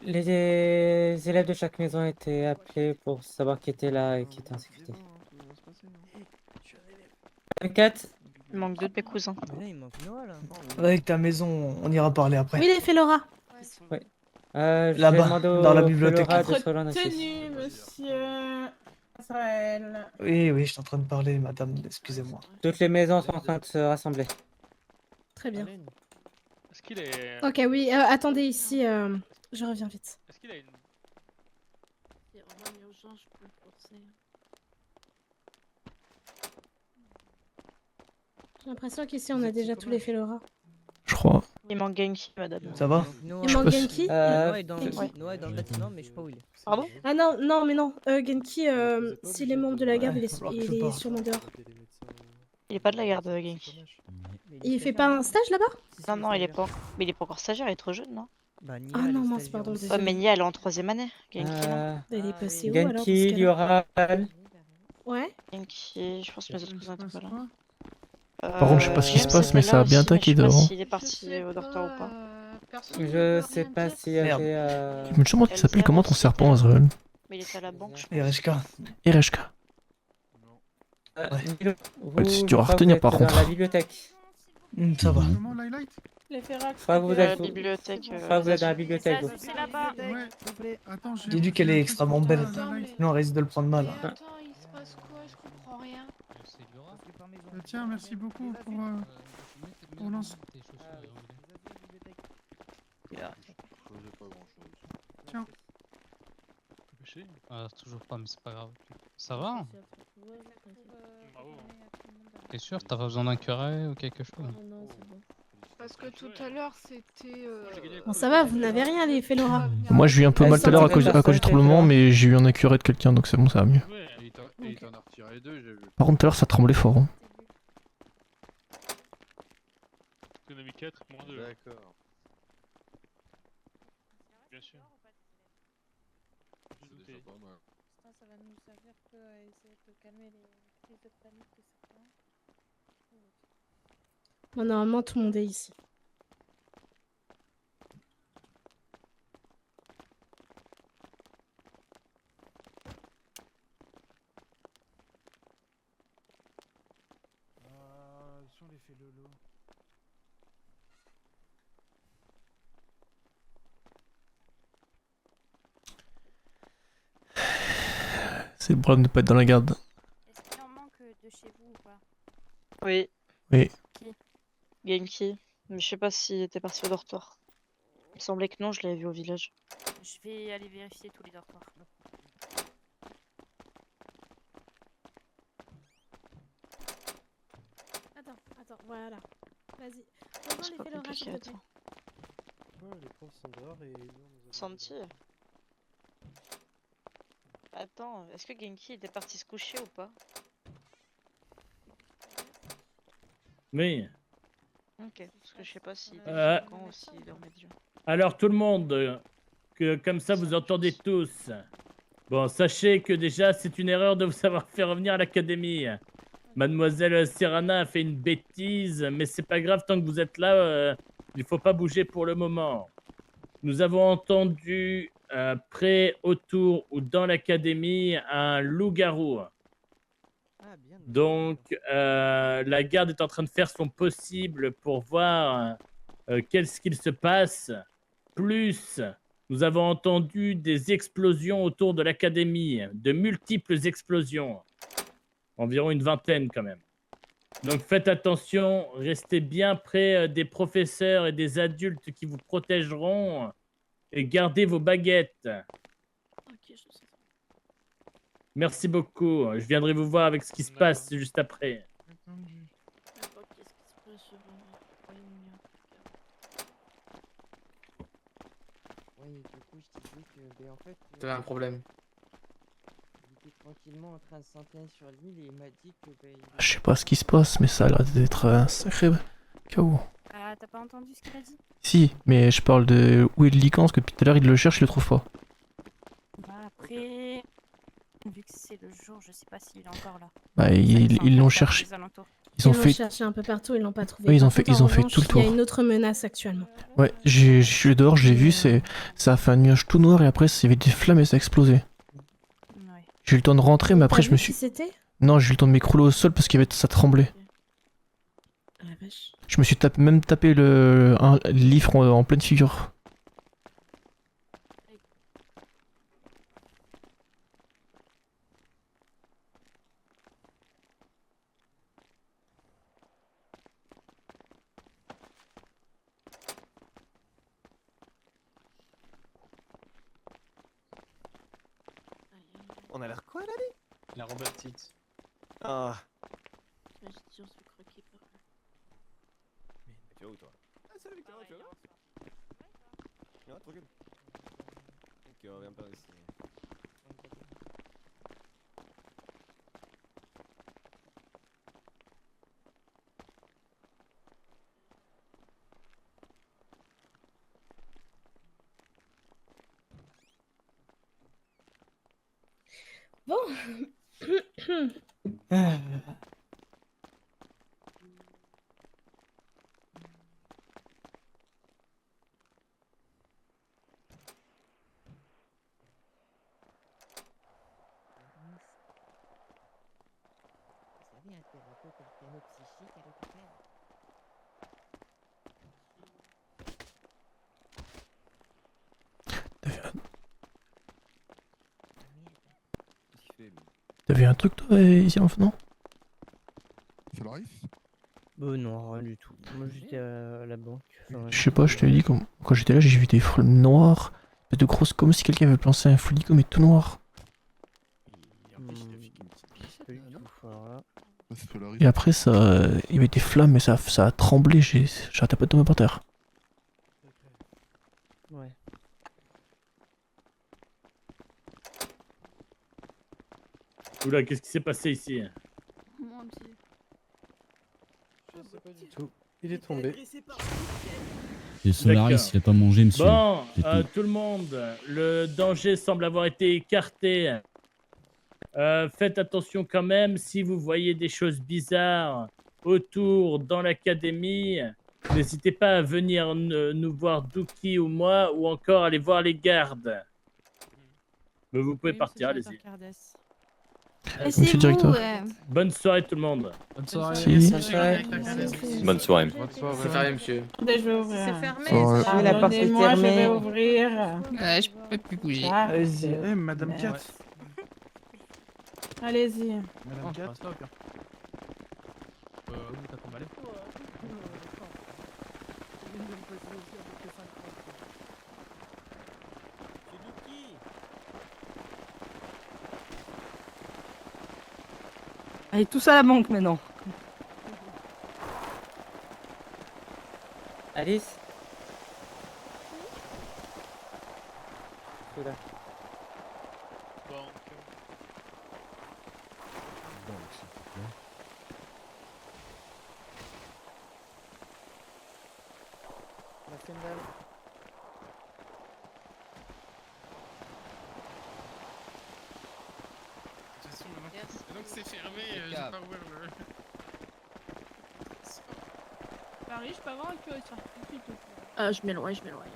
Les élèves de chaque maison étaient appelés pour savoir qui était là et qui était en sécurité. T'inquiète.
Il manque deux de mes cousins.
Avec ta maison, on ira parler après.
Oui, les Félora.
Oui.
Là-bas, dans la bibliothèque.
Tenu, monsieur Israël.
Oui, je suis en train de parler, madame, excusez-moi.
Toutes les maisons sont en train de se rassembler.
Très bien.
Est-ce qu'il est.
Ok, oui, attendez ici, je reviens vite.
Est-ce qu'il a une.
J'ai l'impression qu'ici on a déjà tous les Félora.
Je crois.
Il manque Genki, madame.
Ça va?
Il manque Genki.
Noah est dans
Genki.
Noah est dans le bâtiment, mais je sais pas où il est.
Pardon?
Ah non, mais non. Genki, s'il est membre de la garde, il est sûrement dehors.
Il est pas de la garde, Genki.
Il fait pas un stage là-bas?
Non, il est pas. Mais il est pas encore stagiaire, il est trop jeune, non?
Ah non, mince, pardon.
Ouais, mais Nia, elle est en 3ème année. Genki, non?
Elle est passée où alors?
Genki, Yoral.
Ouais.
Genki, je pense que mes autres cousins étaient pas là.
Par contre, je sais pas ce qui se passe, mais ça a bien attaqué
Je sais
dehors.
pas s'il est parti au dortoir ou pas.
Je sais pas s'il y avait.
Je me demande qu'il s'appelle comment ton serpent, Azrael?
Mais il était à la banque, je pense.
Ereshka.
Ereshka. Ouais, tu dois retenir par contre.
Dans la bibliothèque.
Ça va.
Les Férac.
Faut que vous
La
êtes
bibliothèque.
faut que vous êtes dans la bibliothèque. vous.
C'est là-bas.
Dis-lui qu'elle est extrêmement belle. Sinon, on risque de le prendre mal.
Attends, il se passe quoi? Je comprends rien.
Tiens, merci beaucoup pour l'ensemble. Tiens.
Ah, toujours pas, mais c'est pas grave. Ça va? T'es sûr? T'as pas besoin d'un curé ou quelque chose?
Parce que tout à l'heure, c'était.
Bon, ça va, vous n'avez rien, les Félora.
Moi, j'ai eu un peu mal tout à l'heure à cause du tremblement, mais j'ai eu un accuré de quelqu'un, donc c'est bon, ça va mieux.
Il t'en a retiré deux, j'ai vu.
Par contre, tout à l'heure, ça tremblait fort. Hein.
T'en as mis 4, moins 2.
D'accord.
Bien sûr.
C'est déjà pas mal.
Ça va nous servir que à essayer de calmer les crises de panique de certains.
Bon, normalement, tout le monde est ici.
Sur les Félolo.
C'est le problème de pas être dans la garde.
Est-ce qu'il en manque de chez vous ou pas?
Oui.
Oui.
Genki. Mais je sais pas s'il était parti au dortoir. Il me semblait que non, je l'avais vu au village.
Je vais aller vérifier tous les dortoirs.
Voilà. Vas-y. Rejoins les Fedora, s'il te plaît.
Les profs sont dehors et nous, on
Santi. Attends, est-ce que Genki était parti se coucher ou pas?
Oui.
Ok, parce que je sais pas s'il quand ou s'il dormait déjà.
Alors tout le monde, que comme ça vous entendez tous. Bon, sachez que déjà c'est une erreur de vous avoir fait revenir à l'académie. Mademoiselle Serrana a fait une bêtise, mais c'est pas grave tant que vous êtes là, il faut pas bouger pour le moment. Nous avons entendu près, autour ou dans l'académie un loup-garou. Donc la garde est en train de faire son possible pour voir qu'est-ce qu'il se passe. Plus, nous avons entendu des explosions autour de l'académie, de multiples explosions. Environ une vingtaine quand même. Donc faites attention, restez bien près des professeurs et des adultes qui vous protégeront et gardez vos baguettes. Merci beaucoup, je viendrai vous voir avec ce qui se passe juste après.
Oui, du coup, je disais que, ben, en fait...
T'avais un problème.
Il était tranquillement en train de s'entraîner sur l'île et il m'a dit que, ben...
Je sais pas ce qui se passe, mais ça a l'air d'être un sacré chaos.
Ah, t'as pas entendu ce qu'il a dit?
Si, mais je parle de où est le lican, parce que depuis tout à l'heure il le cherche, il le trouve pas.
Bah après, vu que c'est le jour, je sais pas s'il est encore là.
Bah ils l'ont cherché. Ils ont fait.
cherché un peu partout, ils l'ont pas trouvé.
Oui, ils ont
Par
fait,
contre,
ils
en
ont fait
revanche,
tout le tour.
Il y a une autre menace actuellement.
Ouais, je suis dehors, je l'ai vu, ça a fait un nuage tout noir et après il y avait des flammes et ça a explosé. J'ai eu le temps de rentrer, mais après je me suis.
Qui c'était?
Non, j'ai eu le temps de m'écrouler au sol parce qu'il y avait ça tremblait.
Ah la vache.
Je me suis même tapé le livre en pleine figure.
On a l'air quoi, là,
La Robertite.
Ah.
Je me suis craqué par là.
Tu vas où, toi? Ah, salut, Victor, tu vas où? Ouais, tranquille. Ok, on vient par ici.
Bon.
Vous savez, un thérapeute psychique à l'hôpital.
T'avais un truc toi ici en venant?
Ça l'arrive?
Non, rien du tout. Moi j'étais à la banque. Enfin,
Je sais pas, je te l'ai dit, quand j'étais là, j'ai vu des flammes noires, de grosses, comme si quelqu'un avait lancé un flic mais tout noir. Et après, ça, il y avait des flammes, mais ça a tremblé, j'arrêtais pas de tomber par terre.
Ouais.
Oula, qu'est-ce qui s'est passé ici?
Mon dieu.
Je sais pas du tout. Il est tombé.
Et Solaris, il a pas mangé, monsieur.
Bon,
C'est tout.
tout le monde, le danger semble avoir été écarté. Faites attention quand même, si vous voyez des choses bizarres autour dans l'académie, n'hésitez pas à venir nous voir, Dookie ou moi, ou encore aller voir les gardes. Mais vous pouvez partir, allez-y.
Monsieur le directeur.
Bonne soirée tout le monde.
Bonne soirée.
Si.
Bonne soirée.
C'est fermé, monsieur.
Je vais ouvrir.
C'est fermé. Oui, la porte est
Moi, je vais
fermée.
ouvrir.
Je peux plus bouger.
Vas-y.
Eh, Madame Katz.
Allez-y.
Madame Katz.
Où t'as tombé?
Allez, tous à la banque maintenant.
Alice. Celui-là.
Donc, s'il te plaît.
Merci madame.
Donc c'est fermé, je vais pas ouvrir le...
Paris, je peux avoir un curieux sur
Je m'éloigne, je m'éloigne.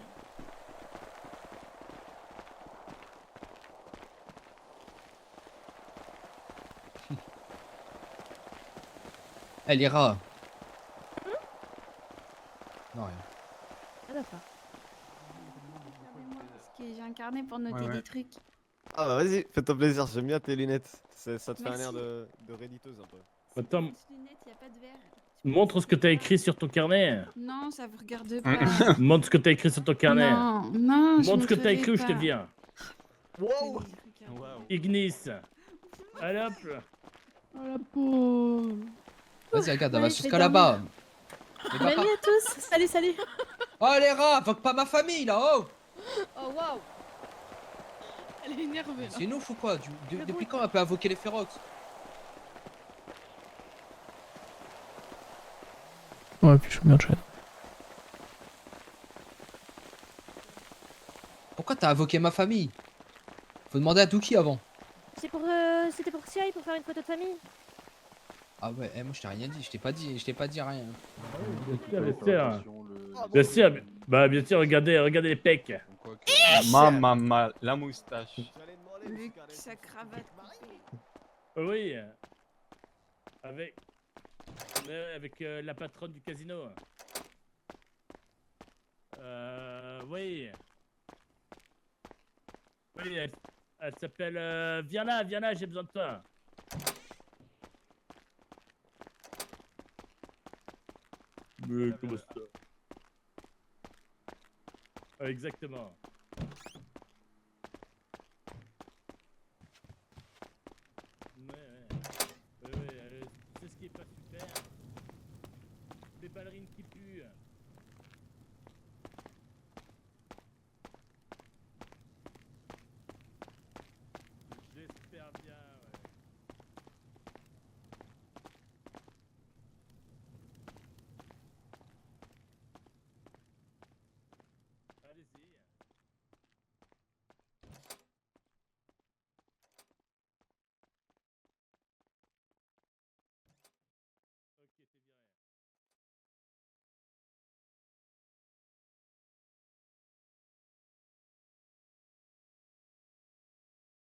Elle ira. Non, rien.
Ah d'accord.
Parce que j'ai un carnet pour noter
Ouais, ouais.
des trucs.
Ah bah vas-y, fais-toi plaisir, j'aime bien tes lunettes. Ça te fait un
Merci.
air de redditeuse un peu.
Attends,
Lunettes, y a pas de verre.
montre ce que t'as écrit sur ton carnet.
Non, ça vous regarde pas.
Montre ce que t'as écrit sur ton carnet.
Non, non, je
Montre ce que t'as
montrerai
écrit ou je te
pas.
viens.
Wow.
Ignis. Allez hop.
Oh la pauvre.
Vas-y, regarde, elle
Ouais,
va
je vais
jusqu'à là-bas. Mais va
Bonne
pas.
nuit à tous. Salut, salut.
Oh les rats, invoque pas ma famille là, oh.
Oh waouh. Elle est énervée.
C'est une ouf ou quoi? Depuis quand elle peut invoquer les férox?
Ouais, puis je suis bien chat.
Pourquoi t'as invoqué ma famille? Faut demander à Dookie avant.
C'était pour Siai, pour faire une photo de famille.
Ah ouais, moi je t'ai rien dit, je t'ai pas dit rien.
Bien sûr, bah bien sûr, regardez les pecs.
Maman, la moustache.
Luc, sa cravate.
Oui. Avec la patronne du casino. Oui. Oui, elle s'appelle... viens là, j'ai besoin de toi. Mais comment ça? Exactement.